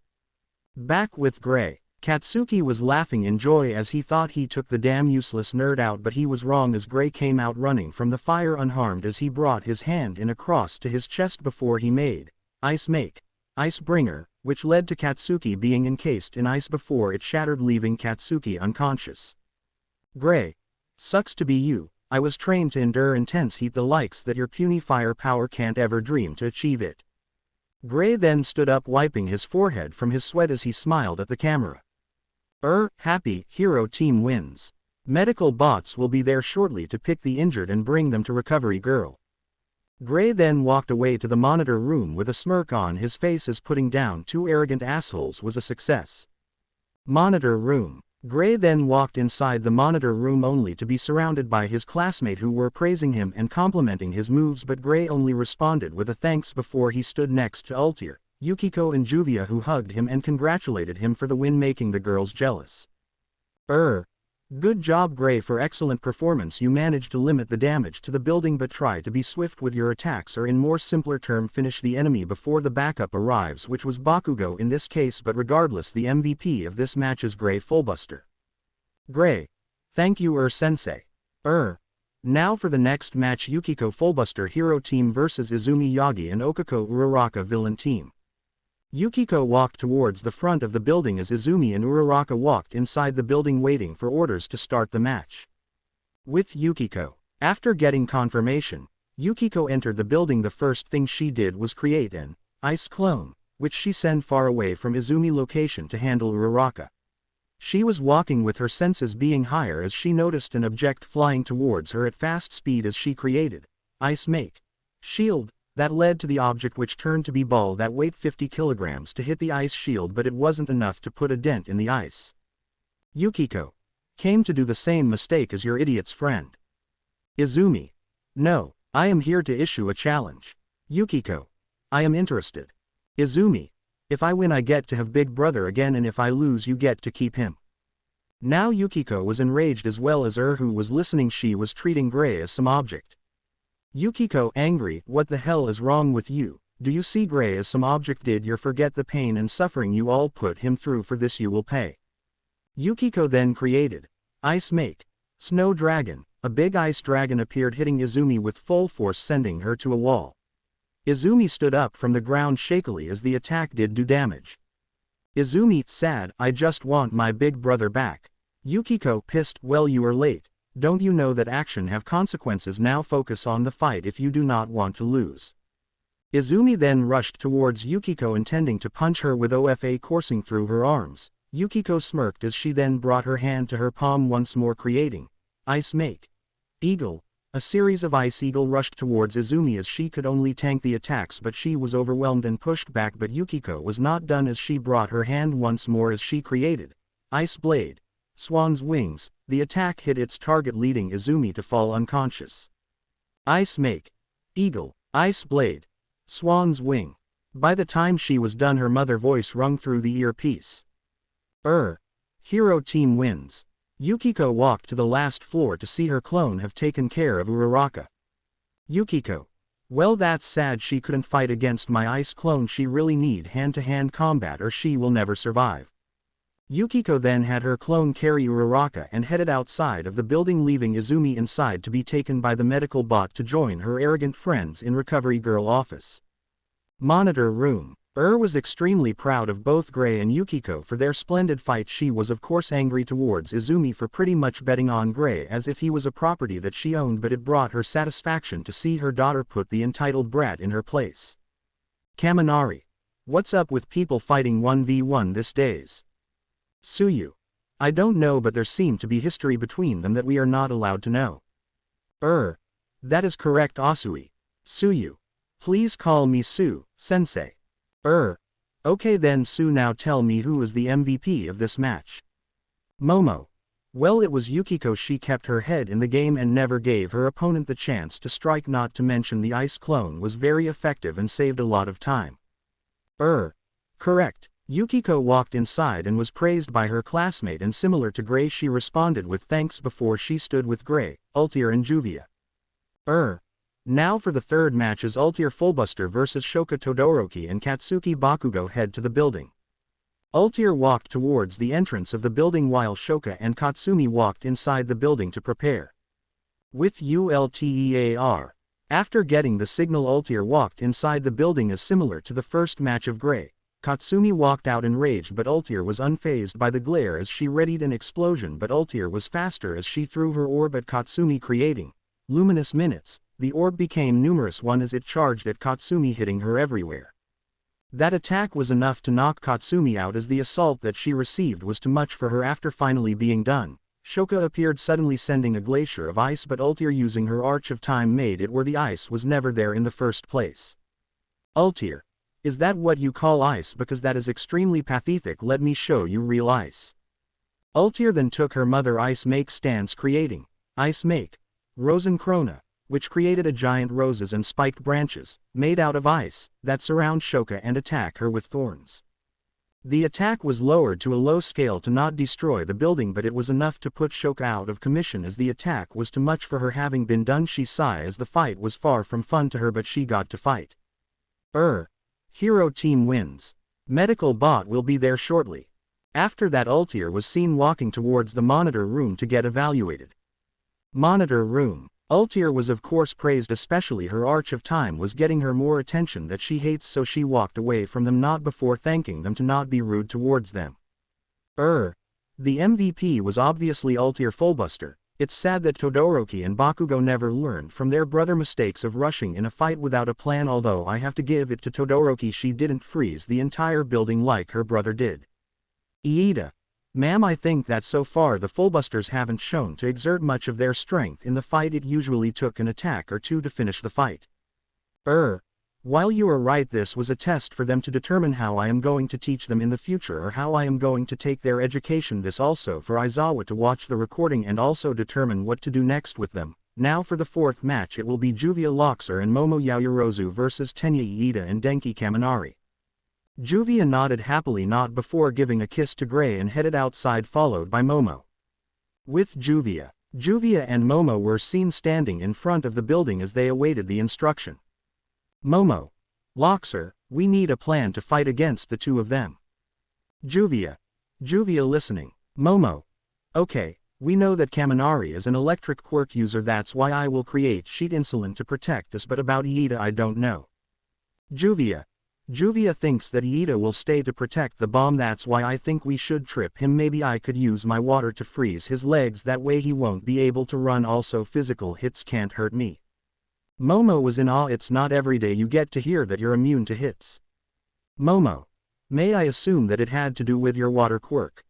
Back with Gray. Katsuki was laughing in joy as he thought he took the damn useless nerd out, but he was wrong as Gray came out running from the fire unharmed as he brought his hand in across to his chest before he made Icebringer, which led to Katsuki being encased in ice before it shattered, leaving Katsuki unconscious. Gray. Sucks to be you. I was trained to endure intense heat, the likes that your puny firepower can't ever dream to achieve it. Gray then stood up, wiping his forehead from his sweat as he smiled at the camera. Happy, hero team wins. Medical bots will be there shortly to pick the injured and bring them to Recovery Girl. Gray then walked away to the monitor room with a smirk on his face as putting down two arrogant assholes was a success. Monitor room. Gray then walked inside the monitor room only to be surrounded by his classmate who were praising him and complimenting his moves, but Gray only responded with a thanks before he stood next to Ultir, Yukiko and Juvia, who hugged him and congratulated him for the win, making the girls jealous. Good job, Gray, for excellent performance. You managed to limit the damage to the building, but try to be swift with your attacks, or in more simpler term, finish the enemy before the backup arrives, which was Bakugo in this case, but regardless, the MVP of this match is Gray Fullbuster. Gray. Thank you, sensei. Now for the next match, Yukiko Fullbuster Hero Team vs Izumi Yagi and Okako Uraraka Villain Team. Yukiko walked towards the front of the building as Izumi and Uraraka walked inside the building waiting for orders to start the match. With Yukiko. After getting confirmation, Yukiko entered the building. The first thing she did was create an ice clone, which she sent far away from Izumi location to handle Uraraka. She was walking with her senses being higher as she noticed an object flying towards her at fast speed as she created Ice Shield. That led to the object, which turned to be ball that weighed 50 kilograms to hit the ice shield, but it wasn't enough to put a dent in the ice. Yukiko. Came to do the same mistake as your idiot's friend. Izumi. No, I am here to issue a challenge. Yukiko. I am interested. Izumi. If I win I get to have Big Brother again, and if I lose you get to keep him. Now Yukiko was enraged as well as who was listening. She was treating Gray as some object. Yukiko angry. What the hell is wrong with you? Do you see Gray as some object? Did you forget the pain and suffering you all put him through? For this you will pay. Yukiko then created Ice Snow Dragon. A big ice dragon appeared, hitting Izumi with full force, sending her to a wall. Izumi stood up from the ground shakily as the attack did do damage. Izumi sad. I just want my big brother back. Yukiko pissed. Well, you are late. Don't you know that action have consequences? Now focus on the fight if you do not want to lose. Izumi then rushed towards Yukiko, intending to punch her with OFA coursing through her arms. Yukiko smirked as she then brought her hand to her palm once more, creating Ice Eagle. A series of Ice Eagle rushed towards Izumi as she could only tank the attacks, but she was overwhelmed and pushed back. But Yukiko was not done as she brought her hand once more as she created Ice Blade. Swan's Wings. The attack hit its target, leading Izumi to fall unconscious. Ice Eagle. Ice Blade. Swan's Wing. By the time she was done, her mother voice rung through the earpiece. Hero Team wins. Yukiko walked to the last floor to see her clone have taken care of Uraraka. Yukiko. Well, that's sad. She couldn't fight against my ice clone. She really need hand-to-hand combat or she will never survive. Yukiko then had her clone carry Uraraka and headed outside of the building, leaving Izumi inside to be taken by the medical bot to join her arrogant friends in Recovery Girl office. Monitor room. Was extremely proud of both Gray and Yukiko for their splendid fight. She was of course angry towards Izumi for pretty much betting on Gray as if he was a property that she owned, but it brought her satisfaction to see her daughter put the entitled brat in her place. Kaminari. What's up with people fighting 1v1 these days? Suyu. I don't know, but there seemed to be history between them that we are not allowed to know. That is correct, Asui. Suyu. Please call me Su, sensei. Okay then Su, now tell me who is the MVP of this match. Momo. Well, it was Yukiko. She kept her head in the game and never gave her opponent the chance to strike, not to mention the ice clone was very effective and saved a lot of time. Correct. Yukiko walked inside and was praised by her classmate, and similar to Gray she responded with thanks before she stood with Gray, Altair and Juvia. Now for the third match is Altair Fullbuster versus Shoka Todoroki and Katsuki Bakugo. Head to the building. Altair walked towards the entrance of the building while Shoka and Katsumi walked inside the building to prepare. With Ultear. After getting the signal, Altair walked inside the building as similar to the first match of Gray. Katsumi walked out enraged, but Altair was unfazed by the glare as she readied an explosion, but Altair was faster as she threw her orb at Katsumi, creating luminous minutes. The orb became numerous one as it charged at Katsumi, hitting her everywhere. That attack was enough to knock Katsumi out as the assault that she received was too much for her. After finally being done, Shoka appeared suddenly sending a glacier of ice, but Altair using her Arch of Time made it where the ice was never there in the first place. Altair. Is that what you call ice? Because that is extremely pathetic. Let me show you real ice. Altair then took her mother Ice Make stance, creating Ice Make Rosenkrone, which created a giant roses and spiked branches, made out of ice, that surround Shoka and attack her with thorns. The attack was lowered to a low scale to not destroy the building, but it was enough to put Shoka out of commission as the attack was too much for her. Having been done, she sighed as the fight was far from fun to her, but she got to fight. Hero team wins. Medical bot will be there shortly. After that, Altair was seen walking towards the monitor room to get evaluated. Monitor room. Altair was of course praised, especially her Arch of Time was getting her more attention that she hates, so she walked away from them, not before thanking them to not be rude towards them. The MVP was obviously Altair Fullbuster. It's sad that Todoroki and Bakugo never learned from their brother mistakes of rushing in a fight without a plan, although I have to give it to Todoroki, she didn't freeze the entire building like her brother did. Iida. Ma'am, I think that so far the Fullbusters haven't shown to exert much of their strength in the fight. It usually took an attack or two to finish the fight. While you are right, this was a test for them to determine how I am going to teach them in the future or how I am going to take their education. This also for Aizawa to watch the recording and also determine what to do next with them. Now for the fourth match, it will be Juvia Loxer and Momo Yaoyorozu versus Tenya Iida and Denki Kaminari. Juvia nodded happily, not before giving a kiss to Gray, and headed outside, followed by Momo. With Juvia and Momo were seen standing in front of the building as they awaited the instruction. Momo. Loxer, we need a plan to fight against the two of them. Juvia listening. Momo. Okay, we know that Kaminari is an electric quirk user, that's why I will create sheet insulin to protect us, but about Iida I don't know. Juvia thinks that Iida will stay to protect the bomb, that's why I think we should trip him. Maybe I could use my water to freeze his legs, that way he won't be able to run. Also physical hits can't hurt me. Momo was in awe. It's not every day you get to hear that you're immune to hits. Momo. May I assume that it had to do with your water quirk?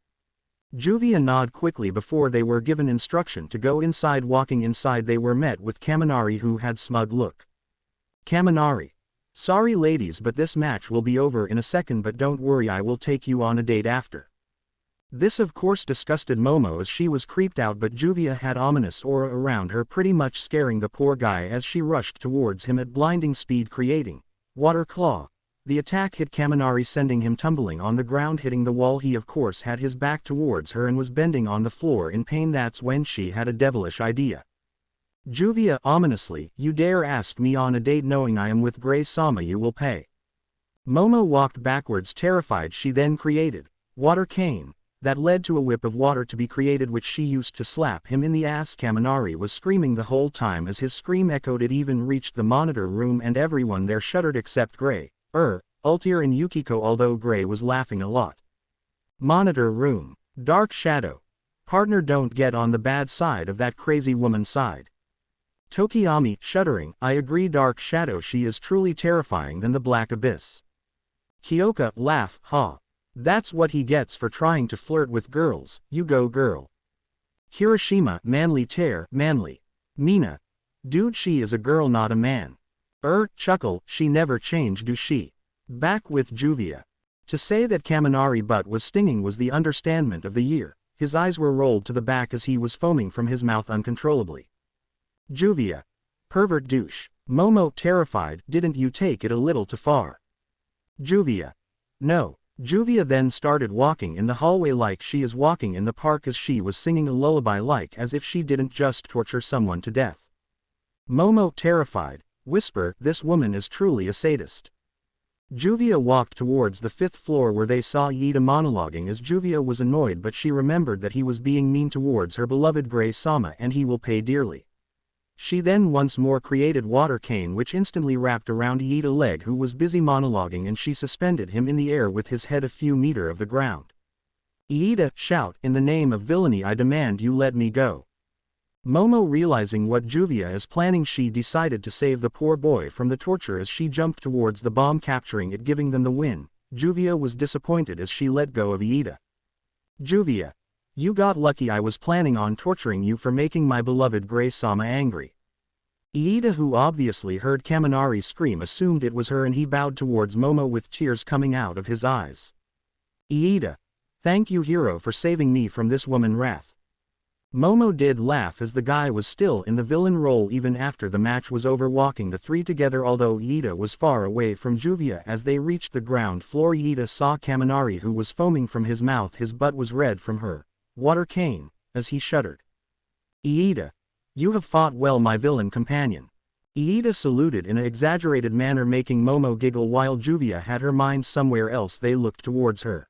Juvia nodded quickly before they were given instruction to go inside. Walking inside they were met with Kaminari, who had smug look. Kaminari. Sorry ladies, but this match will be over in a second, but don't worry, I will take you on a date after. This of course disgusted Momo as she was creeped out, but Juvia had ominous aura around her, pretty much scaring the poor guy as she rushed towards him at blinding speed, creating Water Claw. The attack hit Kaminari, sending him tumbling on the ground, hitting the wall. He of course had his back towards her and was bending on the floor in pain. That's when she had a devilish idea. Juvia ominously, you dare ask me on a date knowing I am with Gray-sama? You will pay. Momo walked backwards terrified. She then created Water Cane. That led to a whip of water to be created, which she used to slap him in the ass. Kaminari was screaming the whole time as his scream echoed. It even reached the monitor room and everyone there shuddered except Gray. Ultir and Yukiko, although Gray was laughing a lot. Monitor room. Dark Shadow. Partner, don't get on the bad side of that crazy woman's side. Tokiyami, shuddering, I agree, Dark Shadow, she is truly terrifying than the Black Abyss. Kyoka, laugh, ha. That's what he gets for trying to flirt with girls, you go girl. Hiroshima, manly tear, manly. Mina. Dude, she is a girl not a man. Chuckle, she never changed, do she? Back with Juvia. To say that Kaminari butt was stinging was the understatement of the year. His eyes were rolled to the back as he was foaming from his mouth uncontrollably. Juvia. Pervert douche. Momo, terrified, didn't you take it a little too far? Juvia. No. Juvia then started walking in the hallway like she is walking in the park as she was singing a lullaby, like as if she didn't just torture someone to death. Momo, terrified, whisper, this woman is truly a sadist. Juvia walked towards the 5th floor where they saw Iida monologuing as Juvia was annoyed, but she remembered that he was being mean towards her beloved Gray-sama and he will pay dearly. She then once more created water cane which instantly wrapped around Iida's leg, who was busy monologuing, and she suspended him in the air with his head a few meters of the ground. Iida, shout, in the name of villainy I demand you let me go. Momo, realizing what Juvia is planning, she decided to save the poor boy from the torture as she jumped towards the bomb, capturing it, giving them the win. Juvia was disappointed as she let go of Iida. Juvia. You got lucky, I was planning on torturing you for making my beloved Gray-sama angry. Iida, who obviously heard Kaminari scream, assumed it was her and he bowed towards Momo with tears coming out of his eyes. Iida. Thank you, hero, for saving me from this woman wrath. Momo did laugh as the guy was still in the villain role even after the match was over, walking the three together although Iida was far away from Juvia. As they reached the ground floor, Iida saw Kaminari, who was foaming from his mouth, his butt was red from her water cane, as he shuddered. Iida. You have fought well, my villain companion. Iida saluted in an exaggerated manner, making Momo giggle while Juvia had her mind somewhere else. They looked towards her.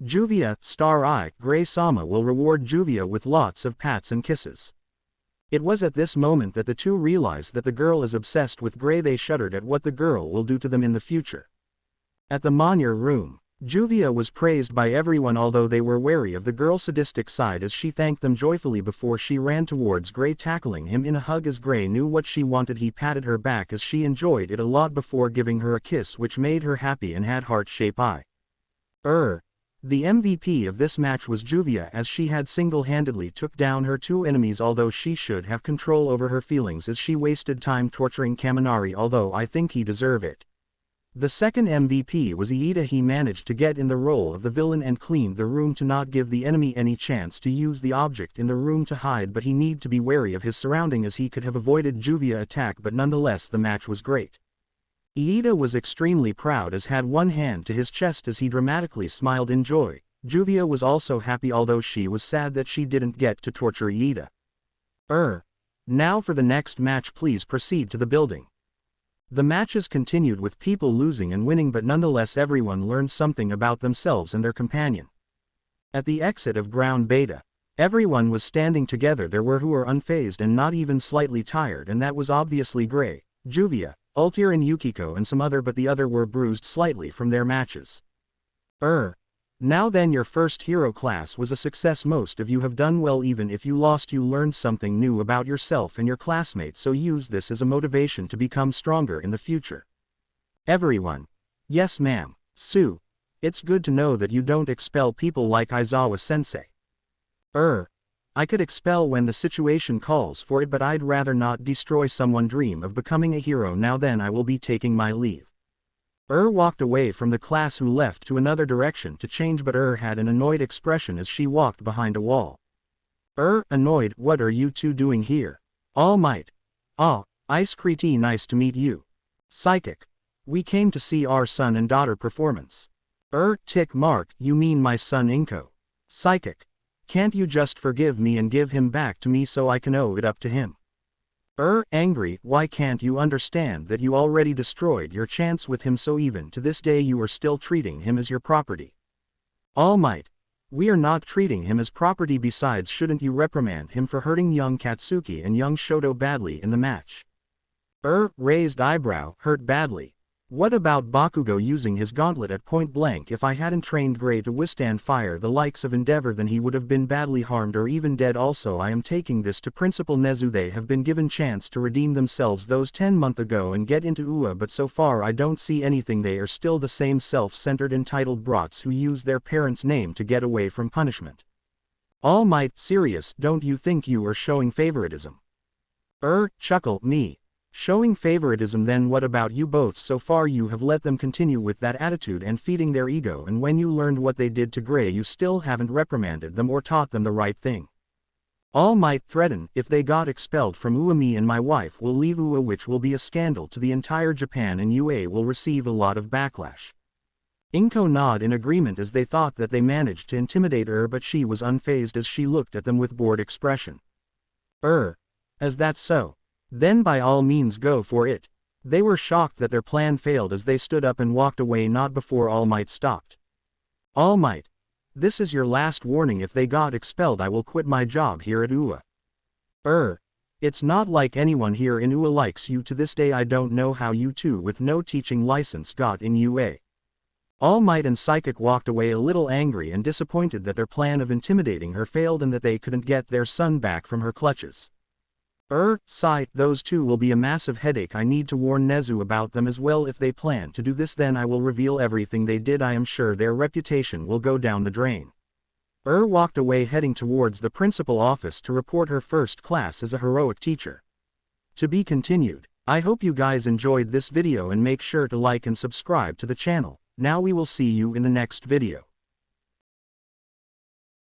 Juvia, star eye, Gray-sama will reward Juvia with lots of pats and kisses. It was at this moment that the two realized that the girl is obsessed with Gray. They shuddered at what the girl will do to them in the future. At the Monitor room, Juvia was praised by everyone, although they were wary of the girl's sadistic side, as she thanked them joyfully before she ran towards Gray, tackling him in a hug. As Gray knew what she wanted, he patted her back as she enjoyed it a lot before giving her a kiss which made her happy and had heart-shaped eye. The MVP of this match was Juvia, as she had single-handedly took down her two enemies, although she should have control over her feelings as she wasted time torturing Kaminari, although I think he deserved it. The second MVP was Iida. He managed to get in the role of the villain and cleaned the room to not give the enemy any chance to use the object in the room to hide, but he need to be wary of his surrounding as he could have avoided Juvia attack, but nonetheless the match was great. Iida was extremely proud as had one hand to his chest as he dramatically smiled in joy. Juvia was also happy, although she was sad that she didn't get to torture Iida. Now for the next match, please proceed to the building. The matches continued with people losing and winning, but nonetheless everyone learned something about themselves and their companion. At the exit of Ground Beta, everyone was standing together. There were who were unfazed and not even slightly tired, and that was obviously Gray, Juvia, Ultir and Yukiko, and some other, but the other were bruised slightly from their matches. Now then, your first hero class was a success. Most of you have done well. Even if you lost, you learned something new about yourself and your classmates, so use this as a motivation to become stronger in the future. Everyone. Yes ma'am. Sue. It's good to know that you don't expel people like Aizawa-sensei. I could expel when the situation calls for it, but I'd rather not destroy someone's dream of becoming a hero. Now then, I will be taking my leave. Walked away from the class, who left to another direction to change, but had an annoyed expression as she walked behind a wall. Annoyed, what are you two doing here? All Might. Ice Kriti, nice to meet you. Psychic. We came to see our son and daughter performance. Tick mark, you mean my son Inko. Psychic. Can't you just forgive me and give him back to me so I can owe it up to him? Angry, why can't you understand that you already destroyed your chance with him, so even to this day you are still treating him as your property? All Might. We are not treating him as property. Besides, shouldn't you reprimand him for hurting young Katsuki and young Shoto badly in the match? Raised eyebrow, hurt badly. What about Bakugo using his gauntlet at point blank? If I hadn't trained Gray to withstand fire the likes of Endeavor, then he would have been badly harmed or even dead. Also, I am taking this to Principal Nezu. They have been given chance to redeem themselves those 10 months ago and get into UA, but so far I don't see anything. They are still the same self-centered entitled brats who use their parents' name to get away from punishment. All Might, serious, don't you think you are showing favoritism? Chuckle, me. Showing favoritism? Then what about you both? So far you have let them continue with that attitude and feeding their ego, and when you learned what they did to Gray you still haven't reprimanded them or taught them the right thing. All Might threaten, if they got expelled from UA, me and my wife will leave UA, which will be a scandal to the entire Japan, and UA will receive a lot of backlash. Inko nod in agreement as they thought that they managed to intimidate her, but she was unfazed as she looked at them with bored expression. As that's so? Then by all means go for it. They were shocked that their plan failed as they stood up and walked away, not before All Might stopped. All Might, this is your last warning. If they got expelled I will quit my job here at UA. It's not like anyone here in UA likes you. To this day I don't know how you two with no teaching license got in UA. All Might and Psychic walked away a little angry and disappointed that their plan of intimidating her failed and that they couldn't get their son back from her clutches. Sigh, those two will be a massive headache. I need to warn Nezu about them as well. If they plan to do this, then I will reveal everything they did. I am sure their reputation will go down the drain. Walked away, heading towards the principal office to report her first class as a heroic teacher. To be continued. I hope you guys enjoyed this video and make sure to like and subscribe to the channel. Now we will see you in the next video.